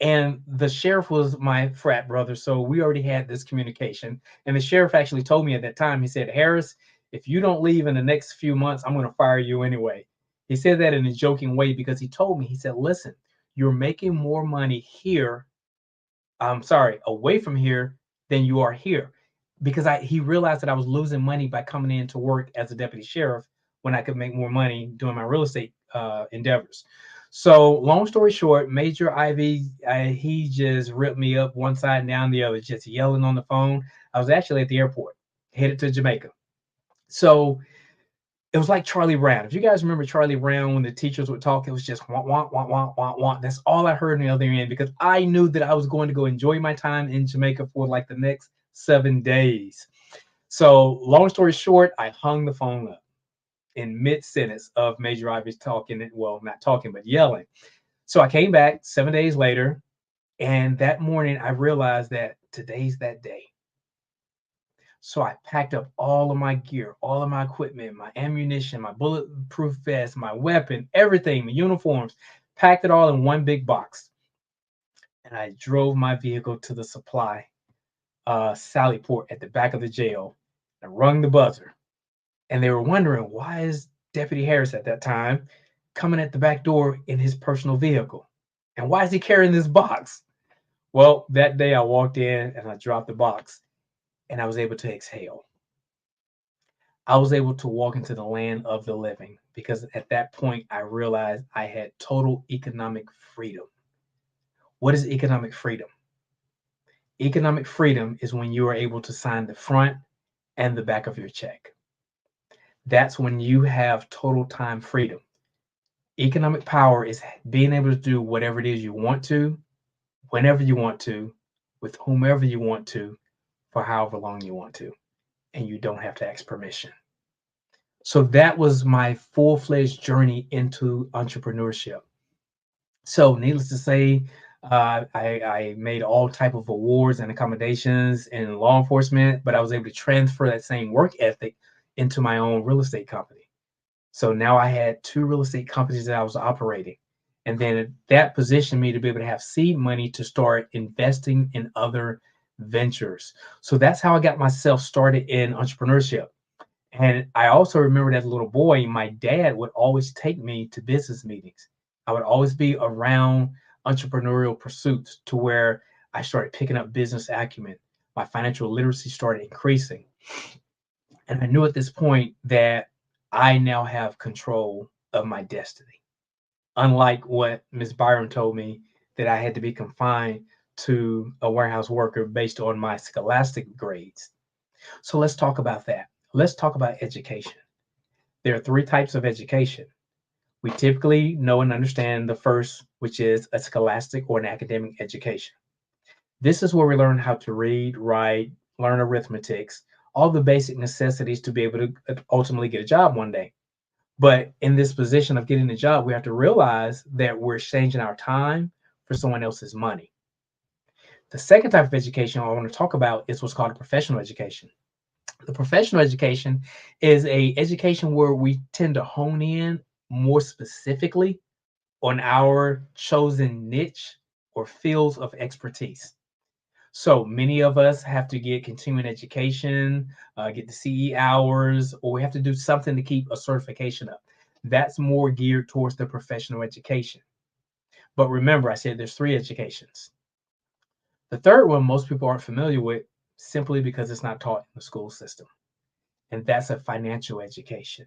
And the sheriff was my frat brother. So we already had this communication. And the sheriff actually told me at that time, he said, Harris, if you don't leave in the next few months, I'm going to fire you anyway. He said that in a joking way because he told me, he said, listen, you're making more money here, away from here than you are here. Because he realized that I was losing money by coming in to work as a deputy sheriff when I could make more money doing my real estate endeavors. So long story short, Major Ivy, he just ripped me up one side and down the other, just yelling on the phone. I was actually at the airport, headed to Jamaica. So it was like Charlie Brown. If you guys remember Charlie Brown, when the teachers would talk, it was just want, want, want, want, want, want. That's all I heard on the other end, because I knew that I was going to go enjoy my time in Jamaica for like the next 7 days. So long story short, I hung the phone up in mid-sentence of Major Ivy's talking, well, not talking, but yelling. So I came back 7 days later, And that morning, I realized that today's that day. So I packed up all of my gear, all of my equipment, my ammunition, my bulletproof vest, my weapon, everything, my uniforms, packed it all in one big box. And I drove my vehicle to the supply Sally Port at the back of the jail. I rung the buzzer. And they were wondering, why is Deputy Harris at that time coming at the back door in his personal vehicle? And why is he carrying this box? Well, that day I walked in and I dropped the box and I was able to exhale. I was able to walk into the land of the living because at that point I realized I had total economic freedom. What is economic freedom? Economic freedom is when you are able to sign the front and the back of your check. That's when you have total time freedom. Economic power is being able to do whatever it is you want to, whenever you want to, with whomever you want to, for however long you want to, and you don't have to ask permission. So that was my full-fledged journey into entrepreneurship. So needless to say, I made all type of awards and accommodations in law enforcement, but I was able to transfer that same work ethic into my own real estate company. So now I had 2 real estate companies that I was operating. And then that positioned me to be able to have seed money to start investing in other ventures. So that's how I got myself started in entrepreneurship. And I also remember as a little boy, my dad would always take me to business meetings. I would always be around entrepreneurial pursuits to where I started picking up business acumen. My financial literacy started increasing. And I knew at this point that I now have control of my destiny. Unlike what Ms. Byron told me that I had to be confined to a warehouse worker based on my scholastic grades. So let's talk about that. Let's talk about education. There are 3 types of education. We typically know and understand the first, which is a scholastic or an academic education. This is where we learn how to read, write, learn arithmetics, all the basic necessities to be able to ultimately get a job one day. But in this position of getting a job, we have to realize that we're exchanging our time for someone else's money. The second type of education I want to talk about is what's called a professional education. The professional education is a education where we tend to hone in more specifically on our chosen niche or fields of expertise. So many of us have to get continuing education, get the CE hours, or we have to do something to keep a certification up. That's more geared towards the professional education. But remember, I said there's 3 educations. The third one most people aren't familiar with simply because it's not taught in the school system, and that's a financial education.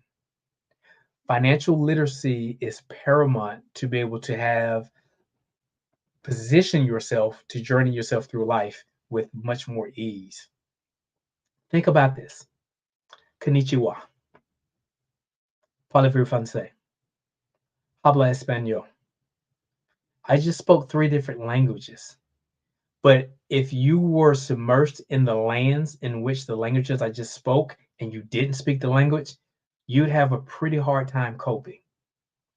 Financial literacy is paramount to be able to have position yourself to journey yourself through life with much more ease. Think about this. Konnichiwa. Parlez-vous français? Habla español. I just spoke 3 different languages. But if you were submerged in the lands in which the languages I just spoke and you didn't speak the language, you'd have a pretty hard time coping.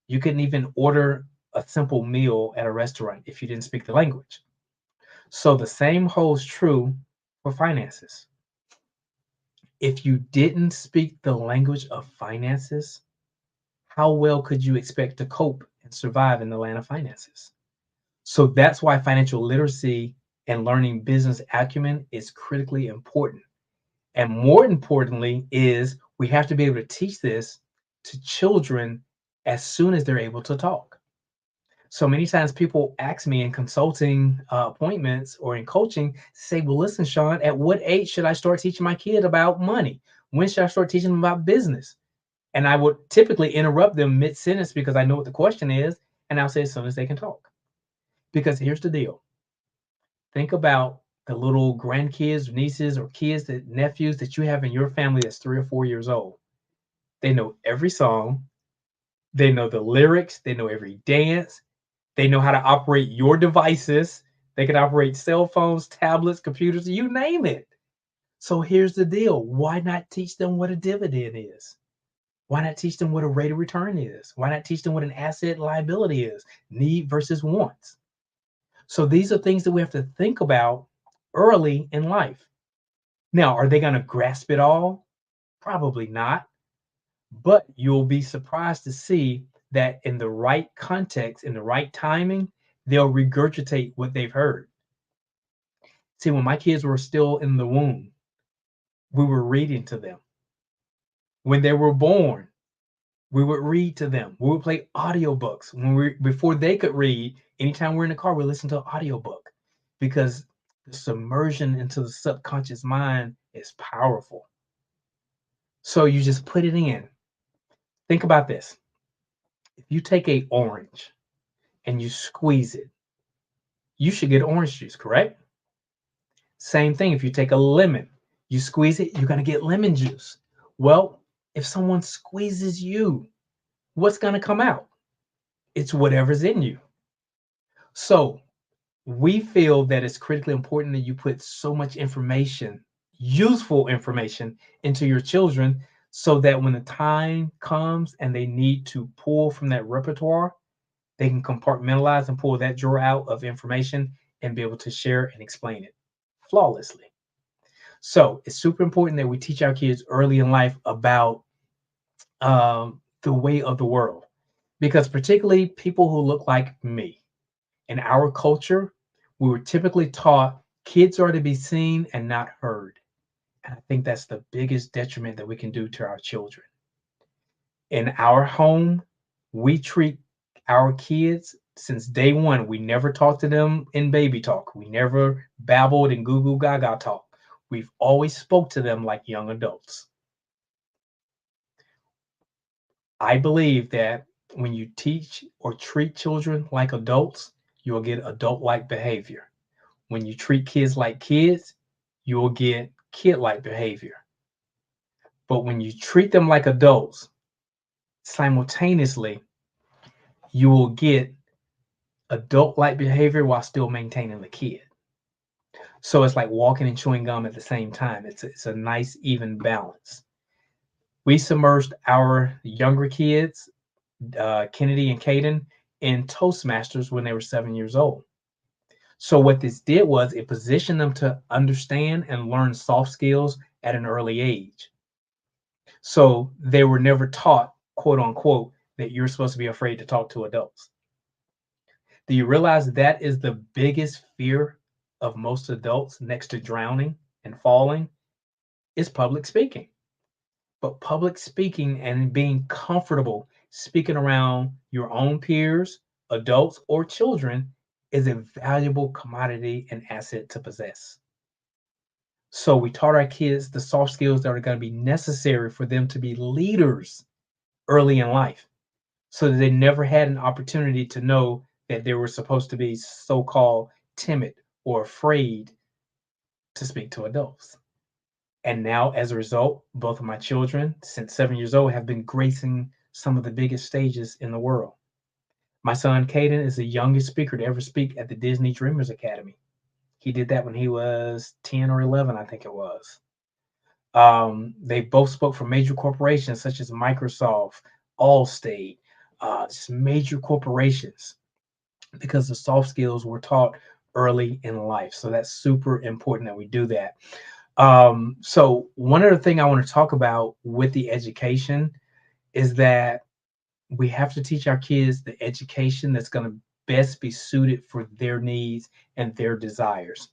You couldn't even order a simple meal at a restaurant if you didn't speak the language. So the same holds true for finances. If you didn't speak the language of finances, how well could you expect to cope and survive in the land of finances? So that's why financial literacy and learning business acumen is critically important. And more importantly is we have to be able to teach this to children as soon as they're able to talk. So many times people ask me in consulting appointments or in coaching, say, well, listen, Sean, at what age should I start teaching my kid about money? When should I start teaching them about business? And I would typically interrupt them mid-sentence because I know what the question is, and I'll say as soon as they can talk. Because here's the deal. Think about the little grandkids, nieces, or kids, nephews that you have in your family that's 3 or 4 years old. They know every song. They know the lyrics. They know every dance. They know how to operate your devices. They can operate cell phones, tablets, computers, you name it. So here's the deal. Why not teach them what a dividend is? Why not teach them what a rate of return is? Why not teach them what an asset liability is? Need versus wants. So these are things that we have to think about early in life. Now, are they going to grasp it all? Probably not. But you'll be surprised to see that in the right context, in the right timing, they'll regurgitate what they've heard. See, when my kids were still in the womb, we were reading to them. When they were born, we would read to them. We would play audiobooks. Before they could read, anytime we're in the car, we listen to an audiobook because the submersion into the subconscious mind is powerful. So you just put it in. Think about this. If you take an orange and you squeeze it, you should get orange juice, correct? Same thing. If you take a lemon, you squeeze it, you're going to get lemon juice. Well, if someone squeezes you, what's going to come out? It's whatever's in you. So we feel that it's critically important that you put so much information, useful information, into your children so that when the time comes and they need to pull from that repertoire, they can compartmentalize and pull that drawer out of information and be able to share and explain it flawlessly. So it's super important that we teach our kids early in life about the way of the world, because particularly people who look like me, in our culture, we were typically taught kids are to be seen and not heard. And I think that's the biggest detriment that we can do to our children. In our home, we treat our kids since day one. We never talked to them in baby talk. We never babbled in goo goo gaga talk. We've always spoke to them like young adults. I believe that when you teach or treat children like adults, you will get adult-like behavior. When you treat kids like kids, you will get kid-like behavior. But when you treat them like adults, simultaneously, you will get adult-like behavior while still maintaining the kid. So it's like walking and chewing gum at the same time. It's a nice, even balance. We submerged our younger kids, Kennedy and Caden, in Toastmasters when they were 7 years old. So what this did was it positioned them to understand and learn soft skills at an early age. So they were never taught, quote unquote, that you're supposed to be afraid to talk to adults. Do you realize that is the biggest fear of most adults next to drowning and falling? Is public speaking. But public speaking and being comfortable speaking around your own peers, adults, or children is a valuable commodity and asset to possess. So we taught our kids the soft skills that are going to be necessary for them to be leaders early in life, so that they never had an opportunity to know that they were supposed to be so-called timid or afraid to speak to adults. And now, as a result, both of my children, since 7 years old, have been gracing some of the biggest stages in the world. My son, Caden, is the youngest speaker to ever speak at the Disney Dreamers Academy. He did that when he was 10 or 11, I think it was. They both spoke for major corporations such as Microsoft, Allstate, just major corporations, because the soft skills were taught early in life. So that's super important that we do that. So one other thing I want to talk about with the education is that we have to teach our kids the education that's going to best be suited for their needs and their desires.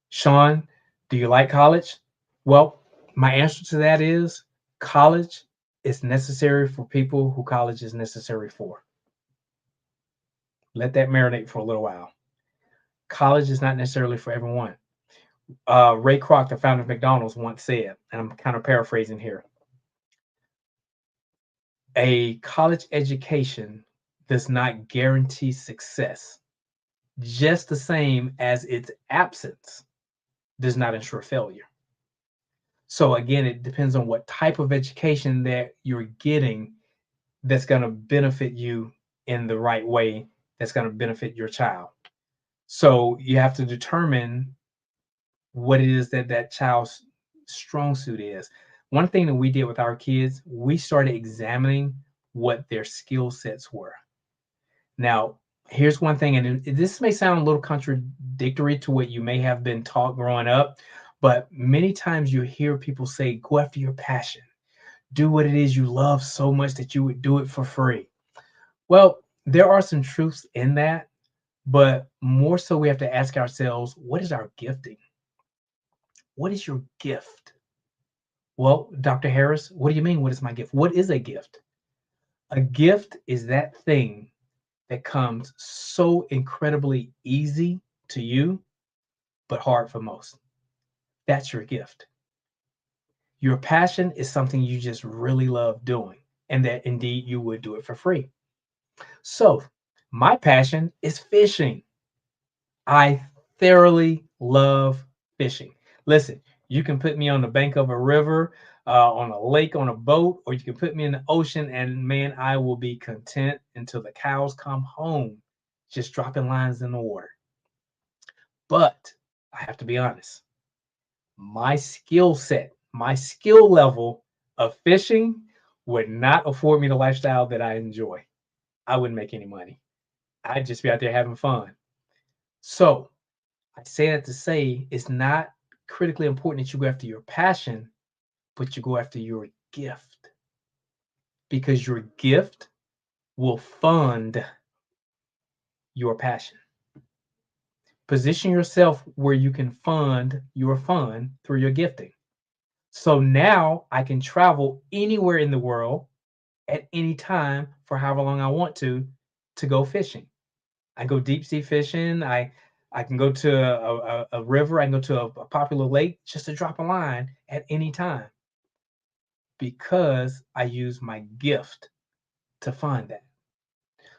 Sean, do you like college? Well, my answer to that is college is necessary for people who college is necessary for. Let that marinate for a little while. College is not necessarily for everyone. Ray Kroc, the founder of McDonald's, once said, and I'm kind of paraphrasing here, a college education does not guarantee success, just the same as its absence does not ensure failure. So again, it depends on what type of education that you're getting that's going to benefit you in the right way, that's going to benefit your child. So you have to determine what it is that that child's strong suit is. One thing that we did with our kids, we started examining what their skill sets were. Now, here's one thing, and this may sound a little contradictory to what you may have been taught growing up, but many times you hear people say, go after your passion. Do what it is you love so much that you would do it for free. Well, there are some truths in that, but more so we have to ask ourselves, what is our gifting? What is your gift? Well, Dr. Harris, what do you mean? What is my gift? What is a gift? A gift is that thing that comes so incredibly easy to you, but hard for most. That's your gift. Your passion is something you just really love doing, and that indeed you would do it for free. So, my passion is fishing. I thoroughly love fishing. Listen, you can put me on the bank of a river, on a lake, on a boat, or you can put me in the ocean, and man, I will be content until the cows come home, just dropping lines in the water. But I have to be honest, my skill set, my skill level of fishing would not afford me the lifestyle that I enjoy. I wouldn't make any money. I'd just be out there having fun. So I say that to say it's not critically important that you go after your passion, but you go after your gift, because your gift will fund your passion. Position yourself where you can fund your fun through your gifting. So now I can travel anywhere in the world at any time for however long I want to go fishing. I go deep sea fishing. I can go to a river. I can go to a popular lake just to drop a line at any time, because I use my gift to find that.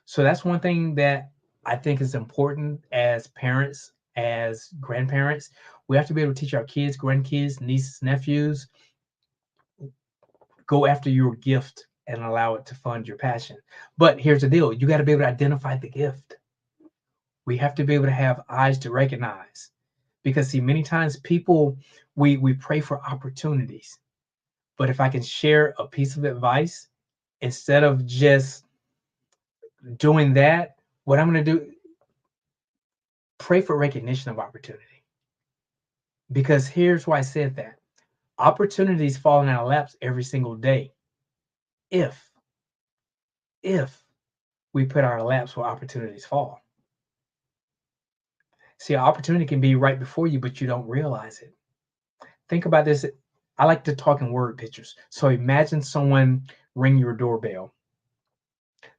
So that's one thing that I think is important as parents, as grandparents. We have to be able to teach our kids, grandkids, nieces, nephews, go after your gift and allow it to fund your passion. But here's the deal. You got to be able to identify the gift. We have to be able to have eyes to recognize, because see, many times people, we pray for opportunities. But if I can share a piece of advice, instead of just doing that, what I'm going to do, pray for recognition of opportunity. Because here's why I said that. Opportunities fall in our laps every single day if we put our laps where opportunities fall. See, opportunity can be right before you, but you don't realize it. Think about this. I like to talk in word pictures. So imagine someone ring your doorbell.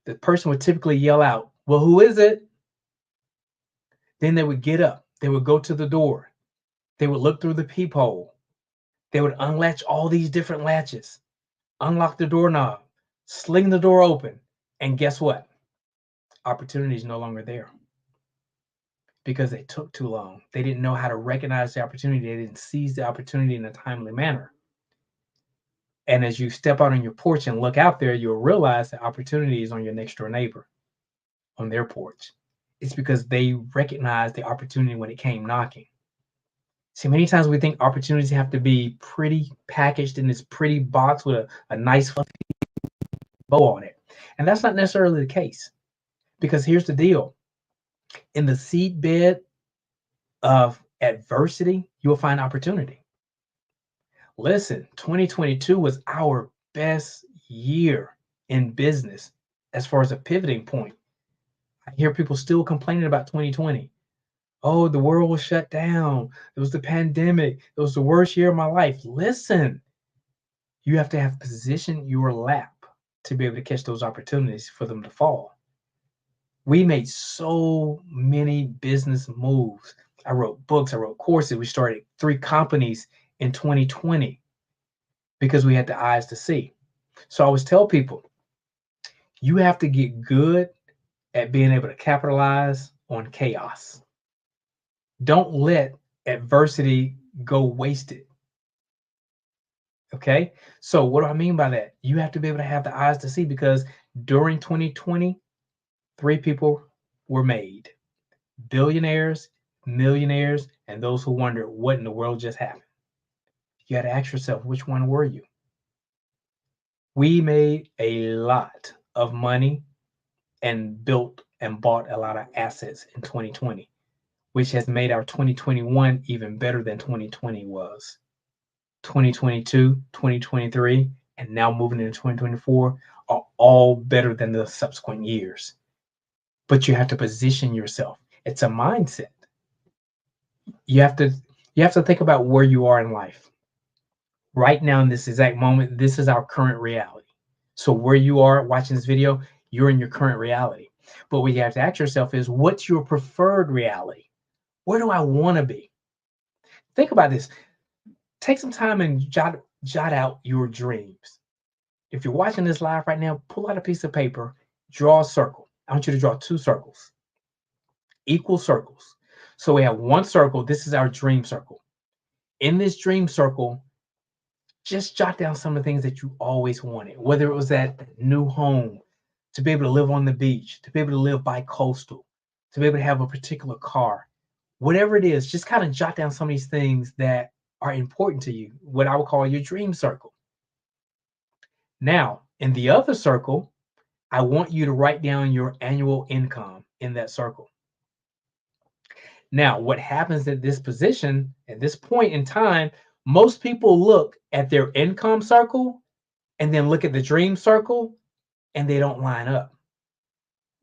The person would typically yell out, well, who is it? Then they would get up. They would go to the door. They would look through the peephole. They would unlatch all these different latches, unlock the doorknob, sling the door open. And guess what? Opportunity is no longer there, because they took too long. They didn't know how to recognize the opportunity. They didn't seize the opportunity in a timely manner. And as you step out on your porch and look out there, you'll realize the opportunity is on your next door neighbor, on their porch. It's because they recognized the opportunity when it came knocking. See, many times we think opportunities have to be pretty packaged in this pretty box with a nice fluffy bow on it. And that's not necessarily the case, because here's the deal. In the seed bed of adversity, you'll find opportunity. Listen, 2022 was our best year in business as far as a pivoting point. I hear people still complaining about 2020. Oh, the world was shut down. It was the pandemic. It was the worst year of my life. Listen, you have to have positioned your lap to be able to catch those opportunities for them to fall. We made so many business moves. I wrote books, I wrote courses. We started 3 companies in 2020 because we had the eyes to see. So I always tell people, you have to get good at being able to capitalize on chaos. Don't let adversity go wasted. Okay? So what do I mean by that? You have to be able to have the eyes to see, because during 2020, 3 people were made: billionaires, millionaires, and those who wonder what in the world just happened. You got to ask yourself, which one were you? We made a lot of money and built and bought a lot of assets in 2020, which has made our 2021 even better than 2020 was. 2022, 2023, and now moving into 2024 are all better than the subsequent years. But you have to position yourself. It's a mindset. You have to think about where you are in life. Right now, in this exact moment, this is our current reality. So where you are watching this video, you're in your current reality. But what you have to ask yourself is, what's your preferred reality? Where do I want to be? Think about this. Take some time and jot out your dreams. If you're watching this live right now, pull out a piece of paper, draw a circle. I want you to draw 2 circles, equal circles. So we have one circle. This is our dream circle. In this dream circle, just jot down some of the things that you always wanted, whether it was that new home, to be able to live on the beach, to be able to live bi-coastal, to be able to have a particular car, whatever it is, just kind of jot down some of these things that are important to you, what I would call your dream circle. Now, in the other circle, I want you to write down your annual income in that circle. Now, what happens at this position, at this point in time, most people look at their income circle and then look at the dream circle, and they don't line up.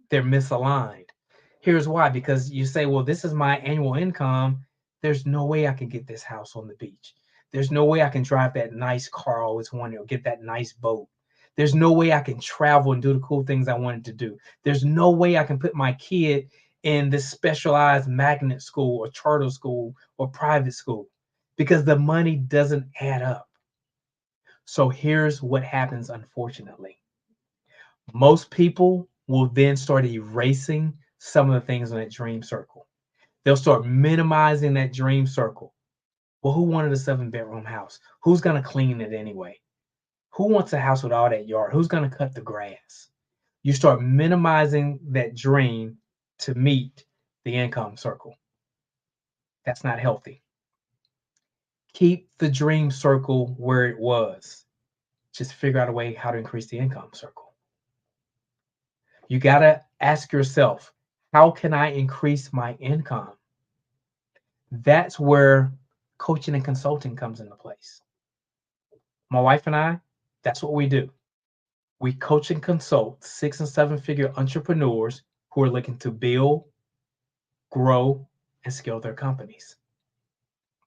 They're misaligned. Here's why. Because you say, well, this is my annual income. There's no way I can get this house on the beach. There's no way I can drive that nice car I always wanted, or get that nice boat. There's no way I can travel and do the cool things I wanted to do. There's no way I can put my kid in this specialized magnet school or charter school or private school, because the money doesn't add up. So here's what happens, unfortunately. Most people will then start erasing some of the things in that dream circle. They'll start minimizing that dream circle. Well, who wanted a 7-bedroom house? Who's going to clean it anyway? Who wants a house with all that yard? Who's going to cut the grass? You start minimizing that dream to meet the income circle. That's not healthy. Keep the dream circle where it was. Just figure out a way how to increase the income circle. You got to ask yourself, how can I increase my income? That's where coaching and consulting comes into place. My wife and I, that's what we do. We coach and consult 6- and 7-figure entrepreneurs who are looking to build, grow, and scale their companies.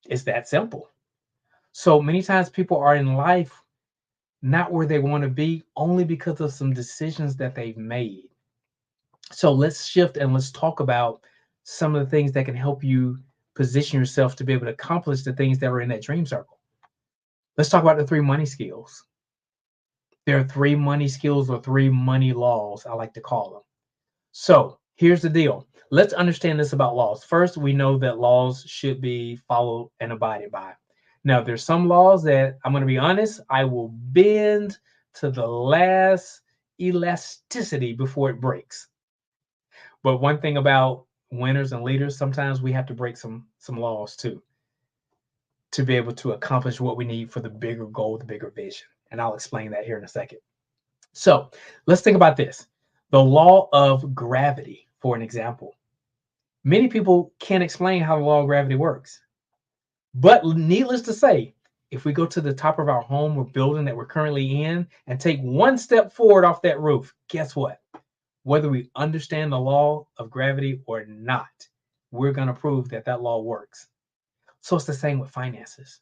It's that simple. So many times people are in life not where they want to be, only because of some decisions that they've made. So let's shift and let's talk about some of the things that can help you position yourself to be able to accomplish the things that are in that dream circle. Let's talk about the 3 money skills. There are 3 money skills, or 3 money laws, I like to call them. So here's the deal. Let's understand this about laws. First, we know that laws should be followed and abided by. Now, there's some laws that, I'm going to be honest, I will bend to the last elasticity before it breaks. But one thing about winners and leaders, sometimes we have to break some laws too, to be able to accomplish what we need for the bigger goal, the bigger vision. And I'll explain that here in a second. So let's think about this. The law of gravity, for an example. Many people can't explain how the law of gravity works. But needless to say, if we go to the top of our home or building that we're currently in and take one step forward off that roof, guess what? Whether we understand the law of gravity or not, we're going to prove that that law works. So it's the same with finances.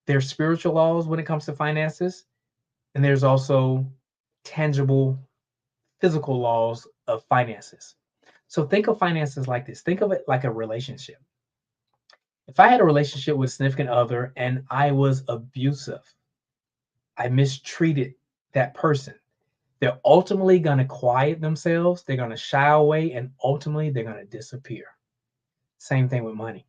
There's spiritual laws when it comes to finances, and there's also tangible, physical laws of finances. So think of finances like this. Think of it like a relationship. If I had a relationship with a significant other and I was abusive, I mistreated that person, they're ultimately going to quiet themselves, they're going to shy away, and ultimately they're going to disappear. Same thing with money.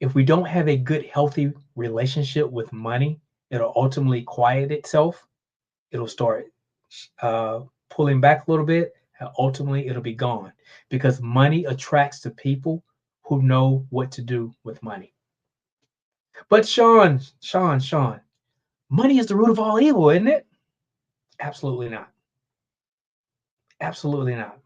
If we don't have a good, healthy relationship with money, it'll ultimately quiet itself. It'll start pulling back a little bit, and ultimately it'll be gone, because money attracts to people who know what to do with money. But Sean, money is the root of all evil, isn't it? Absolutely not. Absolutely not.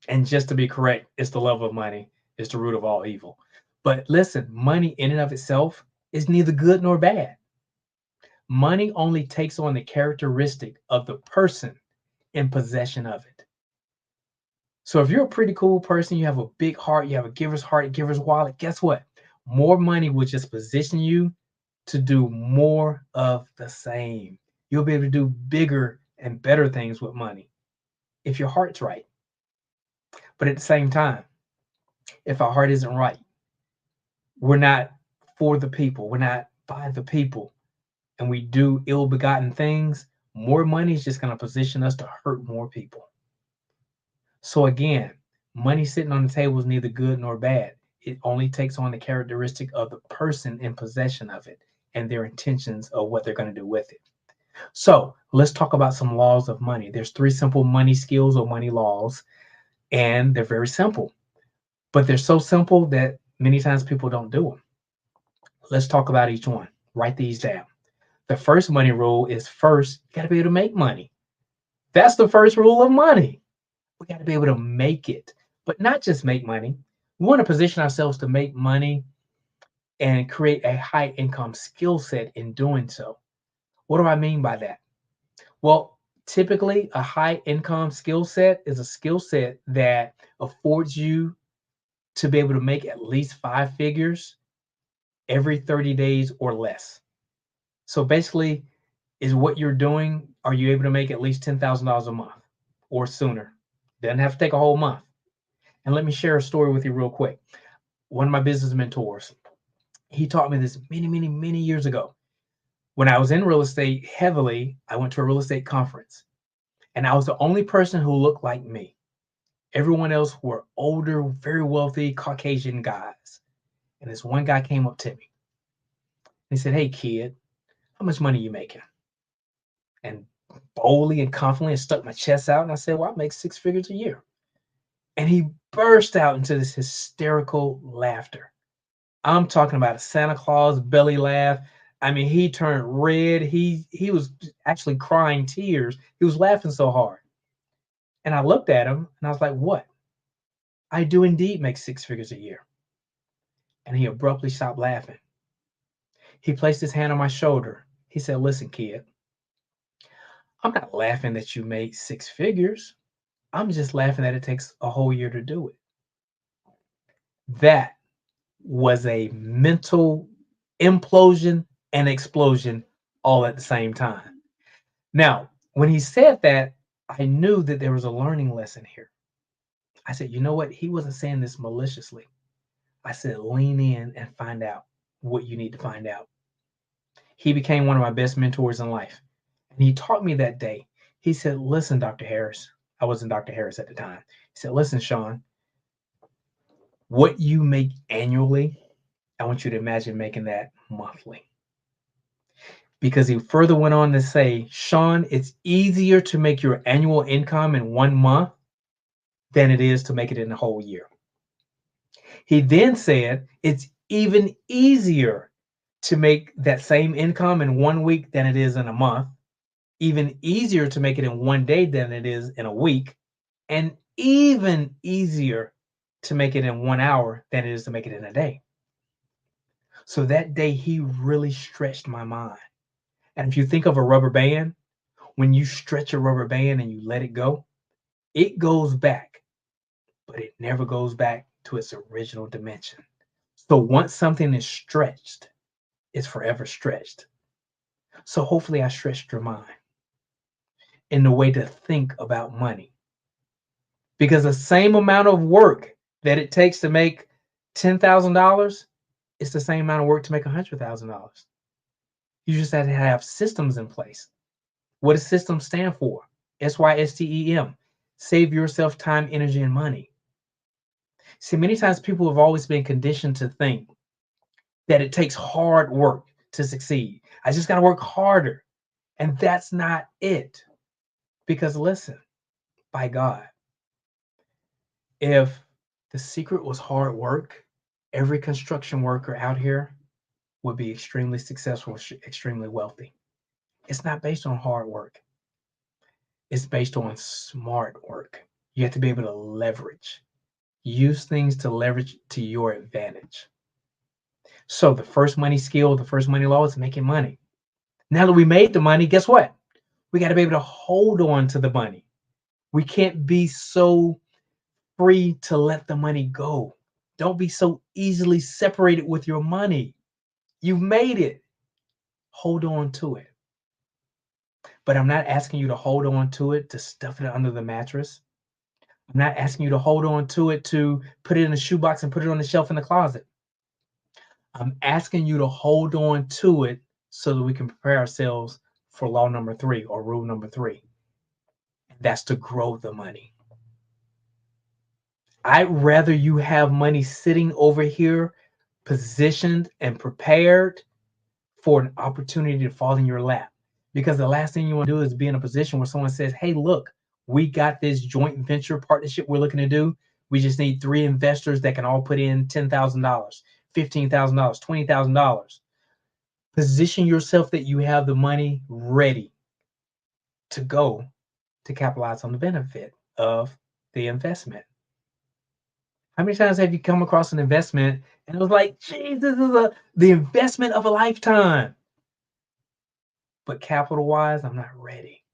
And just to be correct, it's the love of money is the root of all evil. But listen, money in and of itself is neither good nor bad. Money only takes on the characteristic of the person in possession of it. So if you're a pretty cool person, you have a big heart, you have a giver's heart, a giver's wallet, guess what? More money will just position you to do more of the same. You'll be able to do bigger and better things with money if your heart's right. But at the same time, if our heart isn't right, we're not for the people, we're not by the people, and we do ill-begotten things, more money is just going to position us to hurt more people. So again, money sitting on the table is neither good nor bad. It only takes on the characteristic of the person in possession of it and their intentions of what they're going to do with it. So let's talk about some laws of money. There's 3 simple money skills or money laws, and they're very simple, but they're so simple that many times people don't do them. Let's talk about each one. Write these down. The first money rule is first, you got to be able to make money. That's the first rule of money. We got to be able to make it, but not just make money. We want to position ourselves to make money and create a high income skill set in doing so. What do I mean by that? Well, typically a high income skill set is a skill set that affords you to be able to make at least 5 figures every 30 days or less. So basically, is what you're doing, are you able to make at least $10,000 a month or sooner? Doesn't have to take a whole month. And let me share a story with you real quick. One of my business mentors, he taught me this many years ago. When I was in real estate heavily, I went to a real estate conference, and I was the only person who looked like me. Everyone else were older, very wealthy Caucasian guys. And this one guy came up to me. He said, "Hey kid, how much money are you making?" And boldly and confidently stuck my chest out, and I said, "Well, I make 6 figures a year." And he burst out into this hysterical laughter. I'm talking about a Santa Claus belly laugh. I mean, he turned red. He was actually crying tears. He was laughing so hard. And I looked at him and I was like, "What?" "I do indeed make 6 figures a year." And he abruptly stopped laughing. He placed his hand on my shoulder. He said, "Listen, kid, I'm not laughing that you made 6 figures. I'm just laughing that it takes a whole year to do it." That was a mental implosion and explosion all at the same time. Now, when he said that, I knew that there was a learning lesson here. I said, you know what? He wasn't saying this maliciously. I said, lean in and find out what you need to find out. He became one of my best mentors in life. And he taught me that day. He said, "Listen, Dr. Harris." I wasn't Dr. Harris at the time. He said, "Listen, Sean, what you make annually, I want you to imagine making that monthly." Because he further went on to say, "Sean, it's easier to make your annual income in 1 month than it is to make it in a whole year." He then said, "It's even easier to make that same income in 1 week than it is in a month, even easier to make it in 1 day than it is in a week, and even easier to make it in 1 hour than it is to make it in a day." So that day, he really stretched my mind. And if you think of a rubber band, when you stretch a rubber band and you let it go, it goes back, but it never goes back to its original dimension. So once something is stretched, it's forever stretched. So hopefully I stretched your mind in the way to think about money. Because the same amount of work that it takes to make $10,000, it's the same amount of work to make $100,000. You just have to have systems in place. What does systems stand for? SYSTEM. Save yourself time, energy, and money. See, many times people have always been conditioned to think that it takes hard work to succeed. I just got to work harder. And that's not it. Because listen, by God, if the secret was hard work, every construction worker out here would be extremely successful, extremely wealthy. It's not based on hard work. It's based on smart work. You have to be able to leverage. Use things to leverage to your advantage. So the first money skill, the first money law is making money. Now that we made the money, guess what? We got to be able to hold on to the money. We can't be so free to let the money go. Don't be so easily separated with your money. You've made it. Hold on to it. But I'm not asking you to hold on to it to stuff it under the mattress. I'm not asking you to hold on to it to put it in a shoebox and put it on the shelf in the closet. I'm asking you to hold on to it so that we can prepare ourselves for law number 3 or rule number 3. That's to grow the money. I'd rather you have money sitting over here, positioned and prepared for an opportunity to fall in your lap. Because the last thing you want to do is be in a position where someone says, hey, look, we got this joint venture partnership we're looking to do. We just need 3 investors that can all put in $10,000, $15,000, $20,000. Position yourself that you have the money ready to go to capitalize on the benefit of the investment. How many times have you come across an investment and it was like, geez, this is the investment of a lifetime. But capital-wise, I'm not ready.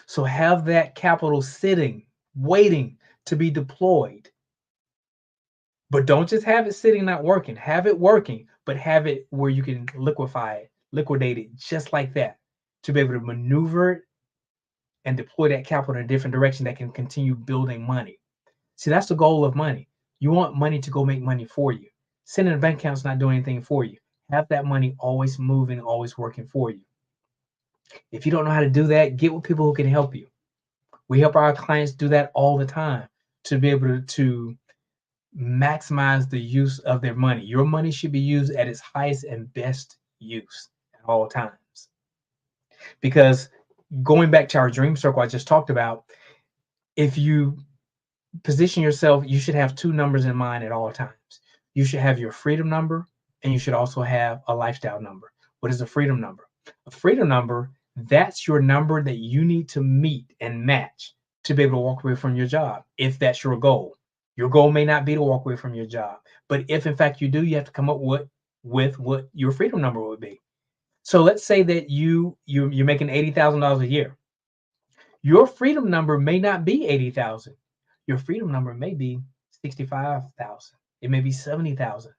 So have that capital sitting, waiting to be deployed. But don't just have it sitting, not working. Have it working, but have it where you can liquidate it just like that to be able to maneuver it and deploy that capital in a different direction that can continue building money. See, that's the goal of money. You want money to go make money for you. Sitting in a bank account is not doing anything for you. Have that money always moving, always working for you. If you don't know how to do that, get with people who can help you. We help our clients do that all the time to be able to maximize the use of their money. Your money should be used at its highest and best use at all times. Because going back to our dream circle I just talked about, if you position yourself, you should have 2 numbers in mind at all times. You should have your freedom number and you should also have a lifestyle number. What is a freedom number? A freedom number, that's your number that you need to meet and match to be able to walk away from your job, if that's your goal. Your goal may not be to walk away from your job, but if in fact you do, you have to come up with what your freedom number would be. So let's say that you're making $80,000 a year. Your freedom number may not be 80,000. Your freedom number may be 65,000. It may be 70,000.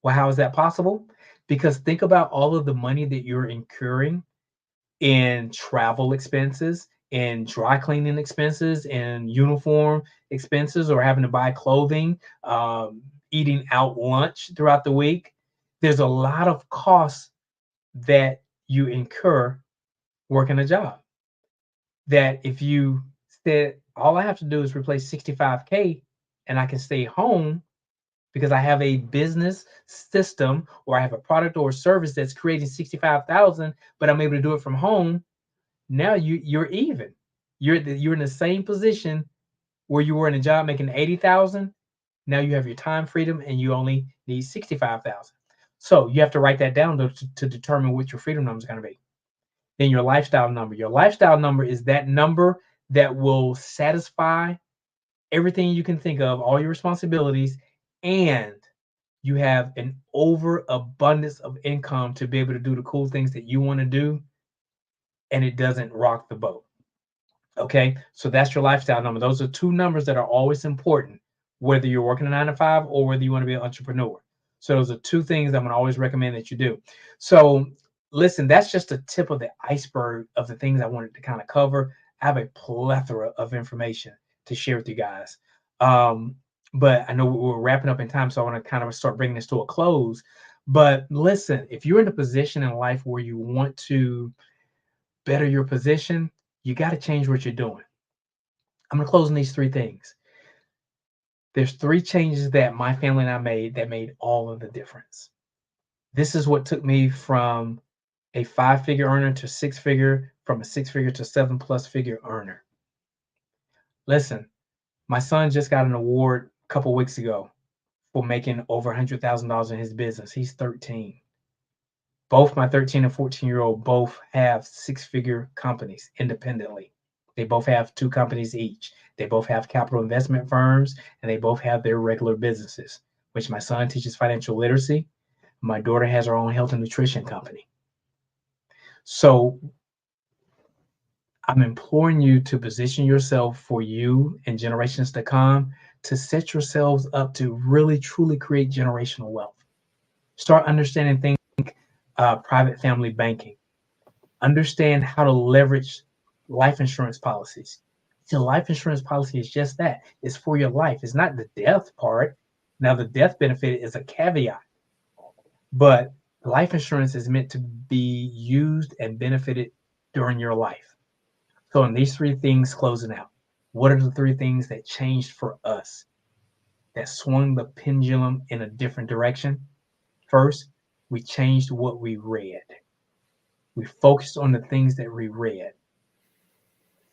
Well, how is that possible? Because think about all of the money that you're incurring in travel expenses, in dry cleaning expenses, in uniform expenses, or having to buy clothing, eating out lunch throughout the week. There's a lot of costs that you incur working a job. That if you said, all I have to do is replace 65K and I can stay home because I have a business system or I have a product or a service that's creating 65,000, but I'm able to do it from home. Now you're even. You're in the same position where you were in a job making 80,000. Now you have your time freedom and you only need 65,000. So you have to write that down to determine what your freedom number is going to be. Then your lifestyle number. Your lifestyle number is that number that will satisfy everything you can think of, all your responsibilities, and you have an overabundance of income to be able to do the cool things that you want to do, and it doesn't rock the boat. Okay, so that's your lifestyle number. Those are 2 numbers that are always important, whether you're working a 9 to 5 or whether you want to be an entrepreneur. So those are 2 things I'm going to always recommend that you do. So listen, that's just a tip of the iceberg of the things I wanted to kind of cover. I have a plethora of information to share with you guys. But I know we're wrapping up in time, so I want to kind of start bringing this to a close. But listen, if you're in a position in life where you want to better your position, you got to change what you're doing. I'm going to close on these 3 things. There's 3 changes that my family and I made that made all of the difference. This is what took me from a 5-figure earner to 6-figure, from a 6-figure to 7+ figure earner. Listen, my son just got an award a couple weeks ago for making over $100,000 in his business. He's 13. Both my 13 and 14-year-old both have 6-figure companies independently. They both have 2 companies each. They both have capital investment firms, and they both have their regular businesses, which my son teaches financial literacy. My daughter has her own health and nutrition company. So I'm imploring you to position yourself for you and generations to come, to set yourselves up to really, truly create generational wealth. Start understanding things like private family banking. Understand how to leverage life insurance policies. So life insurance policy is just that. It's for your life. It's not the death part. Now, the death benefit is a caveat, but life insurance is meant to be used and benefited during your life. So in these 3 things closing out, what are the 3 things that changed for us, that swung the pendulum in a different direction? First, we changed what we read. We focused on the things that we read.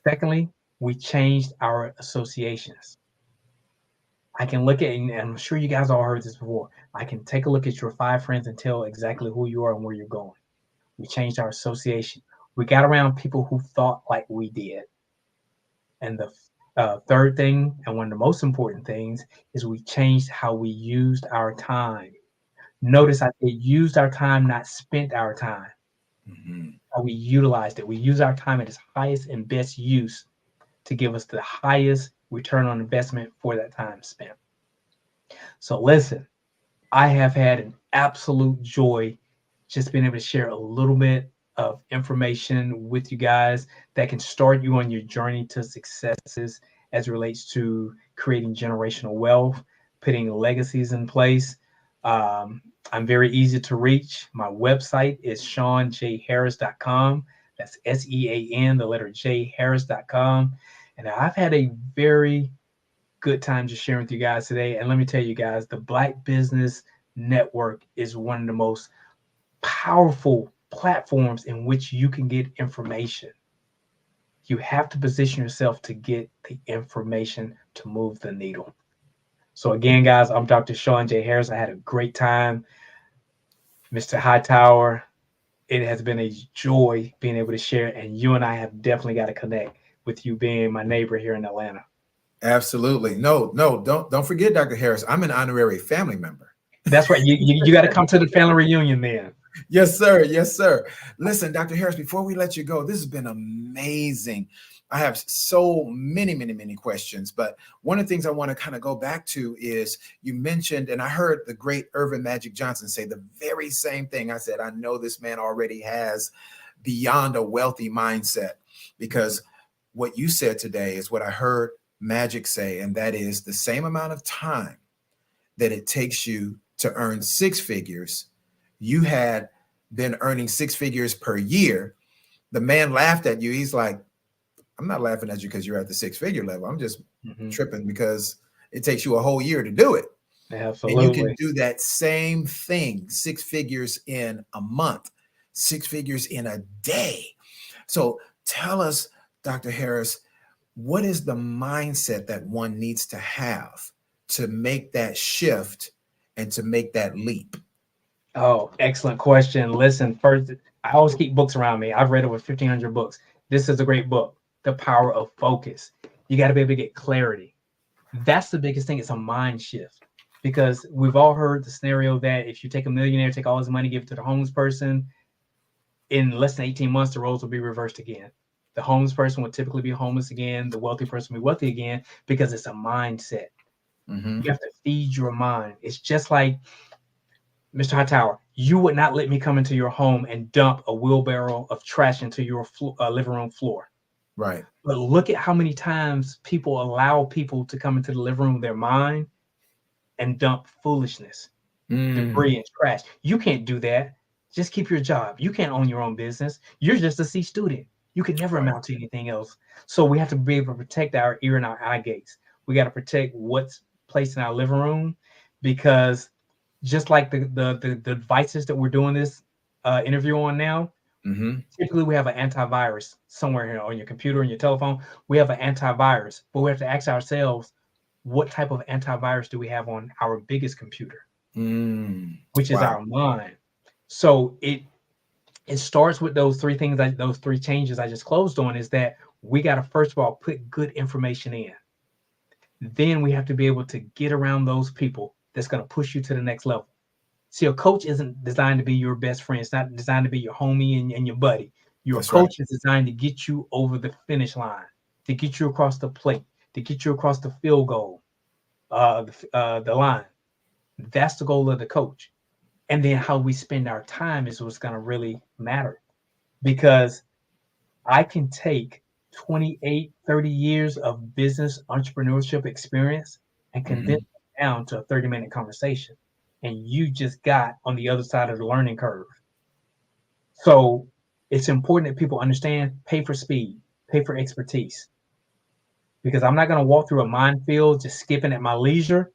Secondly, we changed our associations. I can look at, and I'm sure you guys all heard this before, I can take a look at your 5 friends and tell exactly who you are and where you're going. We changed our association. We got around people who thought like we did. And the third thing, and one of the most important things, is we changed how we used our time. Notice I said used our time, not spent our time. How we utilized it. We use our time at its highest and best use to give us the highest return on investment for that time spent. So listen, I have had an absolute joy just being able to share a little bit of information with you guys that can start you on your journey to successes as it relates to creating generational wealth, putting legacies in place. I'm very easy to reach. My website is SeanJHarris.com. That's SEAN, the letter J, Harris.com. And I've had a very good time just sharing with you guys today. And let me tell you guys, the Black Business Network is one of the most powerful platforms in which you can get information. You have to position yourself to get the information to move the needle. So again, guys, I'm Dr. Sean J. Harris. I had a great time. Mr. Hightower, it has been a joy being able to share, and you and I have definitely got to connect with you being my neighbor here in Atlanta. Absolutely. No, don't forget, Dr. Harris, I'm an honorary family member. That's right. You got to come to the family reunion then. Yes, sir. Yes, sir. Listen, Dr. Harris, before we let you go, this has been amazing. I have so many questions, but one of the things I want to kind of go back to is you mentioned, and I heard the great Irvin Magic Johnson say the very same thing. I said, I know this man already has beyond a wealthy mindset, because what you said today is what I heard Magic say, and that is the same amount of time that it takes you to earn 6 figures. You had been earning 6 figures per year. The man laughed at you. He's like, I'm not laughing at you because you're at the 6-figure level. I'm just tripping because it takes you a whole year to do it. Absolutely. And you can do that same thing, 6 figures in a month, 6 figures in a day. So tell us, Dr. Harris, what is the mindset that one needs to have to make that shift and to make that leap? Oh, excellent question. Listen, first, I always keep books around me. I've read over 1,500 books. This is a great book, The Power of Focus. You got to be able to get clarity. That's the biggest thing. It's a mind shift, because we've all heard the scenario that if you take a millionaire, take all his money, give it to the homeless person, in less than 18 months, the roles will be reversed again. The homeless person will typically be homeless again. The wealthy person will be wealthy again, because it's a mindset. You have to feed your mind. It's just like, Mr. Hightower, you would not let me come into your home and dump a wheelbarrow of trash into your living room floor. Right. But look at how many times people allow people to come into the living room of their mind and dump foolishness, debris, and trash. You can't do that. Just keep your job. You can't own your own business. You're just a C student. You can never amount to anything else. So we have to be able to protect our ear and our eye gates. We got to protect what's placed in our living room, because just like the devices that we're doing this interview on now, typically we have an antivirus somewhere here on your computer and your telephone. We have an antivirus, but we have to ask ourselves, what type of antivirus do we have on our biggest computer, which is our mind? So it starts with those 3 things, those 3 changes I just closed on, is that we got to, first of all, put good information in. Then we have to be able to get around those people that's going to push you to the next level. See, a coach isn't designed to be your best friend. It's not designed to be your homie and your buddy. Your coach is designed to get you over the finish line, to get you across the plate, to get you across the field goal, the line. That's the goal of the coach. And then how we spend our time is what's going to really matter. Because I can take 28, 30 years of business entrepreneurship experience and condense it down to a 30-minute conversation. And you just got on the other side of the learning curve. So it's important that people understand, pay for speed, pay for expertise. Because I'm not going to walk through a minefield just skipping at my leisure.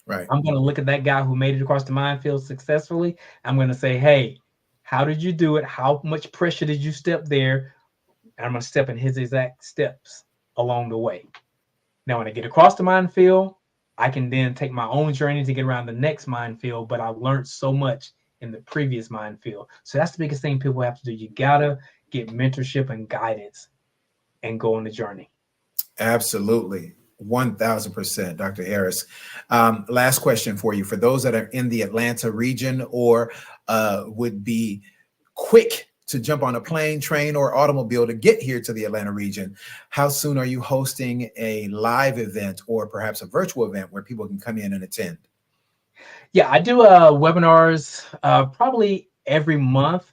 Right. I'm going to look at that guy who made it across the minefield successfully. I'm going to say, hey, how did you do it? How much pressure did you step there? And I'm going to step in his exact steps along the way. Now, when I get across the minefield, I can then take my own journey to get around the next minefield, but I've learned so much in the previous minefield. So that's the biggest thing people have to do. You got to get mentorship and guidance and go on the journey. Absolutely. 1000%, Dr. Harris. Last question for you. For those that are in the Atlanta region or would be quick to jump on a plane, train, or automobile to get here to the Atlanta region, how soon are you hosting a live event or perhaps a virtual event where people can come in and attend? Yeah, I do webinars probably every month.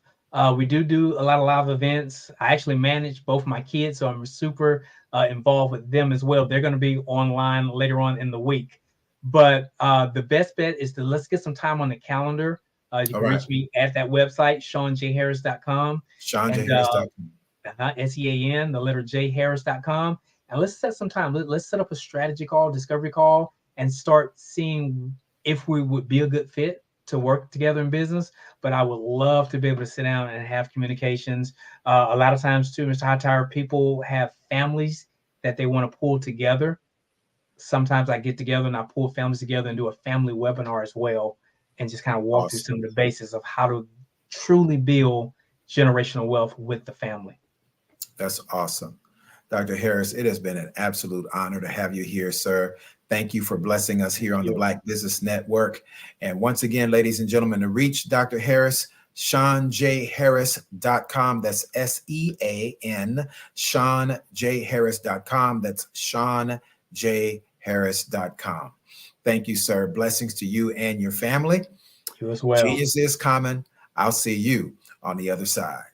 We do a lot of live events. I actually manage both my kids, so I'm super involved with them as well. They're going to be online later on in the week. But the best bet is to let's get some time on the calendar. You can reach me at that website, SeanJHarris.com. SeanJHarris.com. SEAN, the letter J Harris.com. And let's set some time. Let's set up a strategy call, discovery call, and start seeing if we would be a good fit to work together in business. But I would love to be able to sit down and have communications. A lot of times too, Mr. Hightower, people have families that they want to pull together. Sometimes I get together and I pull families together and do a family webinar as well, and just kind of walk through some of the basis of how to truly build generational wealth with the family. That's awesome. Dr. Harris, it has been an absolute honor to have you here, sir. Thank you for blessing us here on the Black Business Network. And once again, ladies and gentlemen, to reach Dr. Harris, SeanJHarris.com. That's SEAN, SeanJHarris.com. That's SeanJHarris.com. Thank you, sir. Blessings to you and your family. You as well. Genius is coming. I'll see you on the other side.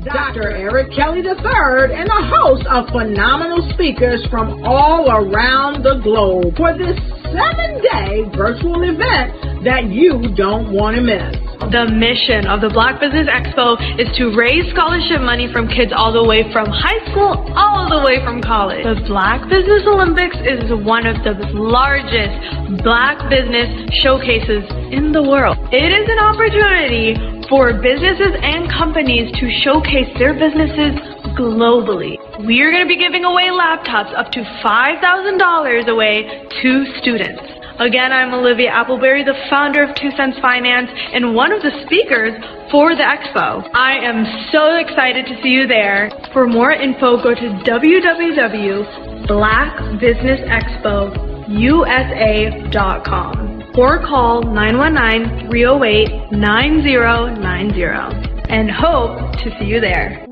Dr. Eric Kelly III and a host of phenomenal speakers from all around the globe for this 7-day virtual event that you don't want to miss. The mission of the Black Business Expo is to raise scholarship money from kids all the way from high school, all the way from college. The Black Business Olympics is one of the largest Black business showcases in the world. It is an opportunity for businesses and companies to showcase their businesses globally. We are going to be giving away laptops up to $5,000 away to students. Again, I'm Olivia Appleberry, the founder of 2 Cents Finance and one of the speakers for the expo. I am so excited to see you there. For more info, go to www.blackbusinessexpousa.com or call 919-308-9090 and hope to see you there.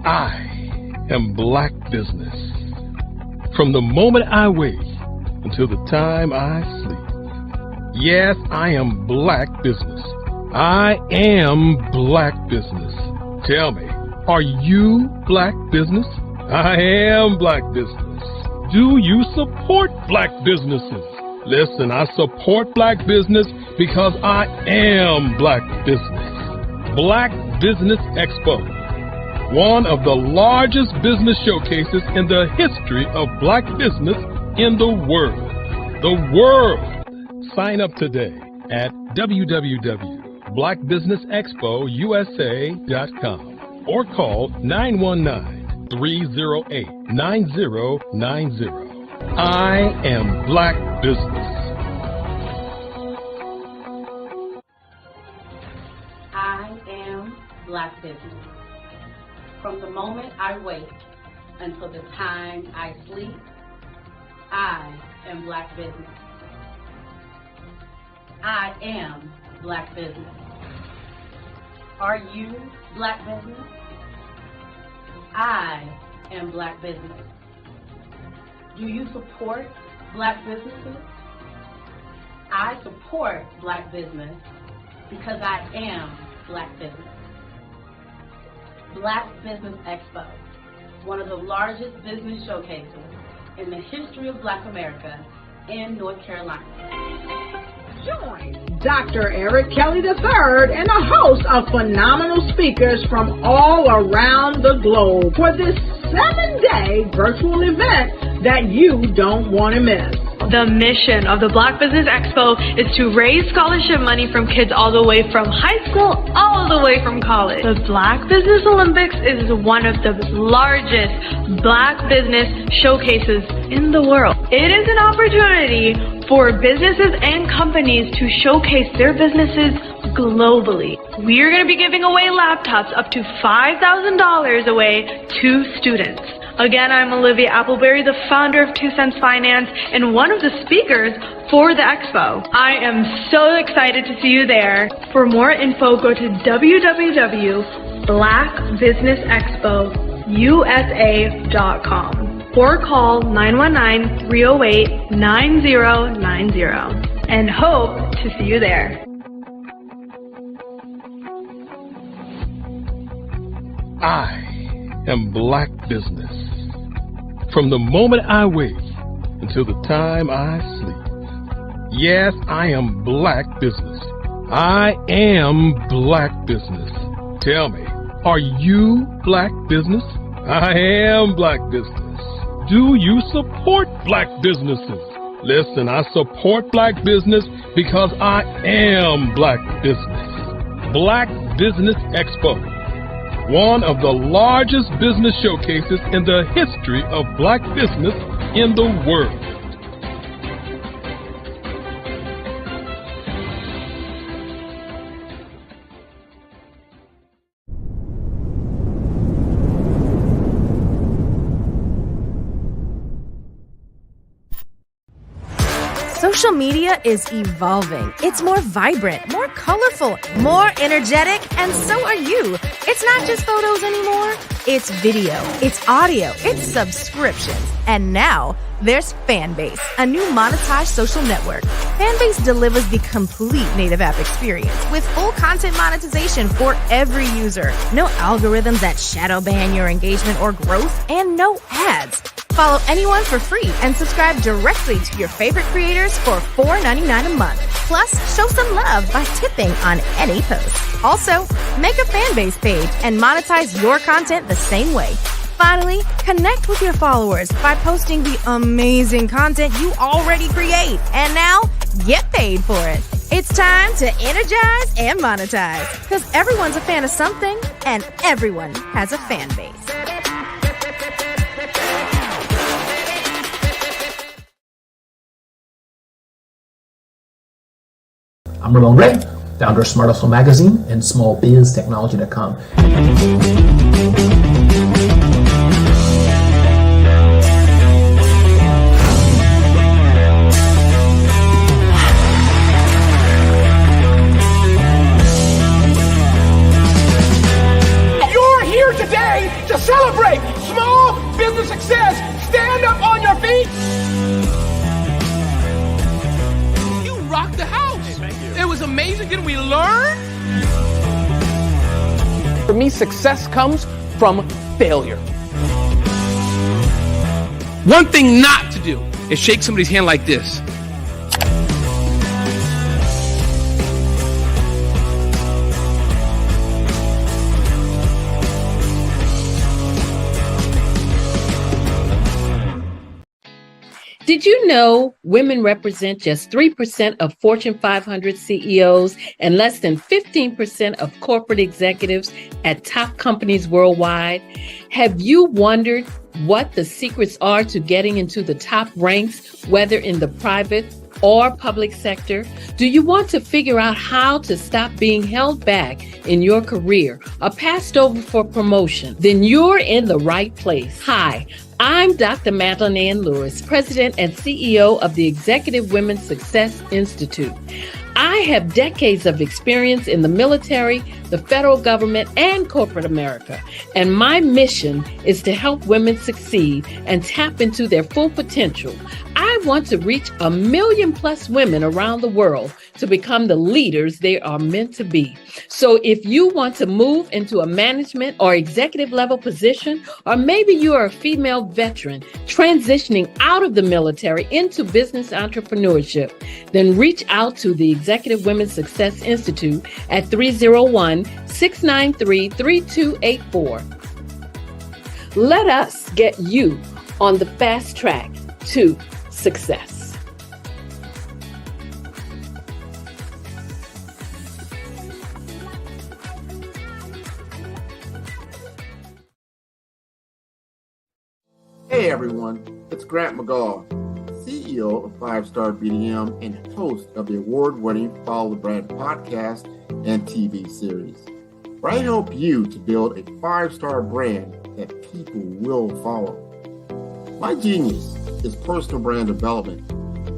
I am Black Business. From the moment I wake until the time I sleep. Yes, I am Black Business. I am Black Business. Tell me, are you Black Business? I am Black Business. Do you support Black businesses? Listen, I support Black business because I am Black Business. Black Business Expo, one of the largest business showcases in the history of Black business in the world. The world! Sign up today at www.blackbusinessexpousa.com or call 919-308-9090. I am Black Business. I am Black Business. From the moment I wake until the time I sleep, I am Black Business. I am Black Business. Are you Black Business? I am Black Business. Do you support Black businesses? I support Black business because I am Black Business. Black Business Expo, one of the largest business showcases in the history of Black America in North Carolina. Join Dr. Eric Kelly III and a host of phenomenal speakers from all around the globe for this 7-day virtual event that you don't want to miss. The mission of the Black Business Expo is to raise scholarship money from kids all the way from high school all the way from college. The Black Business Olympics is one of the largest Black business showcases in the world. It is an opportunity for businesses and companies to showcase their businesses globally. We are going to be giving away laptops up to $5,000 away to students. Again, I'm Olivia Appleberry, the founder of 2 Cents Finance and one of the speakers for the expo. I am so excited to see you there. For more info, go to www.blackbusinessexpousa.com or call 919-308-9090 and hope to see you there. I am Black Business. From the moment I wake until the time I sleep. Yes, I am Black Business. I am Black Business. Tell me, are you Black Business? I am Black Business. Do you support Black businesses? Listen, I support Black business because I am Black Business. Black Business Expo, one of the largest business showcases in the history of Black business in the world. Social media is evolving. It's more vibrant, more colorful, more energetic, and so are you. It's not just photos anymore. It's video, it's audio, it's subscriptions. And now there's Fanbase, a new monetized social network. Fanbase delivers the complete native app experience with full content monetization for every user. No algorithms that shadow ban your engagement or growth, and no ads. Follow anyone for free and subscribe directly to your favorite creators for $4.99 a month. Plus, show some love by tipping on any post. Also, make a Fanbase page and monetize your content the same way. Finally, connect with your followers by posting the amazing content you already create. And now, get paid for it. It's time to energize and monetize. Because everyone's a fan of something, and everyone has a fan base. I'm Ramon Ray, founder of Smart Hustle Magazine and smallbiztechnology.com. You're here today to celebrate small For me, success comes from failure. One thing not to do is shake somebody's hand like this. Did you know women represent just 3% of Fortune 500 CEOs and less than 15% of corporate executives at top companies worldwide? Have you wondered what the secrets are to getting into the top ranks, whether in the private or public sector? Do you want to figure out how to stop being held back in your career or passed over for promotion? Then you're in the right place. Hi, I'm Dr. Madeline Ann Lewis, President and CEO of the Executive Women's Success Institute. I have decades of experience in the military, the federal government, and corporate America, and my mission is to help women succeed and tap into their full potential. I want to reach 1 million+ women around the world to become the leaders they are meant to be. So if you want to move into a management or executive level position, or maybe you are a female veteran transitioning out of the military into business entrepreneurship, then reach out to the Executive Women's Success Institute at 301-693-3284. Let us get you on the fast track to success. Hey everyone, it's Grant McGaw, CEO of 5-Star BDM and host of the award-winning Follow the Brand podcast and TV series, where I help you to build a 5-star brand that people will follow. My genius is personal brand development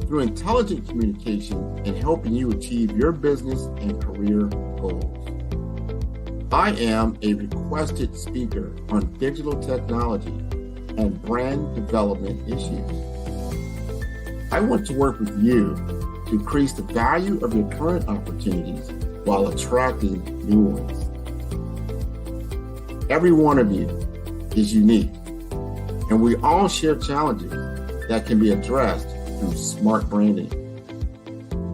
through intelligent communication and helping you achieve your business and career goals. I am a requested speaker on digital technology and brand development issues. I want to work with you to increase the value of your current opportunities while attracting new ones. Every one of you is unique, and we all share challenges that can be addressed through smart branding.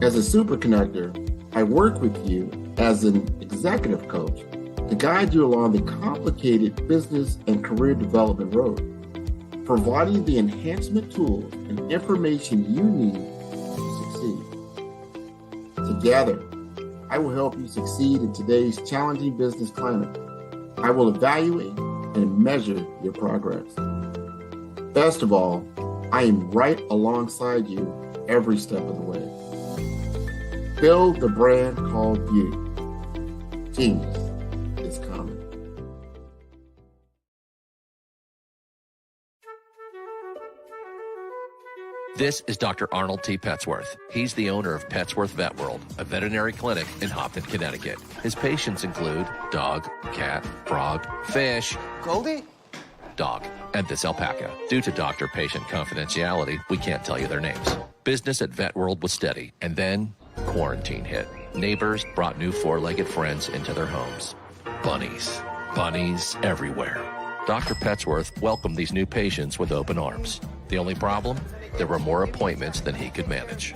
As a super connector, I work with you as an executive coach to guide you along the complicated business and career development road, providing the enhancement tools and information you need to succeed. Together, I will help you succeed in today's challenging business climate. I will evaluate and measure your progress. Best of all, I am right alongside you every step of the way. Build the brand called you. Genius is coming. This is Dr. Arnold T. Petsworth. He's the owner of Petsworth Vet World, a veterinary clinic in Hopton, Connecticut. His patients include dog, cat, frog, fish, Goldie, dog, and this alpaca. Due to doctor-patient confidentiality, we can't tell you their names. Business at Vet World was steady, and then quarantine hit. Neighbors brought new four-legged friends into their homes. Bunnies. Bunnies everywhere. Dr. Petsworth welcomed these new patients with open arms. The only problem? There were more appointments than he could manage.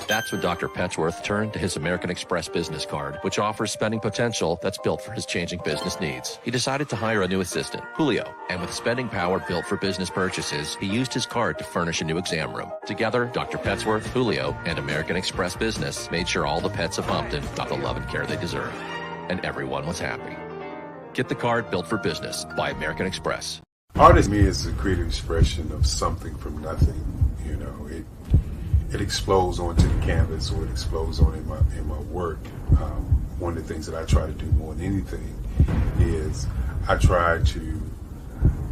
That's when Dr. Petsworth turned to his American Express business card, which offers spending potential that's built for his changing business needs. He decided to hire a new assistant, Julio, and with spending power built for business purchases, he used his card to furnish a new exam room. Together, Dr. Petsworth, Julio, and American Express Business made sure all the pets of Hopton got the love and care they deserve. And everyone was happy. Get the card built for business by American Express. Art to me is a creative expression of something from nothing. You know, it explodes onto the canvas, or it explodes on in my work. One of the things that I try to do more than anything is I try to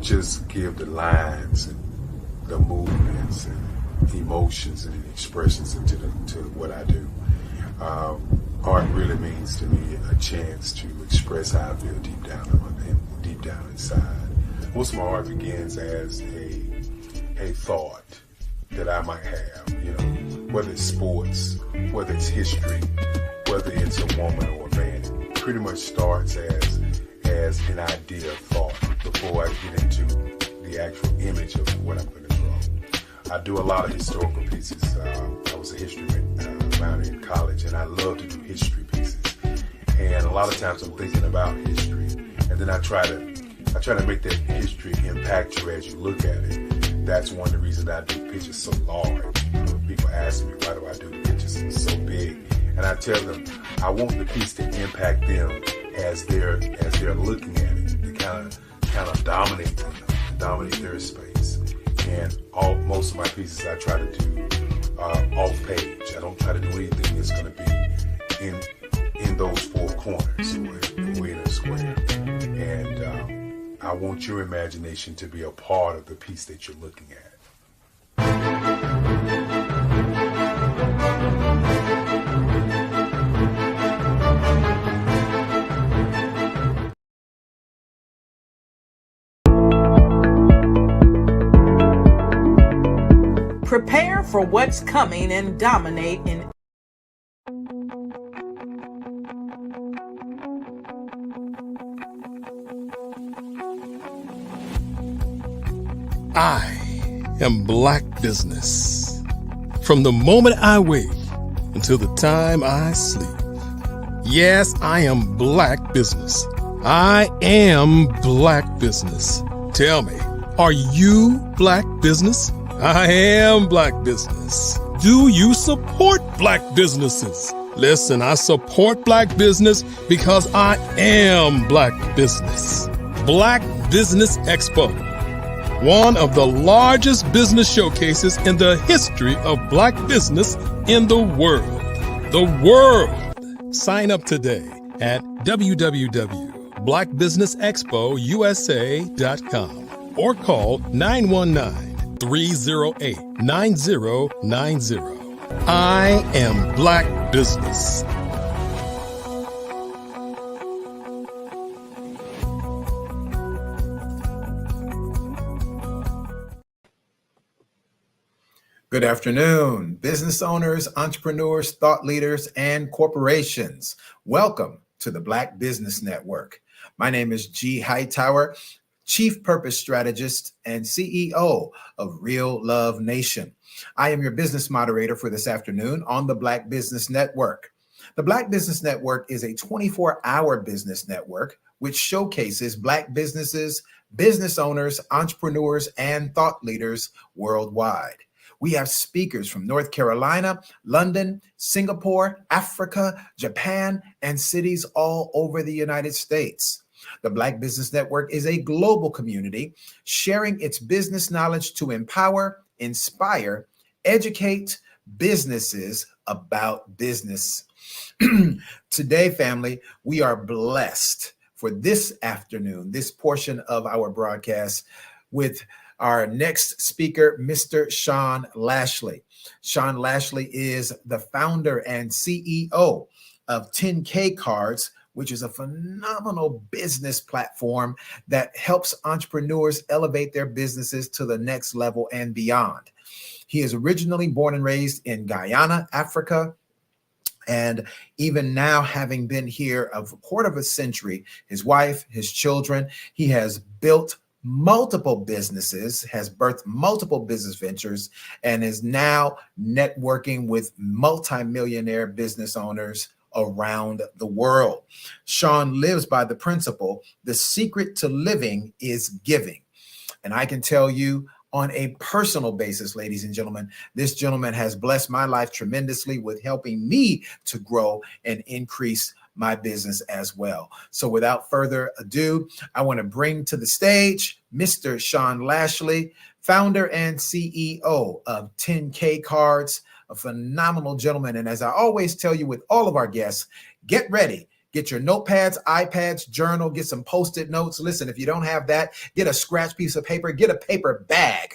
just give the lines and the movements and emotions and expressions into what I do. Art really means to me a chance to express how I feel deep down inside. Most of my art begins as a thought that I might have, you know, whether it's sports, whether it's history, whether it's a woman or a man. pretty much starts as an idea of thought before I get into the actual image of what I'm going to draw. I do a lot of historical pieces. I was a history minor in college, and I love to do history pieces. And a lot of times I'm thinking about history, and then I try to make that history impact you as you look at it. That's one of the reasons I do pictures so large. People ask me, why do I do the pictures so big? And I tell them, I want the piece to impact them as they're looking at it, to kind of dominate them, to dominate their space. And most of my pieces I try to do off page. I don't try to do anything that's going to be in those four corners or in a square. And I want your imagination to be a part of the piece that you're looking at. Prepare for what's coming and dominate in I am Black Business. From the moment I wake until the time I sleep. Yes, I am Black Business. I am Black Business. Tell me, are you Black Business? I am Black Business. Do you support Black businesses? Listen, I support Black business because I am Black Business. Black Business Expo, one of the largest business showcases in the history of Black business in the world. The world! Sign up today at www.blackbusinessexpousa.com or call 919-308-9090. I am Black Business. Good afternoon, business owners, entrepreneurs, thought leaders, and corporations. Welcome to the Black Business Network. My name is G. Hightower, Chief Purpose Strategist and CEO of Real Love Nation. I am your business moderator for this afternoon on the Black Business Network. The Black Business Network is a 24-hour business network which showcases Black businesses, business owners, entrepreneurs, and thought leaders worldwide. We have speakers from North Carolina, London, Singapore, Africa, Japan, and cities all over the United States. The Black Business Network is a global community sharing its business knowledge to empower, inspire, educate businesses about business. Today, family, we are blessed for this afternoon, this portion of our broadcast with our next speaker, Mr. Sean Lashley. Sean Lashley is the founder and CEO of 10K Cards, which is a phenomenal business platform that helps entrepreneurs elevate their businesses to the next level and beyond. He is originally born and raised in Guyana, Africa, and even now, having been here a quarter of a century, his wife, his children, he has built multiple businesses, has birthed multiple business ventures, and is now networking with multimillionaire business owners around the world. Sean lives by the principle, the secret to living is giving. And I can tell you on a personal basis, ladies and gentlemen, this gentleman has blessed my life tremendously with helping me to grow and increase my business as well. So without further ado, I want to bring to the stage Mr. Sean Lashley, founder and CEO of 10K Cards, a phenomenal gentleman. And as I always tell you with all of our guests, get ready. Get your notepads, iPads, journal, get some Post-it notes. Listen, if you don't have that, get a scratch piece of paper, get a paper bag,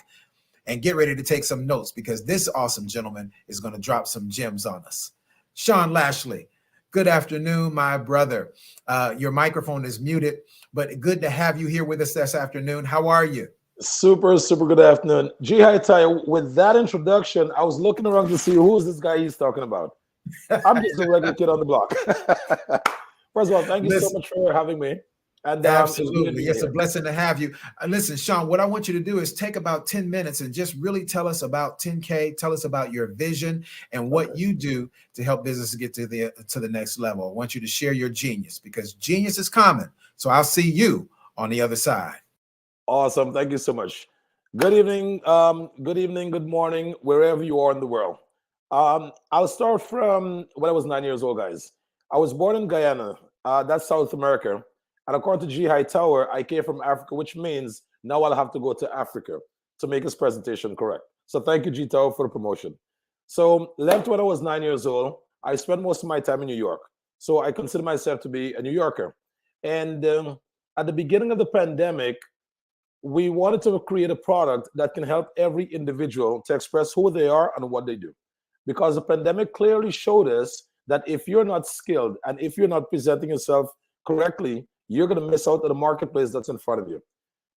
and get ready to take some notes because this awesome gentleman is going to drop some gems on us. Sean Lashley, good afternoon, my brother. Your microphone is muted, but good to have you here with us this afternoon. How are you? Super good afternoon. G. Hightower, with that introduction, I was looking around to see who is this guy he's talking about. I'm just a regular kid on the block. First of all, thank you so Listen, much for having me. And absolutely. It's a here. blessing to have you. Listen, Sean, what I want you to do is take about 10 minutes and just really tell us about 10K. Tell us about your vision and what you do to help businesses get to the next level. I want you to share your genius, because genius is common. So I'll see you on the other side. Awesome. Thank you so much. Good evening, good morning, wherever you are in the world. I'll start from when I was 9 years old, guys. I was born in Guyana, that's South America. And according to G. Hightower, I came from Africa, which means now I'll have to go to Africa to make his presentation correct. So thank you, G. Tower, for the promotion. So left when I was 9 years old. I spent most of my time in New York. So I consider myself to be a New Yorker. And at the beginning of the pandemic, we wanted to create a product that can help every individual to express who they are and what they do. Because the pandemic clearly showed us that if you're not skilled and if you're not presenting yourself correctly, you're going to miss out on the marketplace that's in front of you.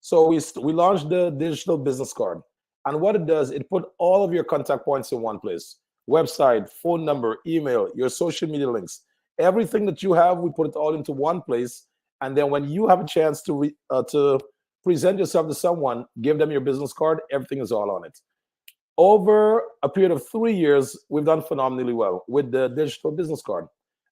So we launched the digital business card. And what it does, it put all of your contact points in one place. Website, phone number, email, your social media links. Everything that you have, we put it all into one place. And then when you have a chance to present yourself to someone, give them your business card, everything is all on it. Over a period of 3 years, we've done phenomenally well with the digital business card.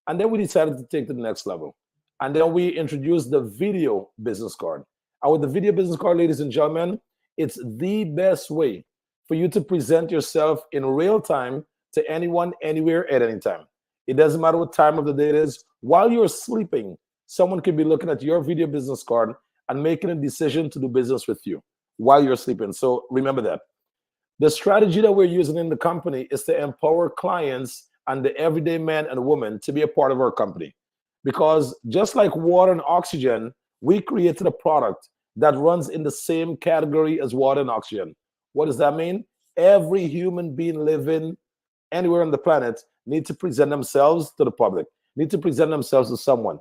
And then we decided to take it to the next level. And then we introduced the video business card. And with the video business card, ladies and gentlemen, it's the best way for you to present yourself in real time to anyone, anywhere, at any time. It doesn't matter what time of the day it is. While you're sleeping, someone could be looking at your video business card and making a decision to do business with you while you're sleeping. So remember that. The strategy that we're using in the company is to empower clients and the everyday man and woman to be a part of our company. Because just like water and oxygen, we created a product that runs in the same category as water and oxygen. What does that mean? Every human being living anywhere on the planet needs to present themselves to the public, need to present themselves to someone.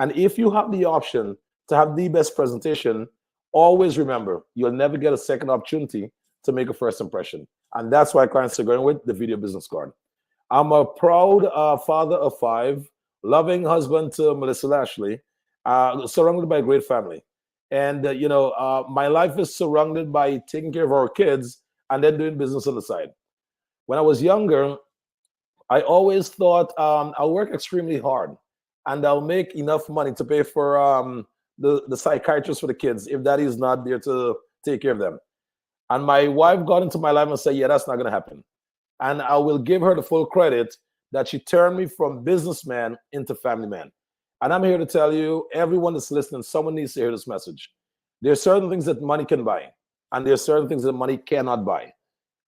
And if you have the option to have the best presentation, always remember, you'll never get a second opportunity to make a first impression. And that's why clients are going with the video business card. I'm a proud father of 5, loving husband to Melissa Lashley, surrounded by a great family. And, my life is surrounded by taking care of our kids and then doing business on the side. When I was younger, I always thought I'll work extremely hard and I'll make enough money to pay for the psychiatrist for the kids if daddy is not there to take care of them. And my wife got into my life and said, yeah, that's not going to happen. And I will give her the full credit that she turned me from businessman into family man. And I'm here to tell you, everyone that's listening, someone needs to hear this message. There are certain things that money can buy, and there are certain things that money cannot buy.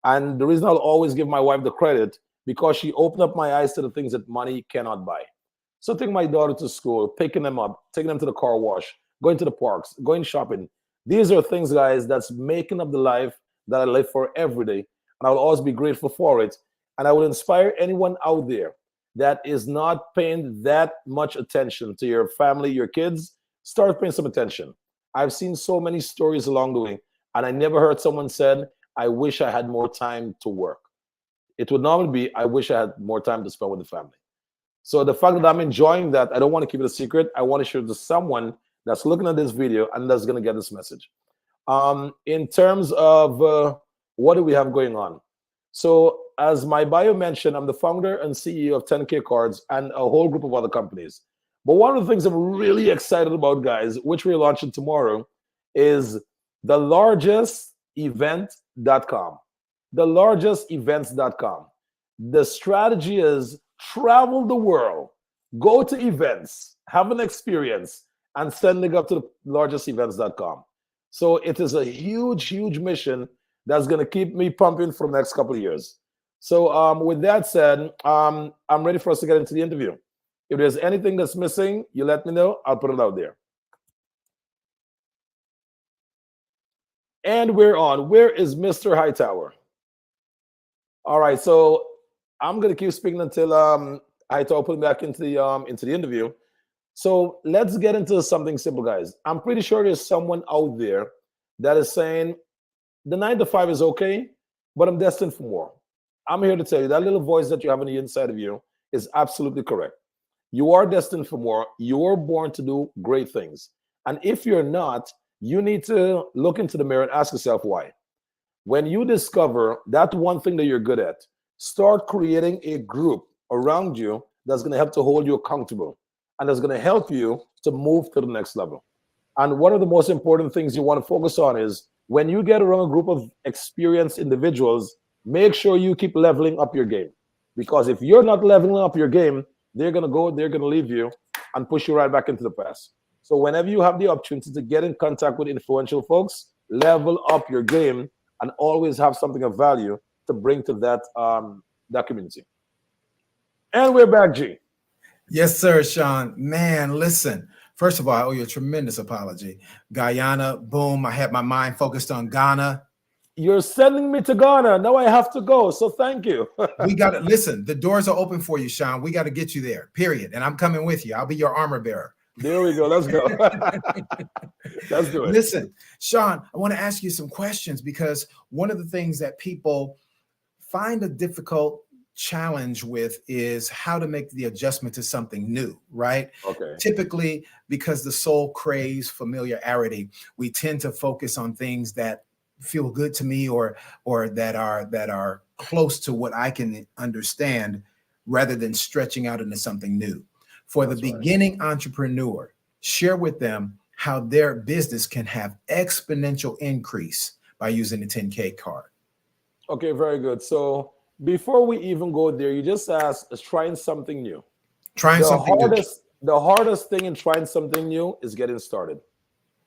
And the reason I'll always give my wife the credit, because she opened up my eyes to the things that money cannot buy. So taking my daughter to school, picking them up, taking them to the car wash, going to the parks, going shopping. These are things, guys, that's making up the life that I live for every day. And I will always be grateful for it. And I will inspire anyone out there that is not paying that much attention to your family, your kids. Start paying some attention. I've seen so many stories along the way, and I never heard someone said, I wish I had more time to work. It would normally be, I wish I had more time to spend with the family. So the fact that I'm enjoying that, I don't want to keep it a secret. I want to share it to someone that's looking at this video and that's going to get this message. In terms of what do we have going on? So as my bio mentioned, I'm the founder and CEO of 10K Cards and a whole group of other companies. But one of the things I'm really excited about, guys, which we're launching tomorrow, is the largest event.com. The largest events.com. The strategy is travel the world, go to events, have an experience, and send it up to the largest events.com. So it is a huge, huge mission that's going to keep me pumping for the next couple of years. So with that said, I'm ready for us to get into the interview. If there's anything that's missing, you let me know. I'll put it out there. And we're on. Where is Mr. Hightower? All right, so I'm going to keep speaking until Hightower put me back into the interview. So let's get into something simple, guys. I'm pretty sure there's someone out there that is saying, the 9 to 5 is okay, but I'm destined for more. I'm here to tell you that little voice that you have on the inside of you is absolutely correct. You are destined for more. You're born to do great things. And if you're not, you need to look into the mirror and ask yourself why. When you discover that one thing that you're good at, start creating a group around you that's going to help to hold you accountable and that's going to help you to move to the next level. And one of the most important things you want to focus on is when you get around a group of experienced individuals, make sure you keep leveling up your game. Because if you're not leveling up your game, they're going to leave you and push you right back into the past. So whenever you have the opportunity to get in contact with influential folks, level up your game and always have something of value to bring to that community. And we're back, G. Yes, sir, Sean. Man, listen. First of all, I owe you a tremendous apology. Guyana, boom. I had my mind focused on Ghana. You're sending me to Ghana. Now I have to go. So thank you. We got to listen. The doors are open for you, Sean. We got to get you there, period. And I'm coming with you. I'll be your armor bearer. There we go. Let's go. Let's do it. Listen, Sean, I want to ask you some questions because one of the things that people find a difficult challenge with is how to make the adjustment to something new, right? Okay. Typically, because the soul craves familiarity, we tend to focus on things that feel good to me or that are close to what I can understand rather than stretching out into something new. For the beginning entrepreneur, share with them how their business can have exponential increase by using the 10K card. Okay, very good. So before we even go there, you just asked, is trying something new. The hardest thing in trying something new is getting started.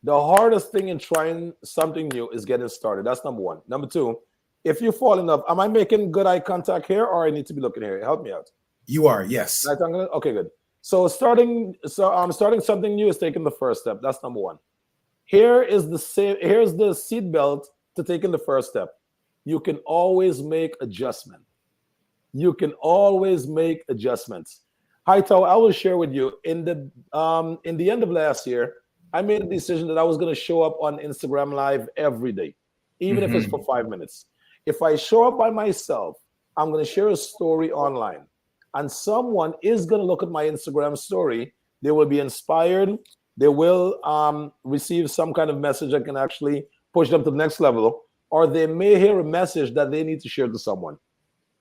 The hardest thing in trying something new is getting started. That's number one. Number two, if you fall in love, am I making good eye contact here or I need to be looking here? Help me out. You are, yes. Okay, good. So starting something new is taking the first step. That's number one. Here's the seat belt to taking the first step. You can always make adjustment. You can always make adjustments. Hightower, I will share with you in the end of last year, I made a decision that I was going to show up on Instagram Live every day, even if it's for 5 minutes. If I show up by myself, I'm going to share a story online. And someone is going to look at my Instagram story. They will be inspired. They will receive some kind of message that can actually push them to the next level. Or they may hear a message that they need to share to someone.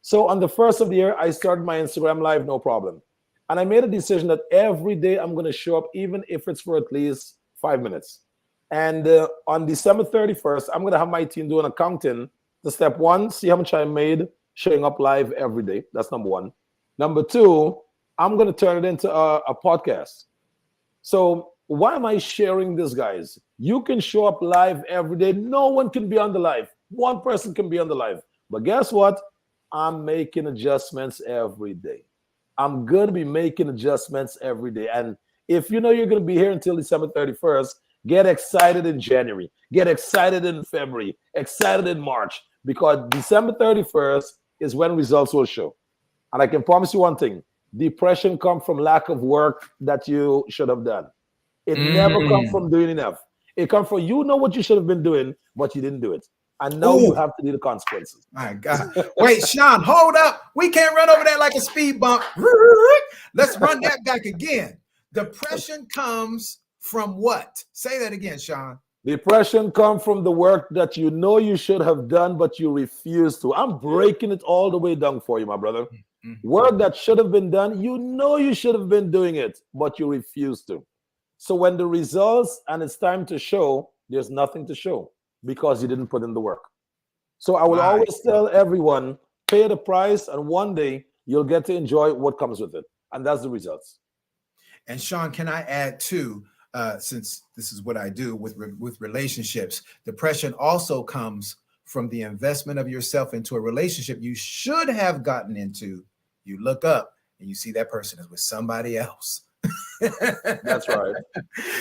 So on the first of the year, I started my Instagram Live, no problem. And I made a decision that every day I'm going to show up, even if it's for at least 5 minutes. And on December 31st, I'm going to have my team do an accounting to step one, see how much I made showing up live every day. That's number one. Number two, I'm going to turn it into a podcast. So why am I sharing this, guys? You can show up live every day. No one can be on the live. One person can be on the live. But guess what? I'm making adjustments every day. I'm going to be making adjustments every day. And if you know you're going to be here until December 31st, get excited in January. Get excited in February. Excited in March. Because December 31st is when results will show. And I can promise you one thing. Depression comes from lack of work that you should have done. It never comes from doing enough. It comes from you know what you should have been doing, but you didn't do it. And now you have to do the consequences. My God. Wait, Sean, hold up. We can't run over that like a speed bump. Let's run that back again. Depression comes from what? Say that again, Sean. Depression comes from the work that you know you should have done, but you refuse to. I'm breaking it all the way down for you, my brother. Work that should have been done, you know you should have been doing it, but you refuse to. So when the results and it's time to show, there's nothing to show because you didn't put in the work. So I will always tell everyone, pay the price, and one day you'll get to enjoy what comes with it. And that's the results. And Sean, can I add too, since this is what I do with relationships, depression also comes from the investment of yourself into a relationship you should have gotten into. You look up and you see that person is with somebody else. That's right.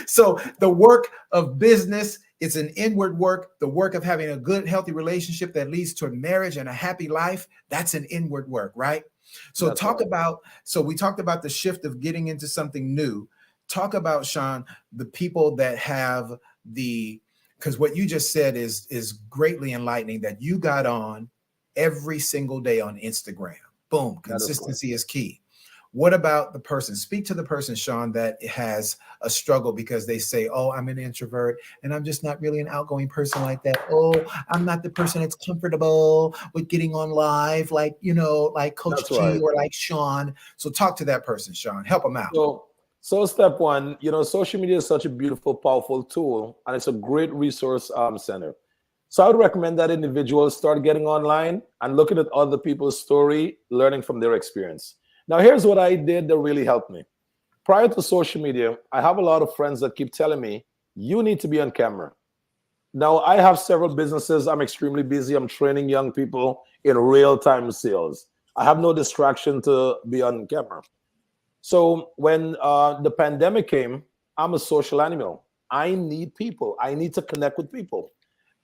So the work of business, it's an inward work. The work of having a good, healthy relationship that leads to a marriage and a happy life, that's an inward work, right? So we talked about the shift of getting into something new. Talk about, Sean, the people that have because what you just said is greatly enlightening, that you got on every single day on Instagram. Boom, consistency is key. What about the person? Speak to the person, Sean, that has a struggle because they say, oh, I'm an introvert and I'm just not really an outgoing person like that. Oh, I'm not the person that's comfortable with getting on live like, like Coach That's G right. or like Sean. So talk to that person, Sean. Help them out. So step one, social media is such a beautiful, powerful tool, and it's a great resource center. So I would recommend that individuals start getting online and looking at other people's story, learning from their experience. Now, here's what I did that really helped me. Prior to social media, I have a lot of friends that keep telling me, you need to be on camera. Now, I have several businesses. I'm extremely busy. I'm training young people in real-time sales. I have no distraction to be on camera. So when the pandemic came, I'm a social animal. I need people. I need to connect with people.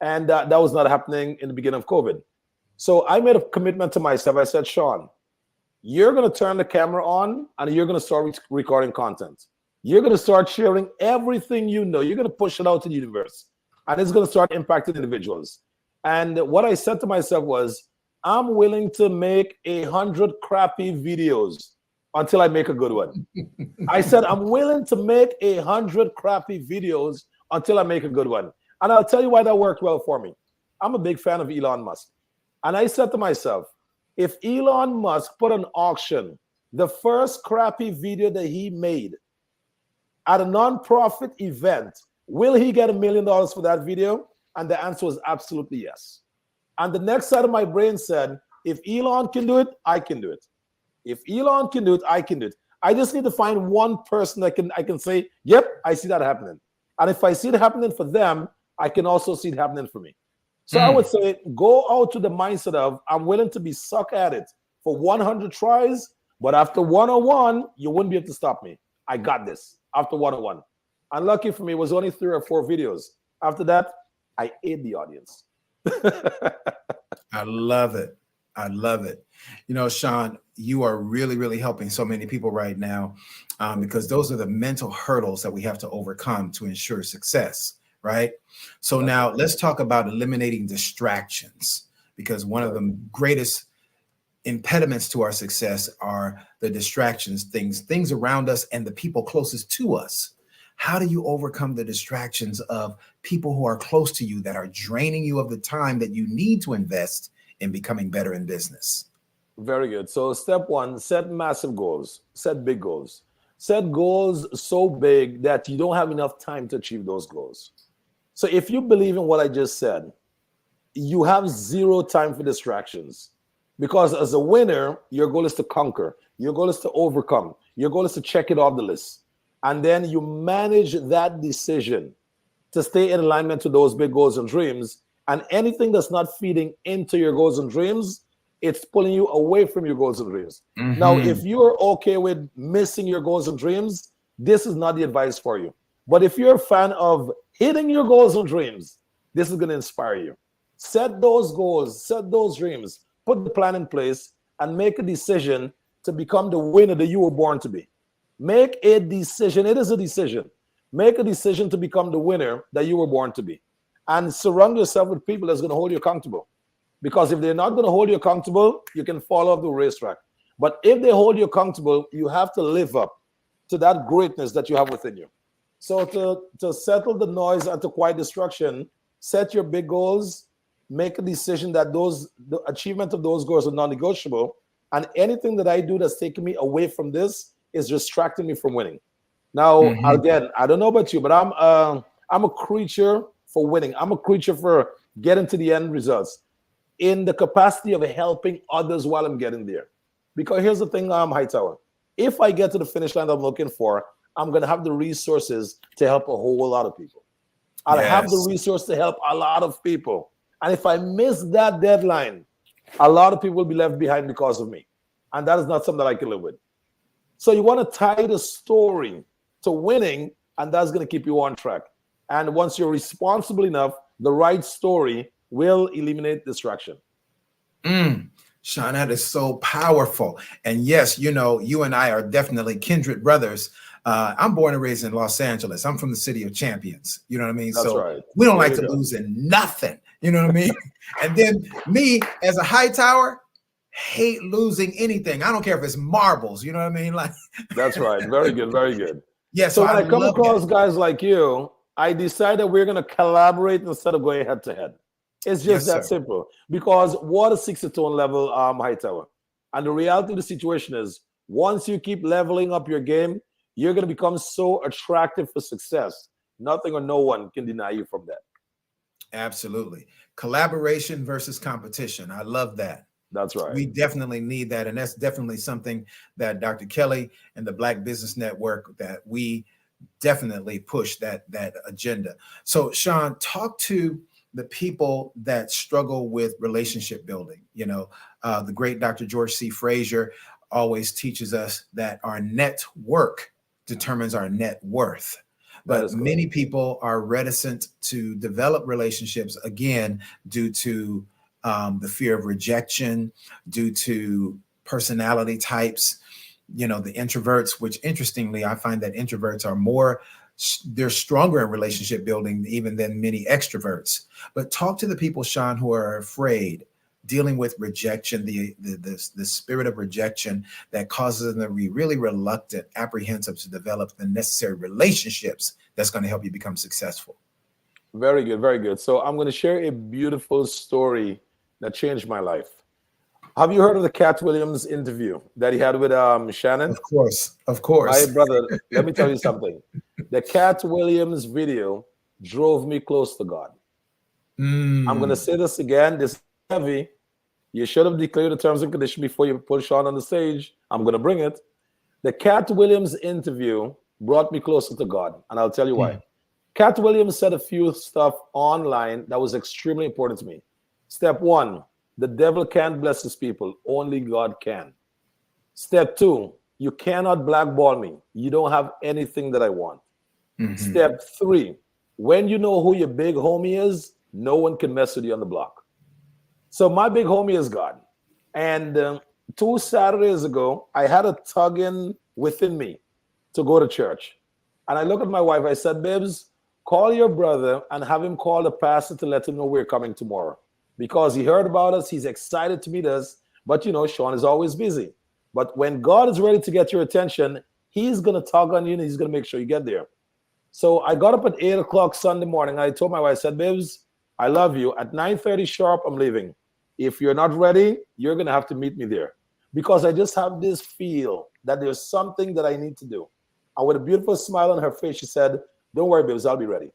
And that was not happening in the beginning of COVID. So I made a commitment to myself. I said, Sean, you're going to turn the camera on and you're going to start recording content. You're going to start sharing everything you know. You're going to push it out to the universe. And it's going to start impacting individuals. And what I said to myself was, I'm willing to make 100 crappy videos until I make a good one. I said, I'm willing to make 100 crappy videos until I make a good one. And I'll tell you why that worked well for me. I'm a big fan of Elon Musk. And I said to myself, if Elon Musk put an auction, the first crappy video that he made at a nonprofit event, will he get $1 million for that video? And the answer was absolutely yes. And the next side of my brain said, if Elon can do it, I can do it. If Elon can do it, I can do it. I just need to find one person that I can say, yep, I see that happening. And if I see it happening for them, I can also see it happening for me. So I would say, go out to the mindset of, I'm willing to be suck at it for 100 tries, but after 101, you wouldn't be able to stop me. I got this after 101. And lucky for me, it was only 3 or 4 videos. After that, I ate the audience. I love it. I love it. Sean, you are really, really helping so many people right now because those are the mental hurdles that we have to overcome to ensure success, right? So now let's talk about eliminating distractions, because one of the greatest impediments to our success are the distractions, things around us and the people closest to us. How do you overcome the distractions of people who are close to you that are draining you of the time that you need to invest in becoming better in business? Very good. So step one, set massive goals, set big goals. Set goals so big that you don't have enough time to achieve those goals. So if you believe in what I just said, you have 0 time for distractions, because as a winner, your goal is to conquer. Your goal is to overcome. Your goal is to check it off the list. And then you manage that decision to stay in alignment to those big goals and dreams. And anything that's not feeding into your goals and dreams, it's pulling you away from your goals and dreams. Mm-hmm. Now, if you're okay with missing your goals and dreams, this is not the advice for you. But if you're a fan of hitting your goals and dreams, this is going to inspire you. Set those goals, set those dreams, put the plan in place, and make a decision to become the winner that you were born to be. Make a decision. It is a decision. Make a decision to become the winner that you were born to be. And surround yourself with people that's going to hold you accountable. Because if they're not going to hold you accountable, you can fall off the racetrack. But if they hold you accountable, you have to live up to that greatness that you have within you. So to settle the noise and to quiet destruction, set your big goals, make a decision that the achievement of those goals are non-negotiable. And anything that I do that's taking me away from this is distracting me from winning. Now, again, I don't know about you, but I'm a creature for winning. I'm a creature for getting to the end results in the capacity of helping others while I'm getting there. Because here's the thing, Hightower. If I get to the finish line I'm looking for, I'm going to have the resources to help a whole lot of people. I'll have the resource to help a lot of people. And if I miss that deadline, a lot of people will be left behind because of me. And that is not something that I can live with. So you want to tie the story to winning, and that's going to keep you on track. And once you're responsible enough, the right story will eliminate distraction. Sean, that is so powerful. And yes, you and I are definitely kindred brothers. I'm born and raised in Los Angeles. I'm from the city of champions. You know what I mean? That's right. We don't like to lose in nothing. You know what I mean? And then me as a Hightower, hate losing anything. I don't care if it's marbles. You know what I mean? Like That's right. Very good. Very good. Yeah. So So when I come love across that. guys like you, I decided we're going to collaborate instead of going head to head. It's just Yes, that sir. simple. Because water seeks its own level, Hightower. And the reality of the situation is, once you keep leveling up your game, you're going to become so attractive for success. Nothing or no one can deny you from that. Absolutely. Collaboration versus competition. I love that. That's right. We definitely need that. And that's definitely something that Dr. Kelly and the Black Business Network, that we definitely push that agenda. So Sean, talk to the people that struggle with relationship building. You know, the great Dr. George C. Frazier always teaches us that our network determines our net worth. But many people are reticent to develop relationships, again, due to the fear of rejection, due to personality types, you know, the introverts, which interestingly, I find that introverts are they're stronger in relationship building even than many extroverts. But talk to the people, Sean, who are afraid, dealing with rejection, the spirit of rejection that causes them to be really reluctant, apprehensive to develop the necessary relationships that's going to help you become successful. Very good, very good. So I'm going to share a beautiful story that changed my life. Have you heard of the Cat Williams interview that he had with Shannon? Of course, of course. My brother, let me tell you something. The Cat Williams video drove me close to God. I'm going to say this again. This is heavy. You should have declared the terms and conditions before you put Sean on the stage. I'm going to bring it. The Cat Williams interview brought me closer to God, and I'll tell you why. Cat Williams said a few stuff online that was extremely important to me. Step one, the devil can't bless his people. Only God can. Step two, you cannot blackball me. You don't have anything that I want. Step three, when you know who your big homie is, no one can mess with you on the block. So my big homie is God. And 2 Saturdays ago, I had a tugging within me to go to church. And I looked at my wife. I said, babes, call your brother and have him call the pastor to let him know we're coming tomorrow. Because he heard about us. He's excited to meet us. But, you know, Sean is always busy. But when God is ready to get your attention, he's going to tug on you and he's going to make sure you get there. So I got up at 8 o'clock Sunday morning. I told my wife, I said, babes, I love you. At 9:30 sharp, I'm leaving. If you're not ready, you're going to have to meet me there. Because I just have this feel that there's something that I need to do. And with a beautiful smile on her face, she said, don't worry, babes, I'll be ready.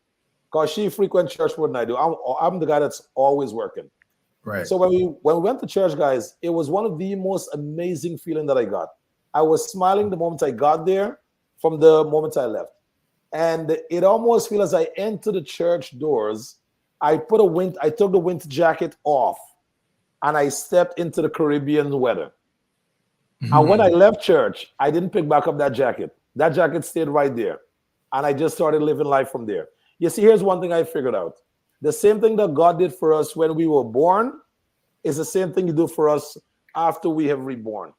Because she frequents church more than I do. I'm the guy that's always working. Right. So when we went to church, guys, it was one of the most amazing feeling that I got. I was smiling the moment I got there from the moment I left. And it almost feels as I entered the church doors, I took the winter jacket off and I stepped into the Caribbean weather. And when I left church, I didn't pick back up that jacket. That jacket stayed right there. And I just started living life from there. You see, here's one thing I figured out. The same thing that God did for us when we were born is the same thing He do for us after we have reborn.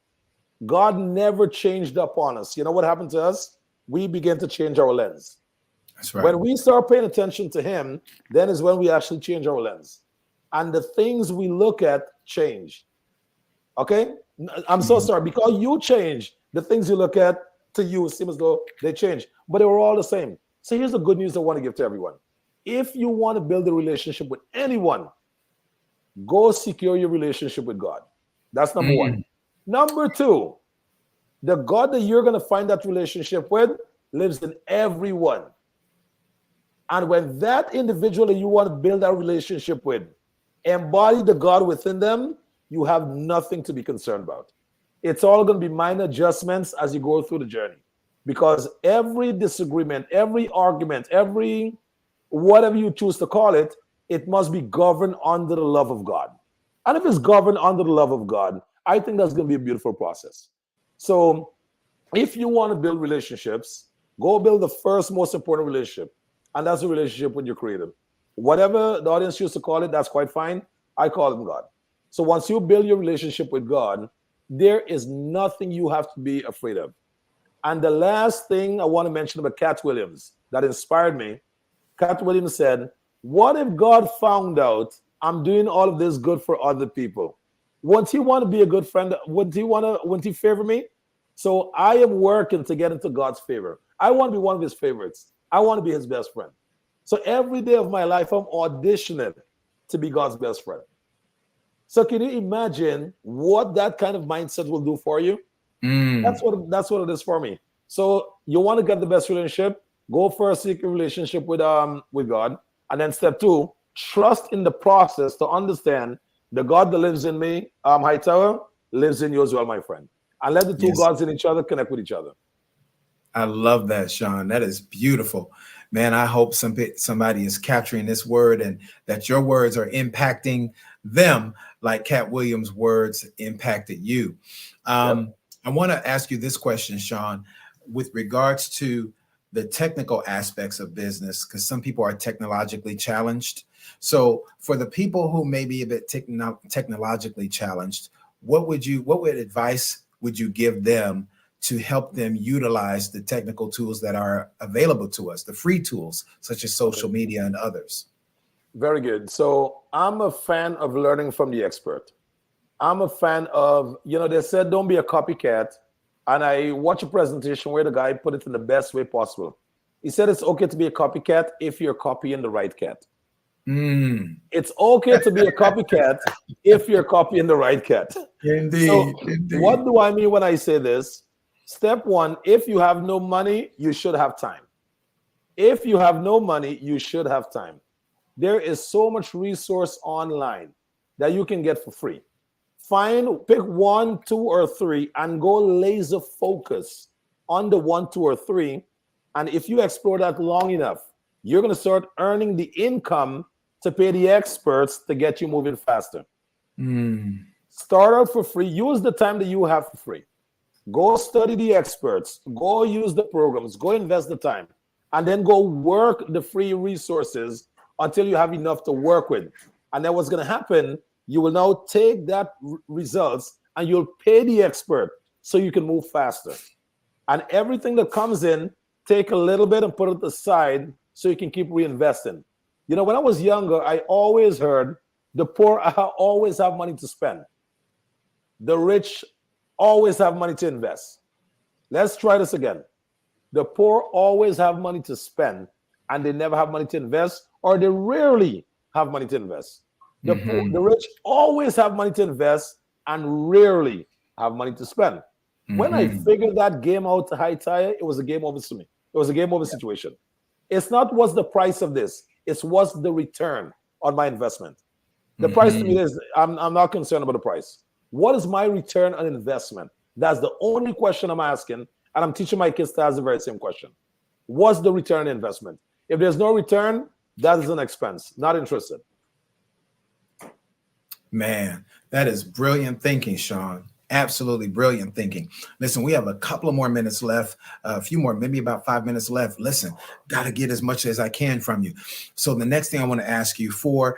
God never changed up on us. You know what happened to us? We began to change our lens. That's right. When we start paying attention to Him, then is when we actually change our lens. And the things we look at change. Okay? I'm so sorry. Because you change, the things you look at to you seem as though they change. But they were all the same. So here's the good news I want to give to everyone. If you want to build a relationship with anyone, go secure your relationship with God. That's number one. Number two, the God that you're going to find that relationship with lives in everyone. And when that individual that you want to build that relationship with embody the God within them, you have nothing to be concerned about. It's all going to be minor adjustments as you go through the journey. Because every disagreement, every argument, every whatever you choose to call it, it must be governed under the love of God. And if it's governed under the love of God, I think that's going to be a beautiful process. So if you want to build relationships, go build the first most important relationship. And that's a relationship with your Creator. Whatever the audience used to call it, that's quite fine. I call him God. So once you build your relationship with God, there is nothing you have to be afraid of. And the last thing I want to mention about Cat Williams that inspired me, Cat Williams said, what if God found out I'm doing all of this good for other people? Wouldn't he want to be a good friend? Wouldn't he favor me? So I am working to get into God's favor. I want to be one of his favorites. I want to be his best friend. So every day of my life, I'm auditioning to be God's best friend. So can you imagine what that kind of mindset will do for you? That's what it is for me. So you want to get the best relationship, go for a secret relationship with God. And then step 2, trust in the process to understand the God that lives in me, Hightower, lives in you as well, my friend. And let the two gods in each other connect with each other. I love that, Sean. That is beautiful. Man, I hope somebody is capturing this word and that your words are impacting them like Cat Williams' words impacted you. I want to ask you this question, Sean, with regards to the technical aspects of business, because some people are technologically challenged. So for the people who may be a bit technologically challenged, what advice would you give them to help them utilize the technical tools that are available to us, the free tools such as social media and others? Very good. So I'm a fan of learning from the expert. I'm a fan of, they said don't be a copycat. And I watched a presentation where the guy put it in the best way possible. He said it's okay to be a copycat if you're copying the right cat. It's okay to be a copycat if you're copying the right cat. Indeed. So what do I mean when I say this? Step 1, if you have no money, you should have time. If you have no money, you should have time. There is so much resource online that you can get for free. Pick 1, 2, or 3 and go laser focus on the 1, 2, or 3. And if you explore that long enough, you're going to start earning the income to pay the experts to get you moving faster. Start out for free. Use the time that you have for free. Go study the experts. Go use the programs. Go invest the time. And then go work the free resources until you have enough to work with. And then what's going to happen, you will now take that results and you'll pay the expert so you can move faster. And everything that comes in, take a little bit and put it aside so you can keep reinvesting. When I was younger, I always heard the poor always have money to spend. The rich always have money to invest. Let's try this again. The poor always have money to spend and they never have money to invest, or they rarely have money to invest. The rich always have money to invest and rarely have money to spend. When I figured that game out to Hightower, it was a game over to me. It was a game over situation. It's not what's the price of this. It's what's the return on my investment. The price to me is, I'm not concerned about the price. What is my return on investment? That's the only question I'm asking. And I'm teaching my kids to ask the very same question. What's the return on investment? If there's no return, that is an expense. Not interested. Man, that is brilliant thinking, Sean. Absolutely brilliant thinking. Listen, we have a couple of more minutes left, a few more, maybe about 5 minutes left. Listen, got to get as much as I can from you. So the next thing I want to ask you, for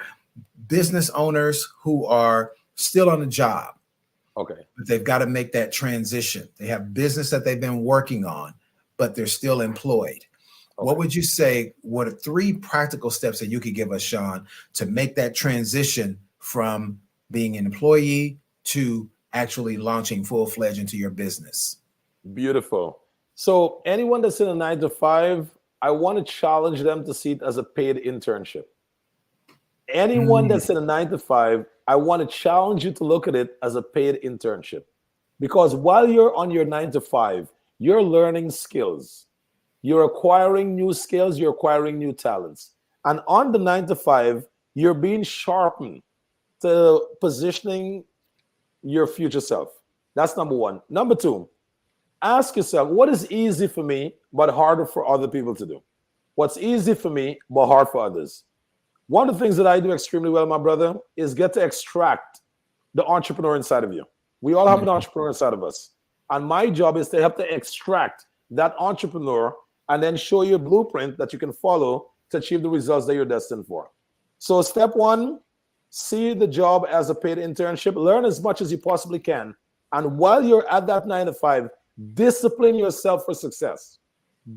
business owners who are still on the job, but they've got to make that transition. They have business that they've been working on, but they're still employed. What would you say, what are 3 practical steps that you could give us, Sean, to make that transition from being an employee to actually launching full-fledged into your business? Beautiful. So anyone that's in a 9-to-5, I want to challenge them to see it as a paid internship. Anyone that's in a 9-to-5, I want to challenge you to look at it as a paid internship. Because while you're on your 9-to-5, you're learning skills. You're acquiring new skills. You're acquiring new talents. And on the 9-to-5, you're being sharpened to positioning your future self. That's number 1. Number 2, ask yourself, what is easy for me but harder for other people to do? What's easy for me but hard for others? One of the things that I do extremely well, my brother, is get to extract the entrepreneur inside of you. We all have an entrepreneur inside of us. And my job is to help to extract that entrepreneur and then show you a blueprint that you can follow to achieve the results that you're destined for. So step 1, see the job as a paid internship. Learn as much as you possibly can. And while you're at that 9-to-5, discipline yourself for success.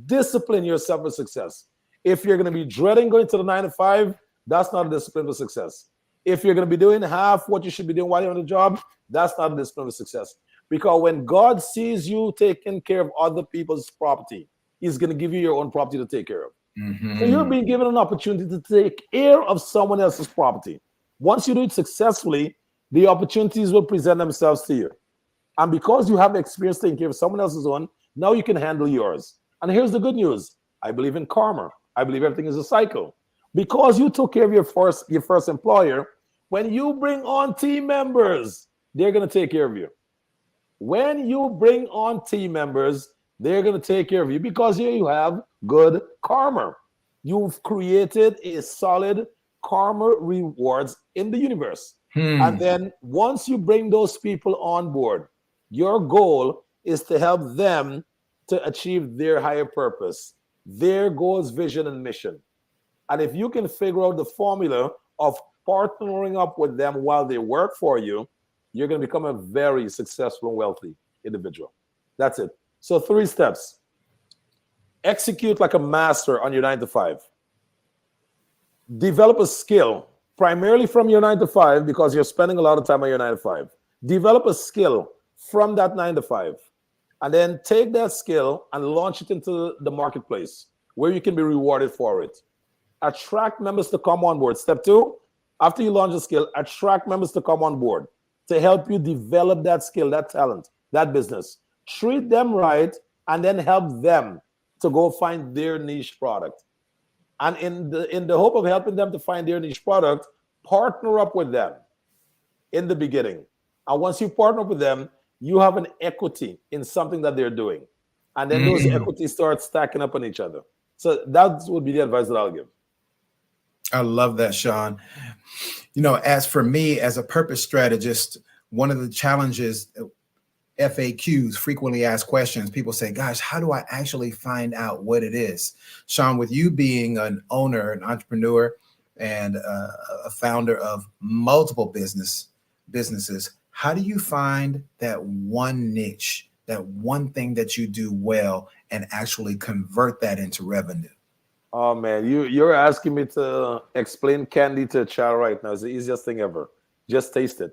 Discipline yourself for success. If you're going to be dreading going to the 9-to-5, that's not a discipline for success. If you're going to be doing half what you should be doing while you're on the job, that's not a discipline of success. Because when God sees you taking care of other people's property, he's going to give you your own property to take care of. So you're being given an opportunity to take care of someone else's property. Once you do it successfully, the opportunities will present themselves to you. And because you have experience taking care of someone else's own, now you can handle yours. And here's the good news. I believe in karma. I believe everything is a cycle. Because you took care of your first employer, when you bring on team members, they're going to take care of you. When you bring on team members, they're going to take care of you because here you have good karma. You've created a solid karma rewards in the universe. And then once you bring those people on board, your goal is to help them to achieve their higher purpose, their goals, vision, and mission. And if you can figure out the formula of partnering up with them while they work for you, you're going to become a very successful and wealthy individual. That's it. So 3 steps. Execute like a master on your 9 to 5. Develop a skill, primarily from your 9 to 5, because you're spending a lot of time on your 9 to 5. Develop a skill from that 9 to 5. And then take that skill and launch it into the marketplace where you can be rewarded for it. Attract members to come on board. Step 2, after you launch a skill, attract members to come on board to help you develop that skill, that talent, that business. Treat them right and then help them to go find their niche product. And in the hope of helping them to find their niche product, partner up with them in the beginning. And once you partner up with them, you have an equity in something that they're doing. And then those equities start stacking up on each other. So that would be the advice that I'll give. I love that, Sean. You know, as for me, as a purpose strategist, one of the challenges, FAQs, frequently asked questions, people say, gosh, how do I actually find out what it is? Sean, with you being an owner, an entrepreneur, and a founder of multiple businesses, how do you find that one niche, that one thing that you do well and actually convert that into revenue? Oh man, you're asking me to explain candy to a child right now. It's the easiest thing ever. Just taste it.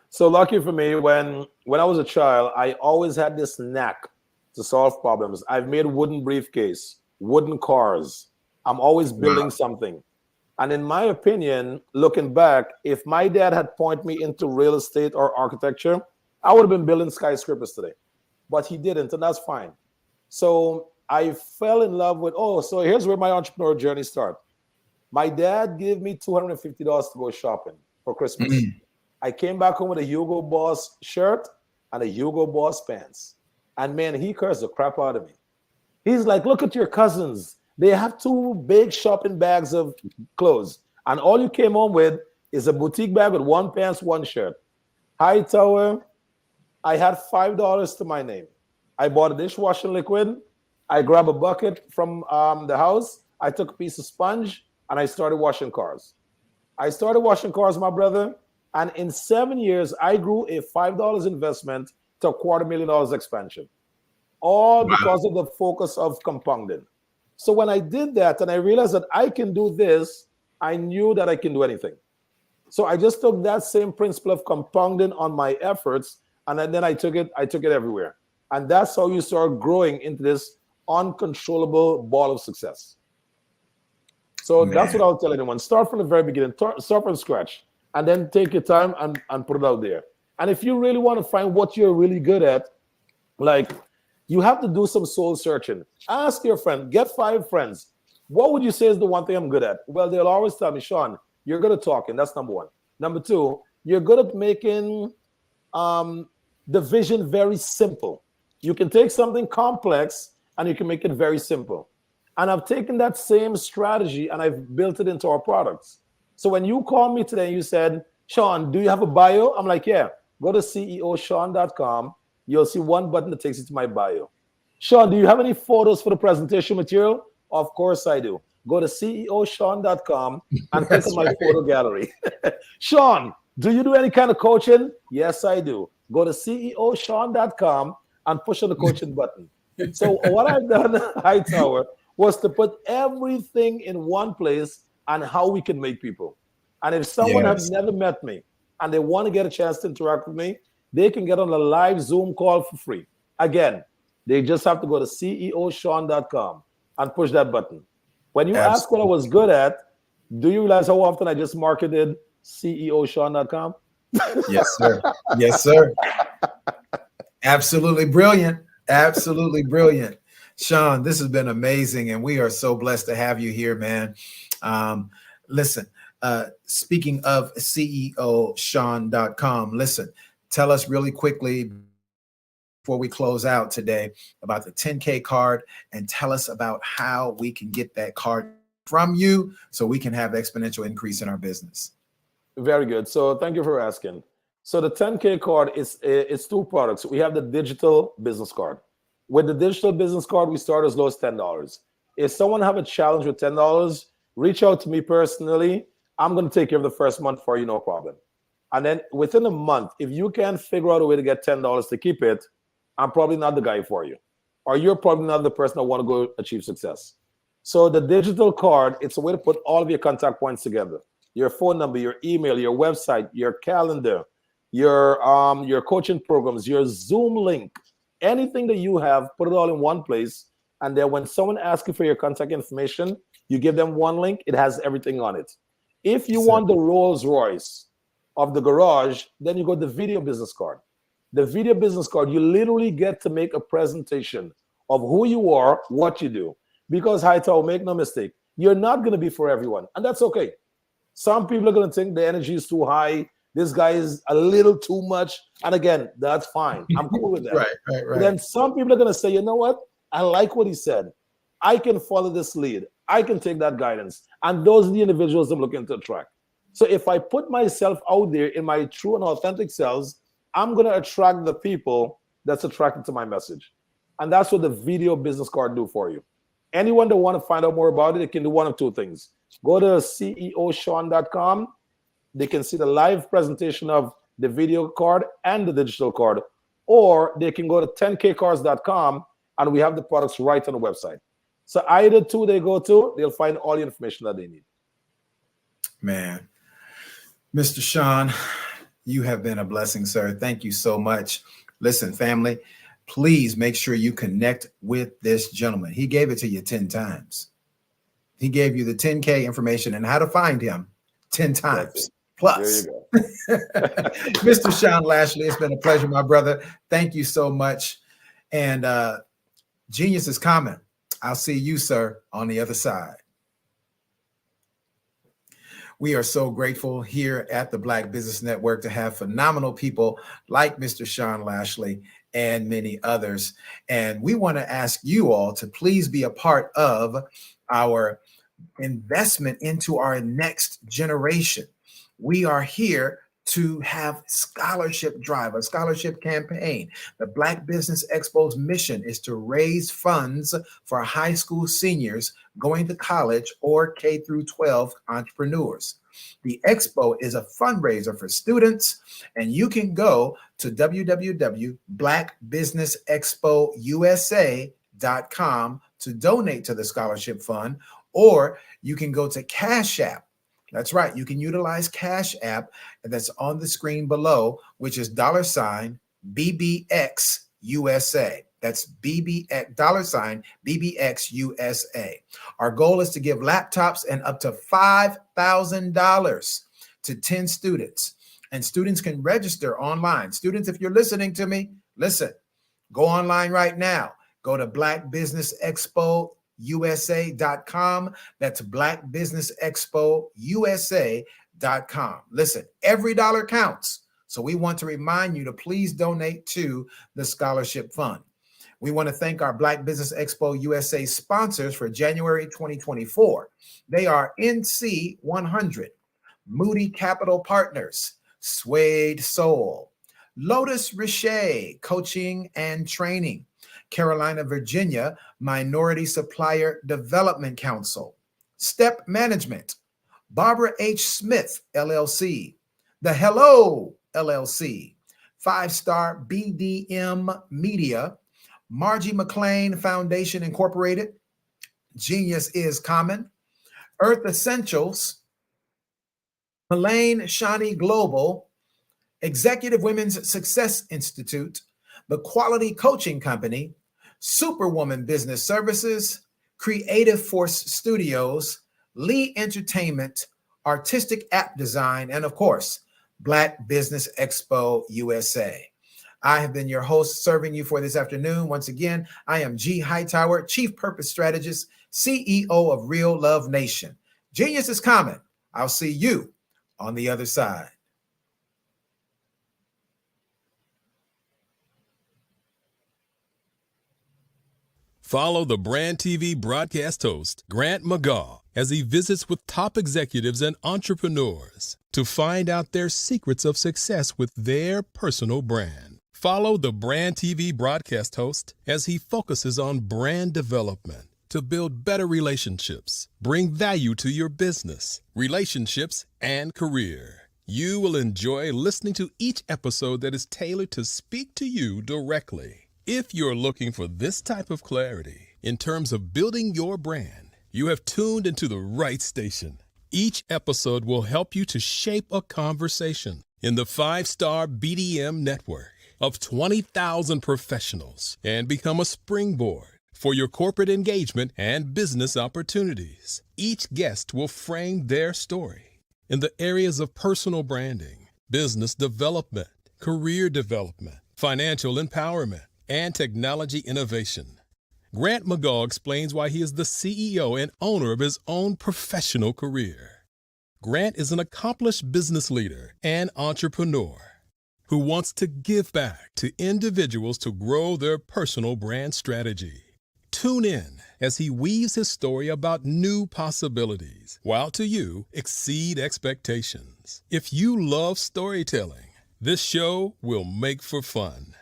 So lucky for me, when I was a child, I always had this knack to solve problems. I've made wooden briefcase, wooden cars. I'm always building something. And in my opinion, looking back, if my dad had pointed me into real estate or architecture, I would have been building skyscrapers today. But he didn't, and that's fine. So I fell in love with, so here's where my entrepreneur journey started. My dad gave me $250 to go shopping for Christmas. I came back home with a Hugo Boss shirt and a Hugo Boss pants. And man, he cursed the crap out of me. He's like, look at your cousins. They have 2 big shopping bags of clothes. And all you came home with is a boutique bag with 1 pants, 1 shirt. Hightower, I had $5 to my name. I bought a dishwashing liquid. I grabbed a bucket from the house. I took a piece of sponge and I started washing cars. I started washing cars, my brother. And in 7 years, I grew a $5 investment to $250,000 expansion. All because of the focus of compounding. So when I did that and I realized that I can do this, I knew that I can do anything. So I just took that same principle of compounding on my efforts, and then I took it everywhere. And that's how you start growing into this uncontrollable ball of success. So that's what I'll tell anyone. Start from the very beginning. Start from scratch. And then take your time and put it out there. And if you really want to find what you're really good at, like, you have to do some soul searching. Ask your friend, get 5 friends. What would you say is the one thing I'm good at? Well, they'll always tell me, Sean, you're good at talking. That's number 1. Number 2, you're good at making the vision very simple. You can take something complex and you can make it very simple. And I've taken that same strategy and I've built it into our products. So when you called me today and you said, Sean, do you have a bio? I'm like, yeah. Go to ceosean.com. You'll see 1 button that takes you to my bio. Sean, do you have any photos for the presentation material? Of course I do. Go to ceosean.com and click on my photo gallery. Sean, do you do any kind of coaching? Yes, I do. Go to ceosean.com and push on the coaching button. So what I've done, Hightower, was to put everything in one place and how we can make people. And if someone Yes. has never met me and they want to get a chance to interact with me, they can get on a live Zoom call for free. Again, they just have to go to ceoshawn.com and push that button. When you ask what I was good at, do you realize how often I just marketed ceoshawn.com? Yes, sir. Yes, sir. Absolutely brilliant. Absolutely brilliant. Sean, this has been amazing, and we are so blessed to have you here, man. Listen, speaking of ceoshawn.com, listen, tell us really quickly before we close out today about the 10K card, and tell us about how we can get that card from you so we can have exponential increase in our business. Very good. So thank you for asking. So the 10K card is it's two products. We have the digital business card. With the digital business card, we start as low as $10. If someone have a challenge with $10, reach out to me personally. I'm going to take care of the first month for you, no problem. And then within a month, if you can figure out a way to get $10 to keep it, I'm probably not the guy for you. Or you're probably not the person that want to go achieve success. So the digital card, it's a way to put all of your contact points together. Your phone number, your email, your website, your calendar, your coaching programs, your Zoom link, anything that you have, put it all in one place. And then when someone asks you for your contact information, you give them one link, it has everything on it. If you want the Rolls Royce of the garage, then you go the video business card. The video business card, you literally get to make a presentation of who you are, what you do. Because Hightower, make no mistake, you're not going to be for everyone. And that's okay. Some people are going to think the energy is too high. This guy is a little too much. And again, that's fine. I'm cool with that. Right. But then some people are going to say, you know what? I like what he said. I can follow this lead. I can take that guidance. And those are the individuals I'm looking to attract. So if I put myself out there in my true and authentic selves, I'm going to attract the people that's attracted to my message. And that's what the video business card do for you. Anyone that want to find out more about it, they can do one of two things. Go to ceoshawn.com. They can see the live presentation of the video card and the digital card. Or they can go to 10kcards.com, and we have the products right on the website. So either two they go to, they'll find all the information that they need. Man, Mr. Sean, you have been a blessing, sir. Thank you so much. Listen, family, please make sure you connect with this gentleman. He gave it to you 10 times. He gave you the 10K information and how to find him 10 times plus. There you go. Mr. Sean Lashley, it's been a pleasure, my brother. Thank you so much. And Genius is coming. I'll see you, sir, on the other side. We are so grateful here at the Black Business Network to have phenomenal people like Mr. Sean Lashley and many others. And we want to ask you all to please be a part of our investment into our next generation. We are here to have scholarship drive, a scholarship campaign. The Black Business Expo's mission is to raise funds for high school seniors going to college or K through 12 entrepreneurs. The expo is a fundraiser for students, and you can go to www.blackbusinessexpousa.com to donate to the scholarship fund, or you can go to Cash App. That's right. You can utilize Cash App that's on the screen below, which is $BBXUSA. That's $BBXUSA. Our goal is to give laptops and up to $5,000 to 10 students. And students can register online. Students, if you're listening to me, listen, go online right now. Go to blackbusinessexpousa.com. That's blackbusinessexpousa.com. Listen, every dollar counts. So we want to remind you to please donate to the scholarship fund. We want to thank our Black Business Expo USA sponsors for January 2024. They are NC 100, Moody Capital Partners, Suede Soul, Lotus Richer Coaching and Training, Carolina, Virginia Minority Supplier Development Council, Step Management, Barbara H. Smith, LLC, The Hello, LLC, 5-Star BDM Media, Margie McLean Foundation Incorporated, Genius is Common, Earth Essentials, Malaine Shani Global, Executive Women's Success Institute, The Quality Coaching Company, Superwoman Business Services, Creative Force Studios, Lee Entertainment, Artistic App Design, and of course, Black Business Expo USA. I have been your host serving you for this afternoon. Once again, I am G. Hightower, Chief Purpose Strategist, CEO of Real Love Nation. Genius is coming. I'll see you on the other side. Follow the Brand TV broadcast host, Grant McGaugh, as he visits with top executives and entrepreneurs to find out their secrets of success with their personal brand. Follow the Brand TV broadcast host as he focuses on brand development to build better relationships, bring value to your business, relationships, and career. You will enjoy listening to each episode that is tailored to speak to you directly. If you're looking for this type of clarity in terms of building your brand, you have tuned into the right station. Each episode will help you to shape a conversation in the 5-star BDM network of 20,000 professionals and become a springboard for your corporate engagement and business opportunities. Each guest will frame their story in the areas of personal branding, business development, career development, financial empowerment, and technology innovation. Grant McGaugh explains why he is the CEO and owner of his own professional career. Grant is an accomplished business leader and entrepreneur who wants to give back to individuals to grow their personal brand strategy. Tune in as he weaves his story about new possibilities, while to you exceed expectations. If you love storytelling, this show will make for fun.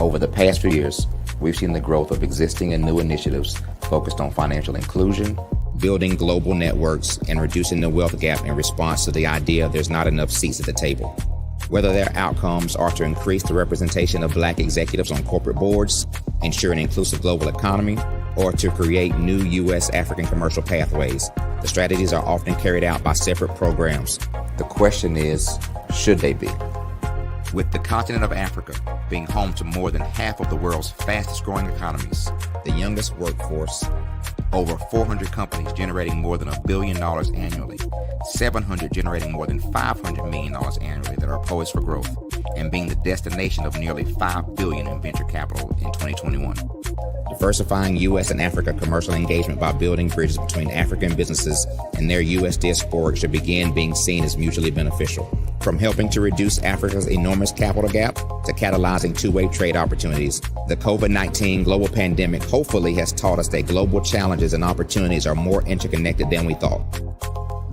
Over the past few years, we've seen the growth of existing and new initiatives focused on financial inclusion, building global networks, and reducing the wealth gap in response to the idea there's not enough seats at the table. Whether their outcomes are to increase the representation of Black executives on corporate boards, ensure an inclusive global economy, or to create new U.S. African commercial pathways, the strategies are often carried out by separate programs. The question is, should they be? With the continent of Africa being home to more than half of the world's fastest growing economies, the youngest workforce, over 400 companies generating more than $1 billion annually, 700 generating more than $500 million annually that are poised for growth, and being the destination of nearly $5 billion in venture capital in 2021. Diversifying U.S. and Africa commercial engagement by building bridges between African businesses and their U.S. diaspora should begin being seen as mutually beneficial. From helping to reduce Africa's enormous capital gap to catalyzing two-way trade opportunities, the COVID-19 global pandemic hopefully has taught us that global challenges and opportunities are more interconnected than we thought.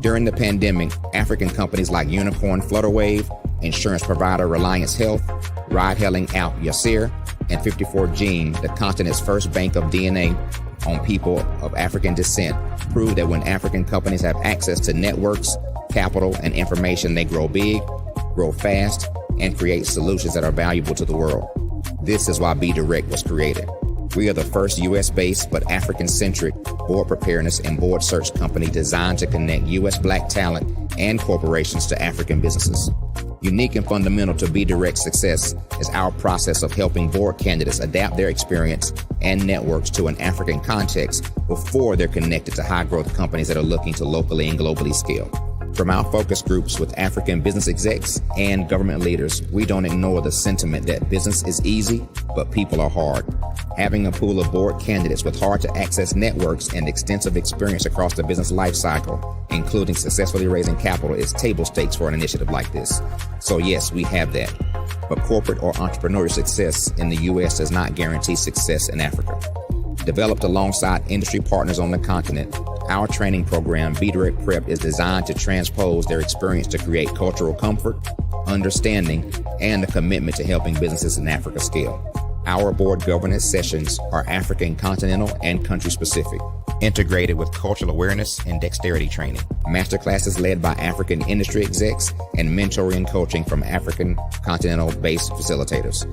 During the pandemic, African companies like Unicorn Flutterwave, insurance provider Reliance Health, ride-hailing app Yasir, and 54Gene, the continent's first bank of DNA on people of African descent, prove that when African companies have access to networks, capital, and information, they grow big, grow fast, and create solutions that are valuable to the world. This is why Be Direct was created. We are the first U.S.-based but African-centric board preparedness and board search company designed to connect U.S. Black talent and corporations to African businesses. Unique and fundamental to Be Direct's success is our process of helping board candidates adapt their experience and networks to an African context before they're connected to high-growth companies that are looking to locally and globally scale. From our focus groups with African business execs and government leaders, we don't ignore the sentiment that business is easy, but people are hard. Having a pool of board candidates with hard-to-access networks and extensive experience across the business life cycle, including successfully raising capital, is table stakes for an initiative like this. So yes, we have that. But corporate or entrepreneurial success in the U.S. does not guarantee success in Africa. Developed alongside industry partners on the continent, our training program, Be Direct Prep, is designed to transpose their experience to create cultural comfort, understanding, and a commitment to helping businesses in Africa scale. Our board governance sessions are African continental and country specific, integrated with cultural awareness and dexterity training, masterclasses led by African industry execs, and mentoring and coaching from African continental-based facilitators.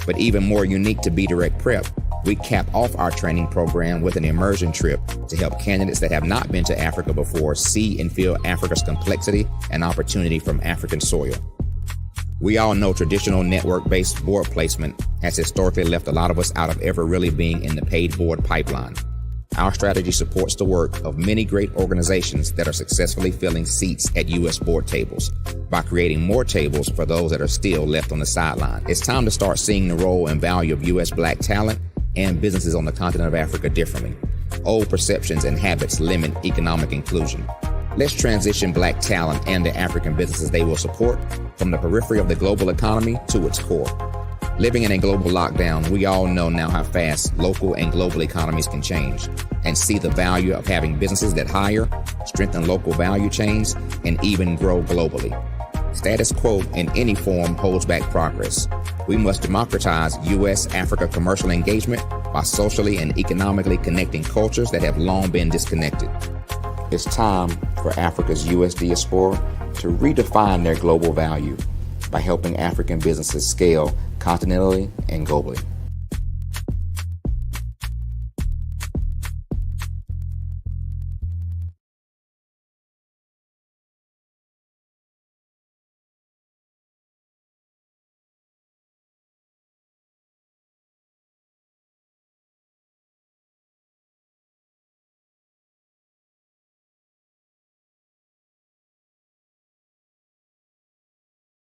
But even more unique to B-Direct Prep, we cap off our training program with an immersion trip to help candidates that have not been to Africa before see and feel Africa's complexity and opportunity from African soil. We all know traditional network-based board placement has historically left a lot of us out of ever really being in the paid board pipeline. Our strategy supports the work of many great organizations that are successfully filling seats at U.S. board tables by creating more tables for those that are still left on the sideline. It's time to start seeing the role and value of U.S. Black talent and businesses on the continent of Africa differently. Old perceptions and habits limit economic inclusion. Let's transition Black talent and the African businesses they will support from the periphery of the global economy to its core. Living in a global lockdown, we all know now how fast local and global economies can change and see the value of having businesses that hire, strengthen local value chains, and even grow globally. Status quo in any form holds back progress. We must democratize U.S.-Africa commercial engagement by socially and economically connecting cultures that have long been disconnected. It's time for Africa's U.S. diaspora to redefine their global value by helping African businesses scale continentally and globally.